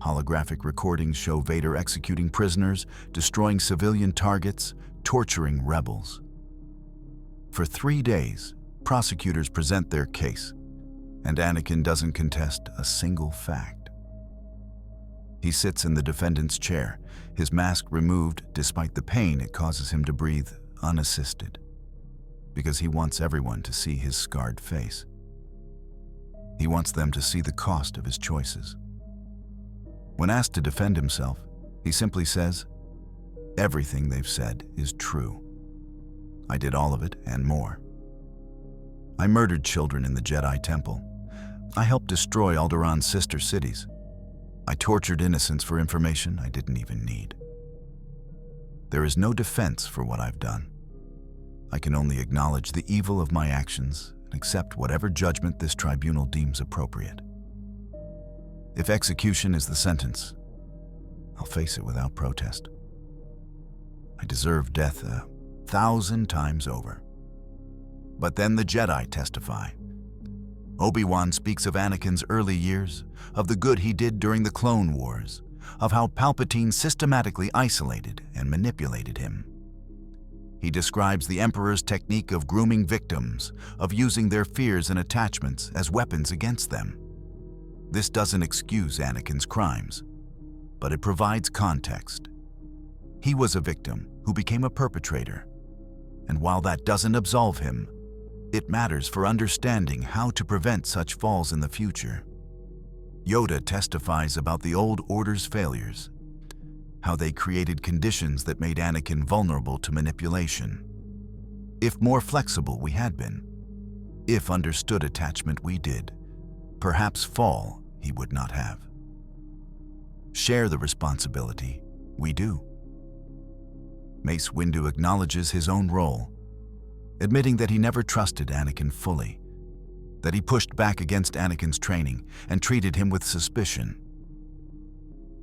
Holographic recordings show Vader executing prisoners, destroying civilian targets, torturing rebels. For 3 days, prosecutors present their case, and Anakin doesn't contest a single fact. He sits in the defendant's chair, his mask removed despite the pain it causes him to breathe unassisted. because he wants everyone to see his scarred face. He wants them to see the cost of his choices. When asked to defend himself, he simply says, "Everything they've said is true. I did all of it and more. I murdered children in the Jedi Temple. I helped destroy Alderaan's sister cities. I tortured innocents for information I didn't even need. There is no defense for what I've done. I can only acknowledge the evil of my actions and accept whatever judgment this tribunal deems appropriate. If execution is the sentence, I'll face it without protest. I deserve death 1,000 times over." But then the Jedi testify. Obi-Wan speaks of Anakin's early years, of the good he did during the Clone Wars, of how Palpatine systematically isolated and manipulated him. He describes the Emperor's technique of grooming victims, of using their fears and attachments as weapons against them. This doesn't excuse Anakin's crimes, but it provides context. He was a victim who became a perpetrator, and while that doesn't absolve him, it matters for understanding how to prevent such falls in the future. Yoda testifies about the old Order's failures, how they created conditions that made Anakin vulnerable to manipulation. If more flexible we had been, if understood attachment we did, perhaps fall he would not have. Share the responsibility, we do. Mace Windu acknowledges his own role, admitting that he never trusted Anakin fully, that he pushed back against Anakin's training and treated him with suspicion.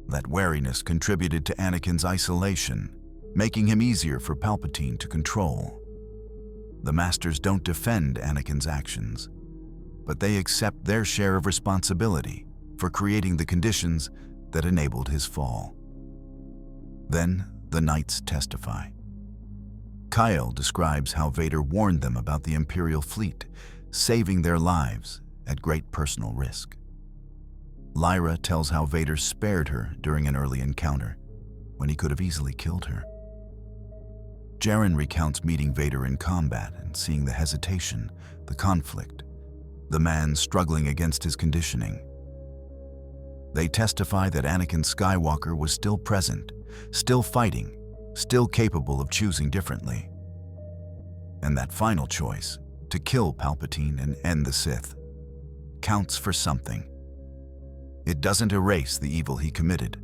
That wariness contributed to Anakin's isolation, making him easier for Palpatine to control. The Masters don't defend Anakin's actions, but they accept their share of responsibility for creating the conditions that enabled his fall. Then the Knights testify. Kyle describes how Vader warned them about the Imperial fleet, saving their lives at great personal risk. Lyra tells how Vader spared her during an early encounter, when he could have easily killed her. Jaren recounts meeting Vader in combat and seeing the hesitation, the conflict, the man struggling against his conditioning. They testify that Anakin Skywalker was still present, still fighting, still capable of choosing differently. And that final choice, to kill Palpatine and end the Sith, counts for something. It doesn't erase the evil he committed,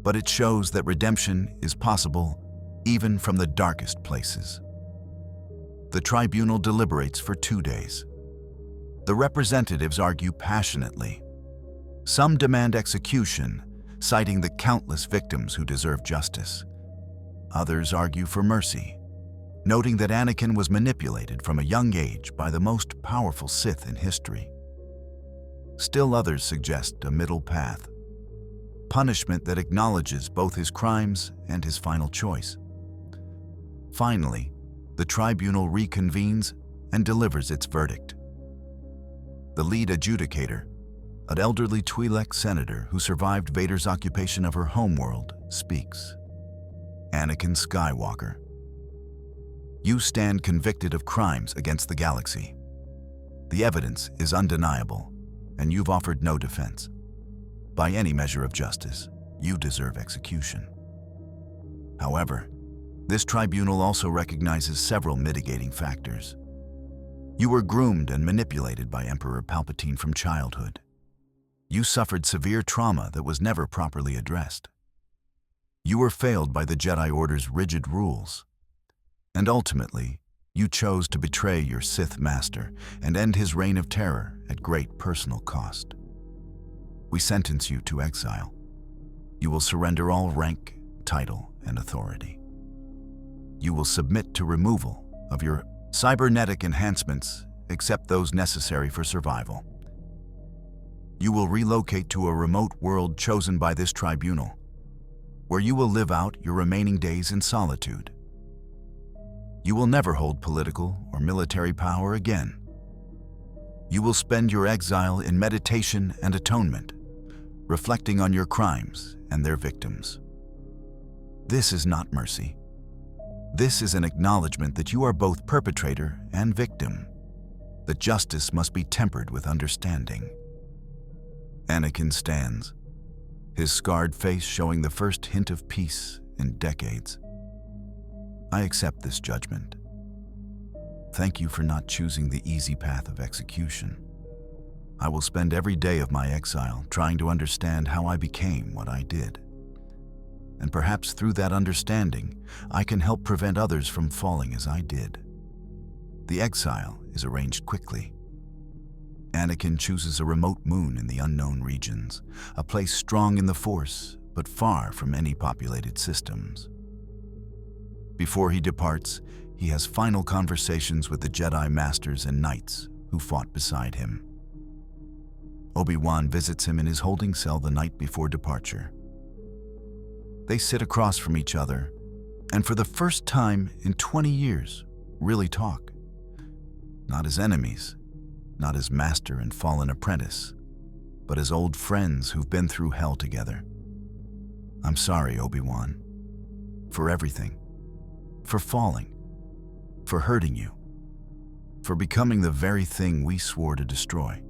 but it shows that redemption is possible even from the darkest places. The tribunal deliberates for 2 days. The representatives argue passionately. Some demand execution, citing the countless victims who deserve justice. Others argue for mercy, noting that Anakin was manipulated from a young age by the most powerful Sith in history. Still others suggest a middle path, punishment that acknowledges both his crimes and his final choice. Finally, the tribunal reconvenes and delivers its verdict. The lead adjudicator, an elderly Twi'lek senator who survived Vader's occupation of her homeworld, speaks. Anakin Skywalker, you stand convicted of crimes against the galaxy. The evidence is undeniable, and you've offered no defense. By any measure of justice, you deserve execution. However, this tribunal also recognizes several mitigating factors. You were groomed and manipulated by Emperor Palpatine from childhood. You suffered severe trauma that was never properly addressed. You were failed by the Jedi Order's rigid rules. And ultimately, you chose to betray your Sith master and end his reign of terror at great personal cost. We sentence you to exile. You will surrender all rank, title, and authority. You will submit to removal of your cybernetic enhancements, except those necessary for survival. You will relocate to a remote world chosen by this tribunal, where you will live out your remaining days in solitude. You will never hold political or military power again. You will spend your exile in meditation and atonement, reflecting on your crimes and their victims. This is not mercy. This is an acknowledgement that you are both perpetrator and victim, that justice must be tempered with understanding. Anakin stands, his scarred face showing the first hint of peace in decades. I accept this judgment. Thank you for not choosing the easy path of execution. I will spend every day of my exile trying to understand how I became what I did. And perhaps through that understanding, I can help prevent others from falling as I did. The exile is arranged quickly. Anakin chooses a remote moon in the unknown regions, a place strong in the Force, but far from any populated systems. Before he departs, he has final conversations with the Jedi Masters and Knights who fought beside him. Obi-Wan visits him in his holding cell the night before departure. They sit across from each other, and for the first time in 20 years, really talk. Not as enemies, not as master and fallen apprentice, but as old friends who've been through hell together. I'm sorry, Obi-Wan, for everything, for falling, for hurting you, for becoming the very thing we swore to destroy.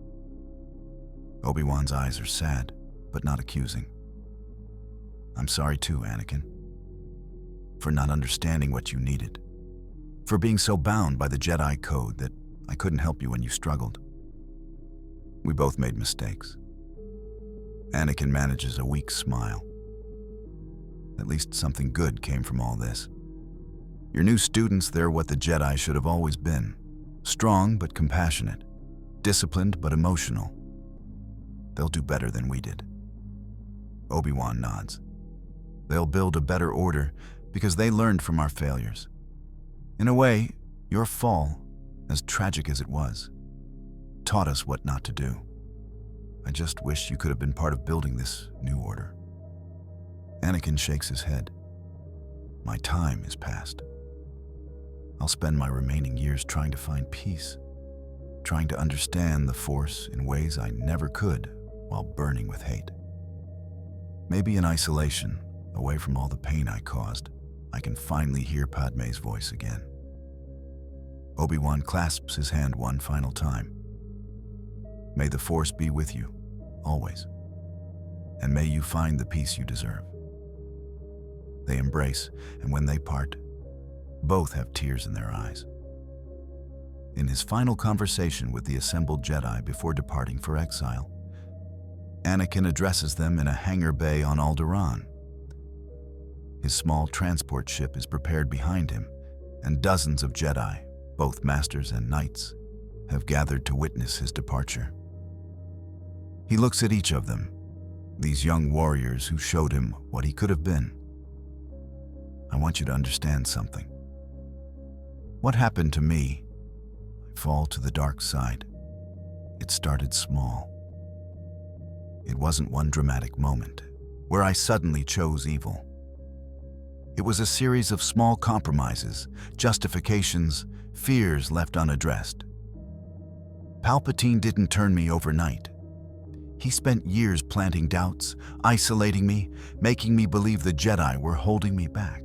Obi-Wan's eyes are sad, but not accusing. I'm sorry too, Anakin, for not understanding what you needed, for being so bound by the Jedi code that I couldn't help you when you struggled. We both made mistakes. Anakin manages a weak smile. At least something good came from all this. Your new students, they're what the Jedi should have always been. Strong but compassionate, disciplined but emotional. They'll do better than we did. Obi-Wan nods. They'll build a better order because they learned from our failures. In a way, your fall, as tragic as it was, taught us what not to do. I just wish you could have been part of building this new order. Anakin shakes his head. My time is past. I'll spend my remaining years trying to find peace, trying to understand the Force in ways I never could while burning with hate. Maybe in isolation, away from all the pain I caused, I can finally hear Padme's voice again. Obi-Wan clasps his hand one final time. May the Force be with you, always. And may you find the peace you deserve. They embrace, and when they part, both have tears in their eyes. In his final conversation with the assembled Jedi before departing for exile, Anakin addresses them in a hangar bay on Alderaan. His small transport ship is prepared behind him, and dozens of Jedi, both masters and knights, have gathered to witness his departure. He looks at each of them, these young warriors who showed him what he could have been. I want you to understand something. What happened to me, I fall to the dark side. It started small. It wasn't one dramatic moment where I suddenly chose evil. It was a series of small compromises, justifications, fears left unaddressed. Palpatine didn't turn me overnight. He spent years planting doubts, isolating me, making me believe the Jedi were holding me back.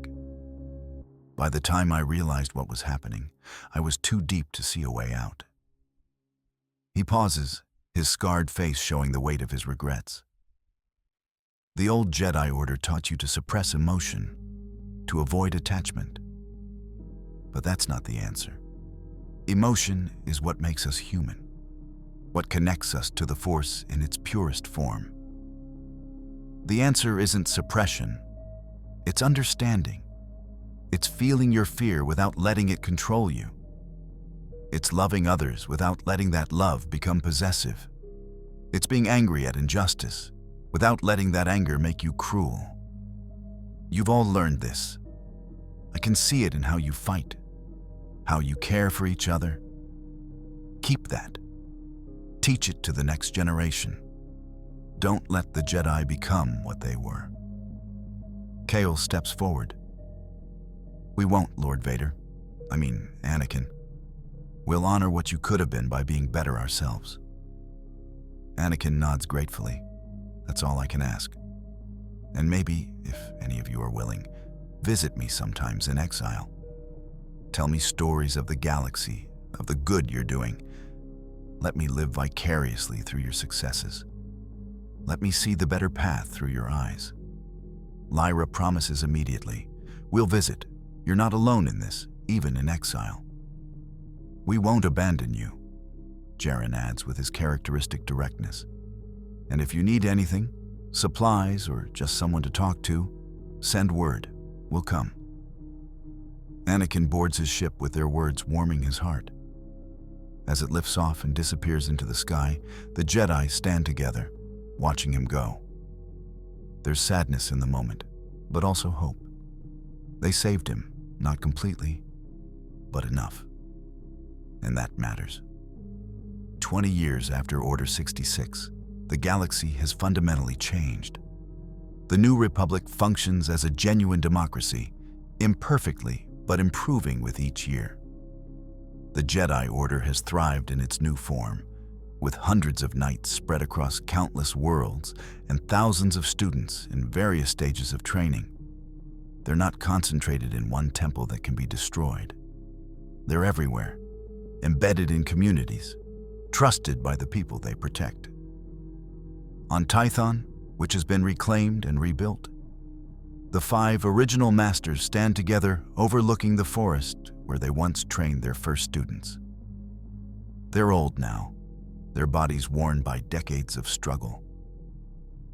By the time I realized what was happening, I was too deep to see a way out. He pauses, his scarred face showing the weight of his regrets. The old Jedi Order taught you to suppress emotion, to avoid attachment. But that's not the answer. Emotion is what makes us human, what connects us to the Force in its purest form. The answer isn't suppression, it's understanding. It's feeling your fear without letting it control you. It's loving others without letting that love become possessive. It's being angry at injustice without letting that anger make you cruel. You've all learned this. I can see it in how you fight, how you care for each other. Keep that. Teach it to the next generation. Don't let the Jedi become what they were. Kael steps forward. We won't, Lord Vader. Anakin. We'll honor what you could have been by being better ourselves. Anakin nods gratefully. That's all I can ask. And maybe, if any of you are willing, visit me sometimes in exile. Tell me stories of the galaxy, of the good you're doing. Let me live vicariously through your successes. Let me see the better path through your eyes." Lyra promises immediately, "We'll visit. You're not alone in this, even in exile." "We won't abandon you," Jaren adds with his characteristic directness. "And if you need anything, supplies or just someone to talk to, send word. We'll come." Anakin boards his ship with their words warming his heart. As it lifts off and disappears into the sky, the Jedi stand together, watching him go. There's sadness in the moment, but also hope. They saved him, not completely, but enough. And that matters. 20 years after Order 66, the galaxy has fundamentally changed. The New Republic functions as a genuine democracy, imperfectly but improving with each year. The Jedi Order has thrived in its new form, with hundreds of knights spread across countless worlds and thousands of students in various stages of training. They're not concentrated in one temple that can be destroyed. They're everywhere, embedded in communities, trusted by the people they protect. On Tython, which has been reclaimed and rebuilt, the 5 original masters stand together overlooking the forest where they once trained their first students. They're old now, their bodies worn by decades of struggle.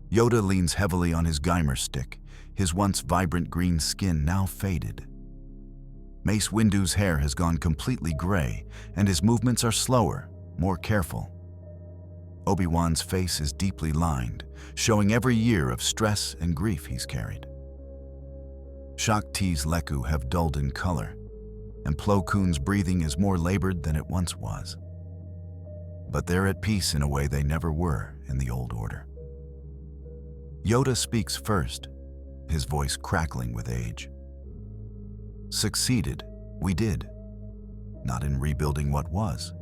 Yoda leans heavily on his Geimer stick, his once vibrant green skin now faded. Mace Windu's hair has gone completely gray, and his movements are slower, more careful. Obi-Wan's face is deeply lined, showing every year of stress and grief he's carried. Shaak Ti's Leku have dulled in color, and Plo Koon's breathing is more labored than it once was. But they're at peace in a way they never were in the Old Order. Yoda speaks first, his voice crackling with age. "Succeeded, we did. Not in rebuilding what was,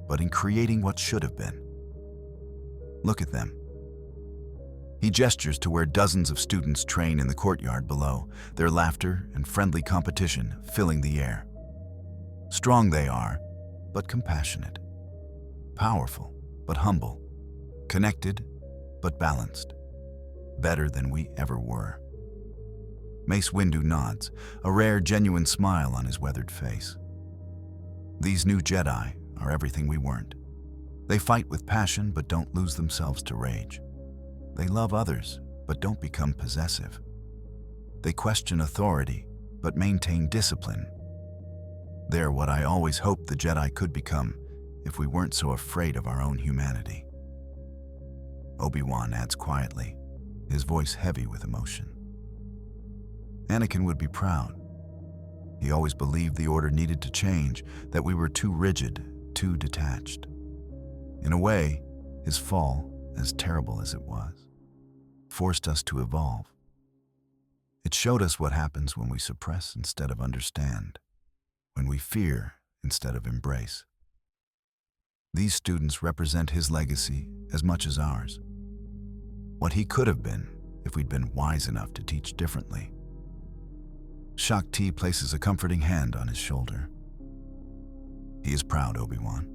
but in creating what should have been. Look at them." He gestures to where dozens of students train in the courtyard below, their laughter and friendly competition filling the air. Strong they are, but compassionate. Powerful, but humble. Connected, but balanced. Better than we ever were. Mace Windu nods, a rare, genuine smile on his weathered face. These new Jedi are everything we weren't. They fight with passion, but don't lose themselves to rage. They love others, but don't become possessive. They question authority, but maintain discipline. They're what I always hoped the Jedi could become if we weren't so afraid of our own humanity. Obi-Wan adds quietly, his voice heavy with emotion. Anakin would be proud. He always believed the Order needed to change, that we were too rigid, too detached. In a way, his fall, as terrible as it was, forced us to evolve. It showed us what happens when we suppress instead of understand, when we fear instead of embrace. These students represent his legacy as much as ours. What he could have been if we'd been wise enough to teach differently. Shaak Ti places a comforting hand on his shoulder. He is proud, Obi-Wan.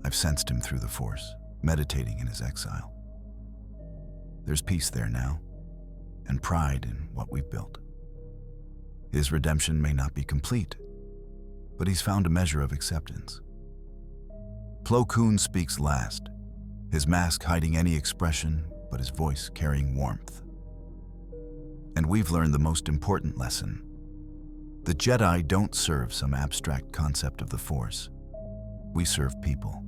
I've sensed him through the Force, meditating in his exile. There's peace there now, and pride in what we've built. His redemption may not be complete, but he's found a measure of acceptance. Plo Koon speaks last, his mask hiding any expression, but his voice carrying warmth. And we've learned the most important lesson. The Jedi don't serve some abstract concept of the Force. We serve people.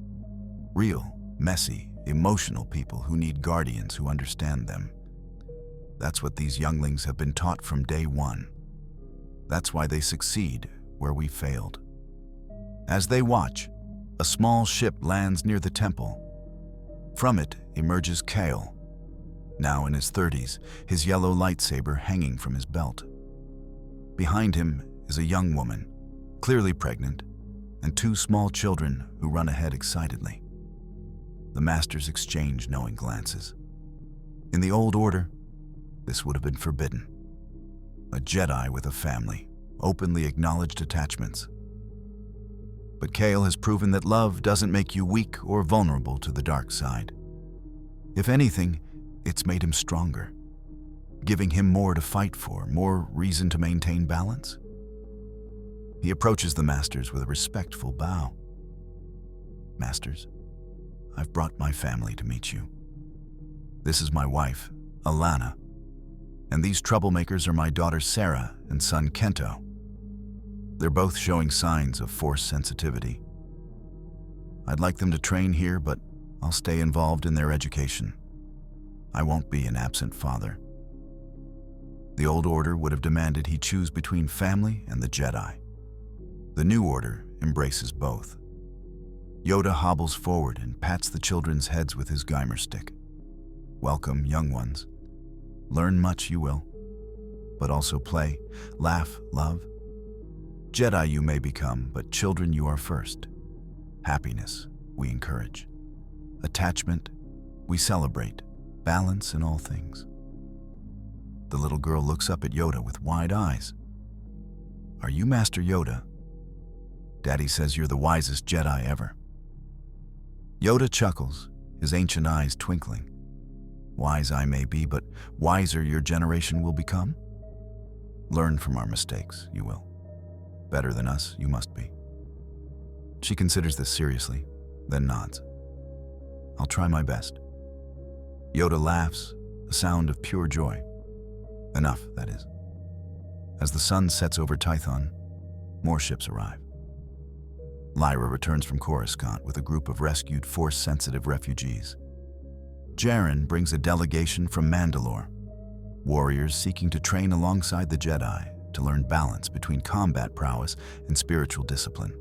Real, messy, emotional people who need guardians who understand them. That's what these younglings have been taught from day one. That's why they succeed where we failed. As they watch, a small ship lands near the temple. From it emerges Kale, now in his 30s, his yellow lightsaber hanging from his belt. Behind him is a young woman, clearly pregnant, and 2 small children who run ahead excitedly. The masters exchange knowing glances. In the Old Order, this would have been forbidden. A Jedi with a family, openly acknowledged attachments. But Kale has proven that love doesn't make you weak or vulnerable to the dark side. If anything, it's made him stronger, giving him more to fight for, more reason to maintain balance. He approaches the Masters with a respectful bow. Masters, I've brought my family to meet you. This is my wife, Alana, and these troublemakers are my daughter Sarah and son Kento. They're both showing signs of force sensitivity. I'd like them to train here, but I'll stay involved in their education. I won't be an absent father. The old order would have demanded he choose between family and the Jedi. The new order embraces both. Yoda hobbles forward and pats the children's heads with his Geimer stick. Welcome, young ones. Learn much you will, but also play, laugh, love. Jedi you may become, but children you are first. Happiness we encourage. Attachment we celebrate. Balance in all things. The little girl looks up at Yoda with wide eyes. Are you Master Yoda? Daddy says you're the wisest Jedi ever. Yoda chuckles, his ancient eyes twinkling. Wise I may be, but wiser your generation will become? Learn from our mistakes, you will. Better than us, you must be. She considers this seriously, then nods. I'll try my best. Yoda laughs, a sound of pure joy. Enough, that is. As the sun sets over Tython, more ships arrive. Lyra returns from Coruscant with a group of rescued Force-sensitive refugees. Jaren brings a delegation from Mandalore, warriors seeking to train alongside the Jedi to learn balance between combat prowess and spiritual discipline.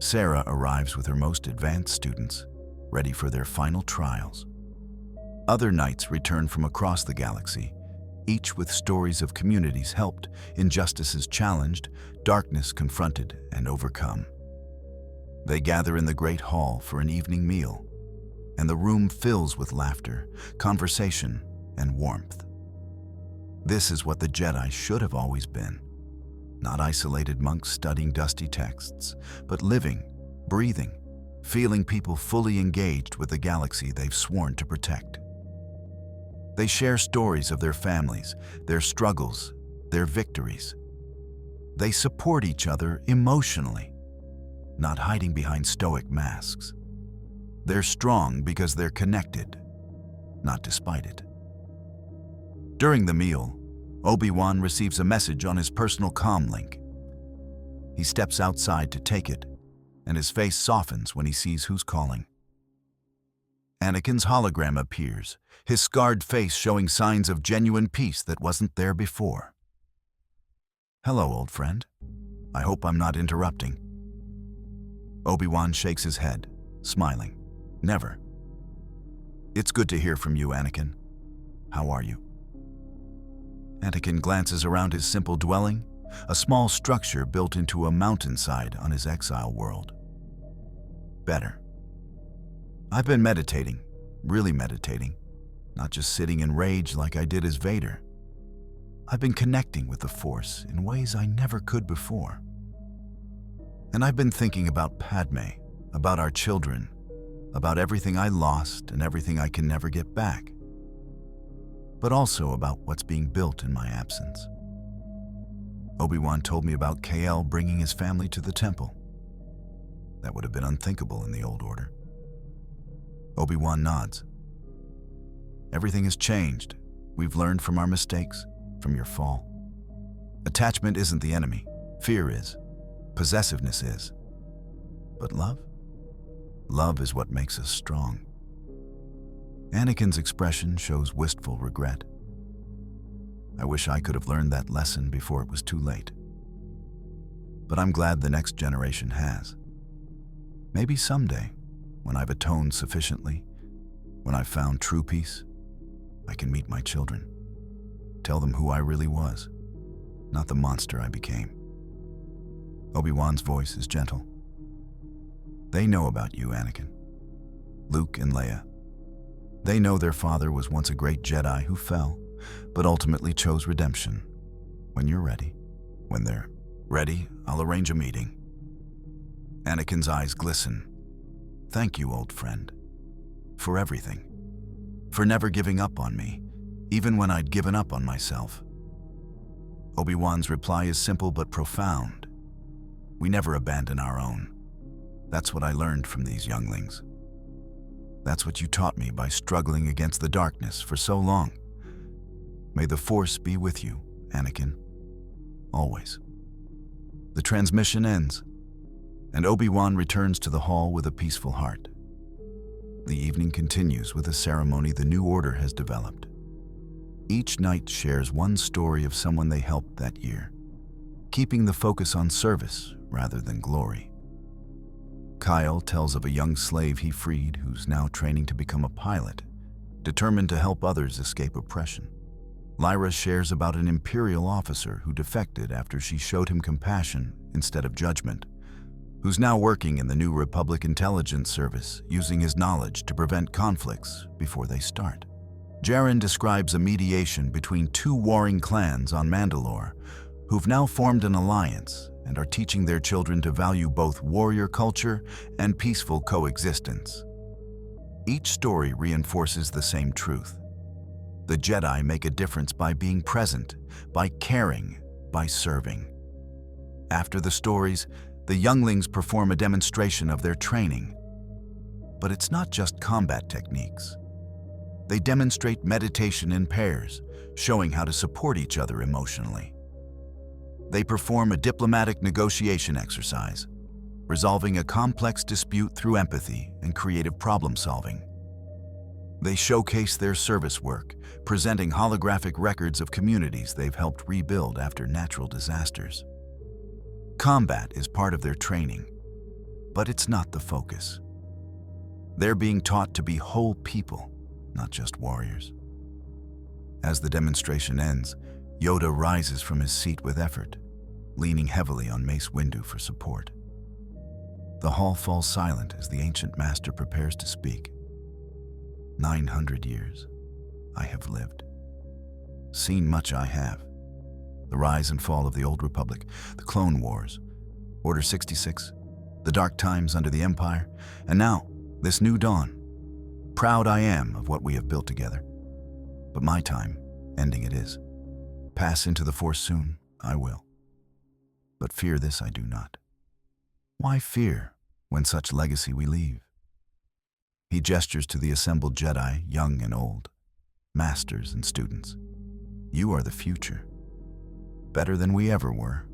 Sarah arrives with her most advanced students, ready for their final trials. Other knights return from across the galaxy, each with stories of communities helped, injustices challenged, darkness confronted and overcome. They gather in the Great Hall for an evening meal, and the room fills with laughter, conversation, and warmth. This is what the Jedi should have always been. Not isolated monks studying dusty texts, but living, breathing, feeling people fully engaged with the galaxy they've sworn to protect. They share stories of their families, their struggles, their victories. They support each other emotionally, not hiding behind stoic masks. They're strong because they're connected, not despite it. During the meal, Obi-Wan receives a message on his personal comm link. He steps outside to take it, and his face softens when he sees who's calling. Anakin's hologram appears, his scarred face showing signs of genuine peace that wasn't there before. Hello, old friend. I hope I'm not interrupting. Obi-Wan shakes his head, smiling. Never. It's good to hear from you, Anakin. How are you? Anakin glances around his simple dwelling, a small structure built into a mountainside on his exile world. Better. I've been meditating, really meditating, not just sitting in rage like I did as Vader. I've been connecting with the Force in ways I never could before. And I've been thinking about Padme, about our children, about everything I lost and everything I can never get back, but also about what's being built in my absence. Obi-Wan told me about Kale bringing his family to the temple. That would have been unthinkable in the old order. Obi-Wan nods. Everything has changed. We've learned from our mistakes, from your fall. Attachment isn't the enemy. Fear is. Possessiveness is. But love? Love is what makes us strong. Anakin's expression shows wistful regret. I wish I could have learned that lesson before it was too late. But I'm glad the next generation has. Maybe someday, when I've atoned sufficiently, when I've found true peace, I can meet my children. Tell them who I really was, not the monster I became. Obi-Wan's voice is gentle. They know about you, Anakin. Luke and Leia. They know their father was once a great Jedi who fell, but ultimately chose redemption. When you're ready, When they're ready, I'll arrange a meeting. Anakin's eyes glisten. Thank you, old friend, for everything. For never giving up on me, even when I'd given up on myself. Obi-Wan's reply is simple but profound. We never abandon our own. That's what I learned from these younglings. That's what you taught me by struggling against the darkness for so long. May the Force be with you, Anakin. Always. The transmission ends, and Obi-Wan returns to the hall with a peaceful heart. The evening continues with a ceremony the New Order has developed. Each knight shares one story of someone they helped that year, keeping the focus on service rather than glory. Kyle tells of a young slave he freed who's now training to become a pilot, determined to help others escape oppression. Lyra shares about an Imperial officer who defected after she showed him compassion instead of judgment, who's now working in the New Republic Intelligence Service, using his knowledge to prevent conflicts before they start. Jaren describes a mediation between two warring clans on Mandalore, who've now formed an alliance and are teaching their children to value both warrior culture and peaceful coexistence. Each story reinforces the same truth. The Jedi make a difference by being present, by caring, by serving. After the stories, the younglings perform a demonstration of their training. But it's not just combat techniques. They demonstrate meditation in pairs, showing how to support each other emotionally. They perform a diplomatic negotiation exercise, resolving a complex dispute through empathy and creative problem-solving. They showcase their service work, presenting holographic records of communities they've helped rebuild after natural disasters. Combat is part of their training, but it's not the focus. They're being taught to be whole people, not just warriors. As the demonstration ends, Yoda rises from his seat with effort, leaning heavily on Mace Windu for support. The hall falls silent as the ancient master prepares to speak. 900 years I have lived. Seen much I have. The rise and fall of the Old Republic, the Clone Wars, Order 66, the dark times under the Empire, and now, this new dawn. Proud I am of what we have built together. But my time, ending it is. Pass into the Force soon, I will. But fear this I do not. Why fear when such legacy we leave? He gestures to the assembled Jedi, young and old, masters and students. You are the future. Better than we ever were.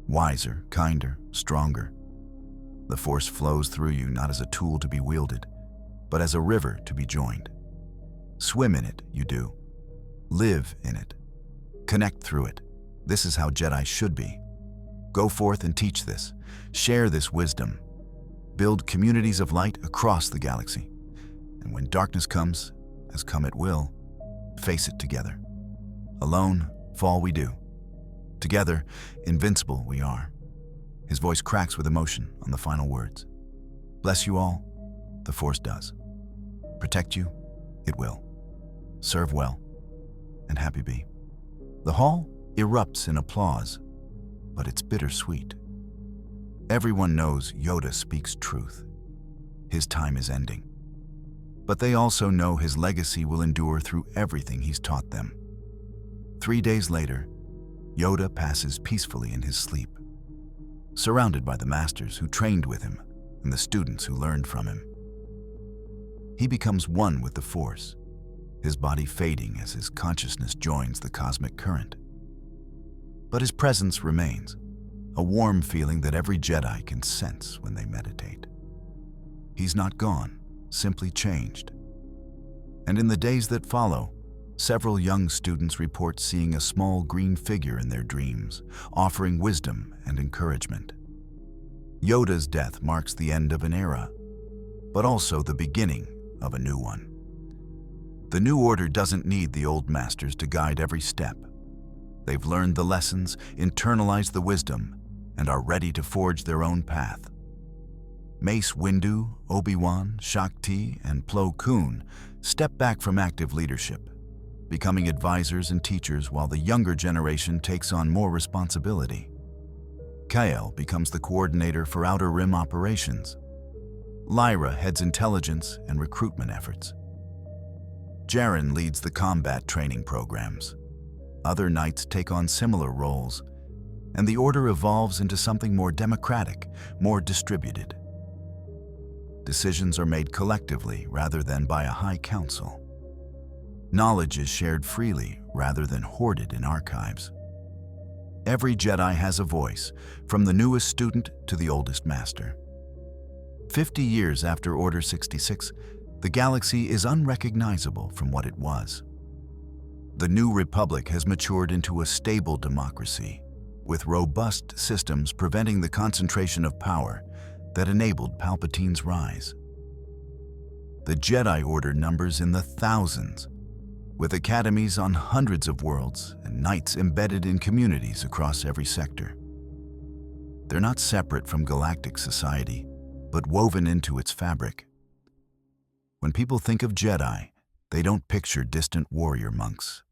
Wiser, kinder, stronger. The Force flows through you not as a tool to be wielded, but as a river to be joined. Swim in it, you do. Live in it. Connect through it. This is how Jedi should be. Go forth and teach this. Share this wisdom. Build communities of light across the galaxy. And when darkness comes, as come it will, face it together. Alone, fall we do. Together, invincible we are. His voice cracks with emotion on the final words. Bless you all, the Force does. Protect you, it will. Serve well, and happy be. The hall erupts in applause, but it's bittersweet. Everyone knows Yoda speaks truth. His time is ending. But they also know his legacy will endure through everything he's taught them. 3 days later, Yoda passes peacefully in his sleep, surrounded by the masters who trained with him and the students who learned from him. He becomes one with the Force, his body fading as his consciousness joins the cosmic current. But his presence remains, a warm feeling that every Jedi can sense when they meditate. He's not gone, simply changed. And in the days that follow, several young students report seeing a small green figure in their dreams, offering wisdom and encouragement. Yoda's death marks the end of an era, but also the beginning of a new one. The New Order doesn't need the old masters to guide every step. They've learned the lessons, internalized the wisdom, and are ready to forge their own path. Mace Windu, Obi-Wan, Shakti, and Plo Koon step back from active leadership, becoming advisors and teachers while the younger generation takes on more responsibility. Kael becomes the coordinator for Outer Rim operations. Lyra heads intelligence and recruitment efforts. Jaren leads the combat training programs. Other knights take on similar roles, and the Order evolves into something more democratic, more distributed. Decisions are made collectively rather than by a high council. Knowledge is shared freely rather than hoarded in archives. Every Jedi has a voice, from the newest student to the oldest master. 50 years after Order 66, the galaxy is unrecognizable from what it was. The New Republic has matured into a stable democracy, with robust systems preventing the concentration of power that enabled Palpatine's rise. The Jedi Order numbers in the thousands, with academies on hundreds of worlds and knights embedded in communities across every sector. They're not separate from galactic society, but woven into its fabric. When people think of Jedi, they don't picture distant warrior monks.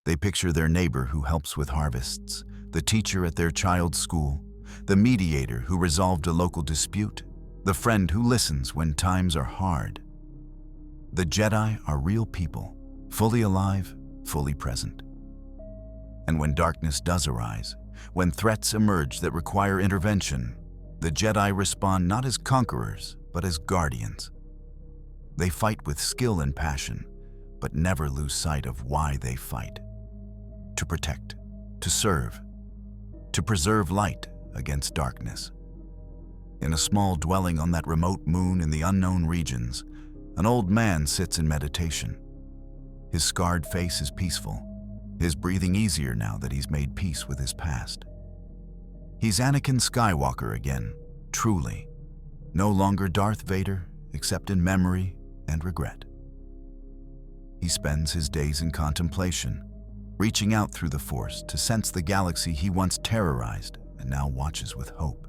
They picture their neighbor who helps with harvests, the teacher at their child's school, the mediator who resolved a local dispute, the friend who listens when times are hard. The Jedi are real people, fully alive, fully present. And when darkness does arise, when threats emerge that require intervention, the Jedi respond not as conquerors, but as guardians. They fight with skill and passion, but never lose sight of why they fight. To protect, to serve, to preserve light against darkness. In a small dwelling on that remote moon in the unknown regions, an old man sits in meditation. His scarred face is peaceful, his breathing easier now that he's made peace with his past. He's Anakin Skywalker again, truly. No longer Darth Vader, except in memory and regret. He spends his days in contemplation, reaching out through the Force to sense the galaxy he once terrorized and now watches with hope.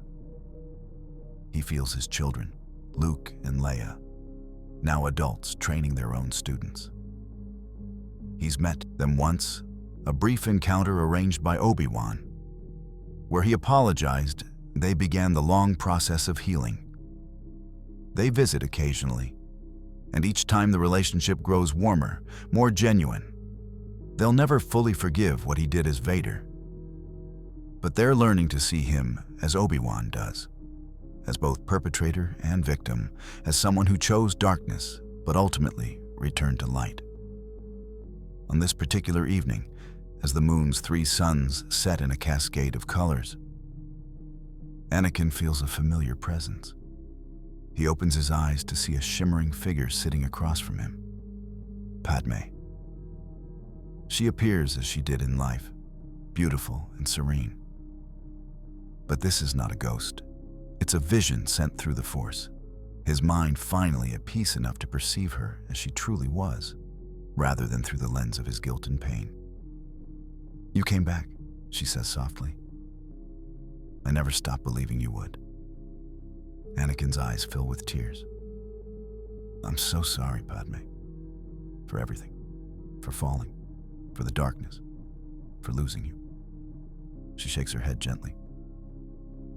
He feels his children, Luke and Leia, now adults training their own students. He's met them once, a brief encounter arranged by Obi-Wan. Where he apologized, they began the long process of healing. They visit occasionally, and each time the relationship grows warmer, more genuine. They'll never fully forgive what he did as Vader, but they're learning to see him as Obi-Wan does, as both perpetrator and victim, as someone who chose darkness but ultimately returned to light. On this particular evening, as the moon's 3 suns set in a cascade of colors, Anakin feels a familiar presence. He opens his eyes to see a shimmering figure sitting across from him. Padme. She appears as she did in life, beautiful and serene. But this is not a ghost. It's a vision sent through the Force, his mind finally at peace enough to perceive her as she truly was, rather than through the lens of his guilt and pain. "You came back," she says softly. "I never stopped believing you would." Anakin's eyes fill with tears. "I'm so sorry, Padme, for everything, for falling, for the darkness, for losing you." She shakes her head gently.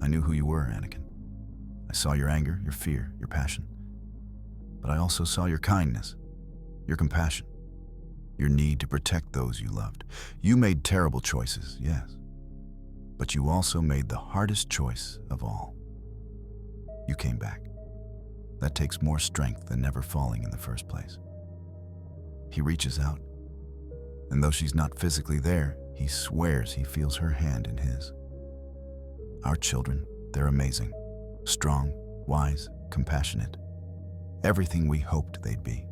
"I knew who you were, Anakin. I saw your anger, your fear, your passion. But I also saw your kindness, your compassion, your need to protect those you loved. You made terrible choices, yes, but you also made the hardest choice of all. You came back. That takes more strength than never falling in the first place." He reaches out, and though she's not physically there, he swears he feels her hand in his. "Our children, they're amazing, strong, wise, compassionate. Everything we hoped they'd be."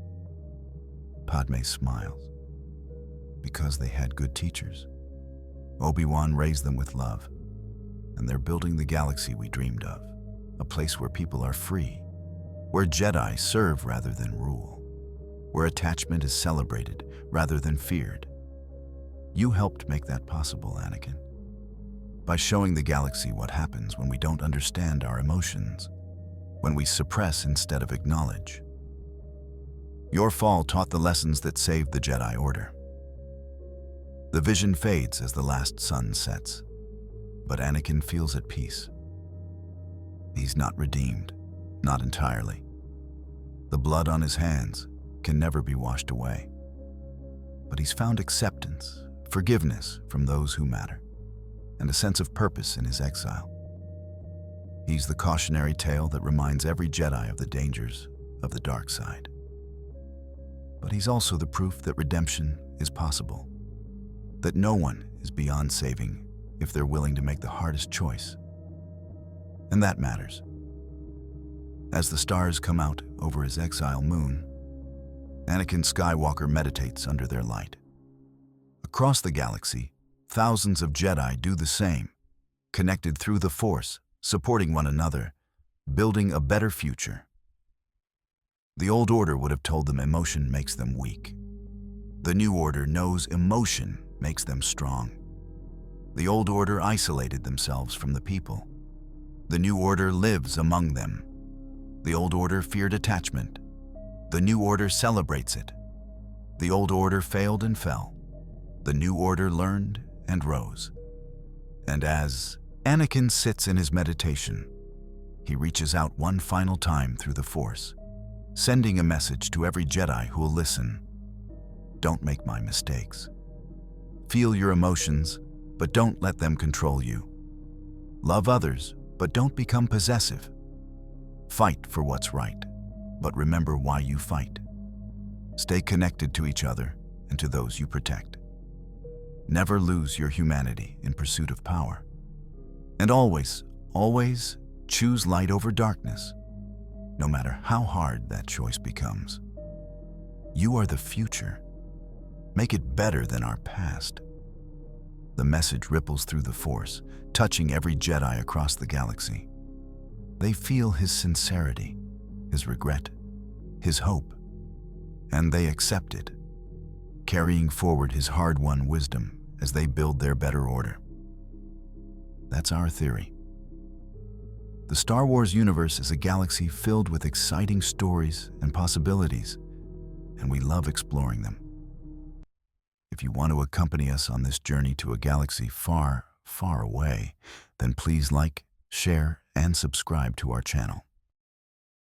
Padme smiles. "Because they had good teachers. Obi-Wan raised them with love, and they're building the galaxy we dreamed of, a place where people are free, where Jedi serve rather than rule, where attachment is celebrated rather than feared. You helped make that possible, Anakin, by showing the galaxy what happens when we don't understand our emotions, when we suppress instead of acknowledge. Your fall taught the lessons that saved the Jedi Order. The vision fades as the last sun sets, but Anakin feels at peace. He's not redeemed, not entirely. The blood on his hands can never be washed away. But he's found acceptance, forgiveness from those who matter, and a sense of purpose in his exile. He's the cautionary tale that reminds every Jedi of the dangers of the dark side. But he's also the proof that redemption is possible, that no one is beyond saving if they're willing to make the hardest choice. And that matters. As the stars come out over his exile moon, Anakin Skywalker meditates under their light. Across the galaxy, thousands of Jedi do the same, connected through the Force, supporting one another, building a better future. The old order would have told them emotion makes them weak. The new order knows emotion makes them strong. The old order isolated themselves from the people. The new order lives among them. The old order feared attachment. The new order celebrates it. The old order failed and fell. The new order learned and rose. And as Anakin sits in his meditation, he reaches out one final time through the Force, sending a message to every Jedi who will listen. Don't make my mistakes. Feel your emotions, but don't let them control you. Love others, but don't become possessive. Fight for what's right, but remember why you fight. Stay connected to each other and to those you protect. Never lose your humanity in pursuit of power. And always, always choose light over darkness, no matter how hard that choice becomes. You are the future. Make it better than our past. The message ripples through the Force, touching every Jedi across the galaxy. They feel his sincerity, his regret, his hope, and they accept it, carrying forward his hard-won wisdom as they build their better order. That's our theory. The Star Wars universe is a galaxy filled with exciting stories and possibilities, and we love exploring them. If you want to accompany us on this journey to a galaxy far, far away, then please like, share, and subscribe to our channel.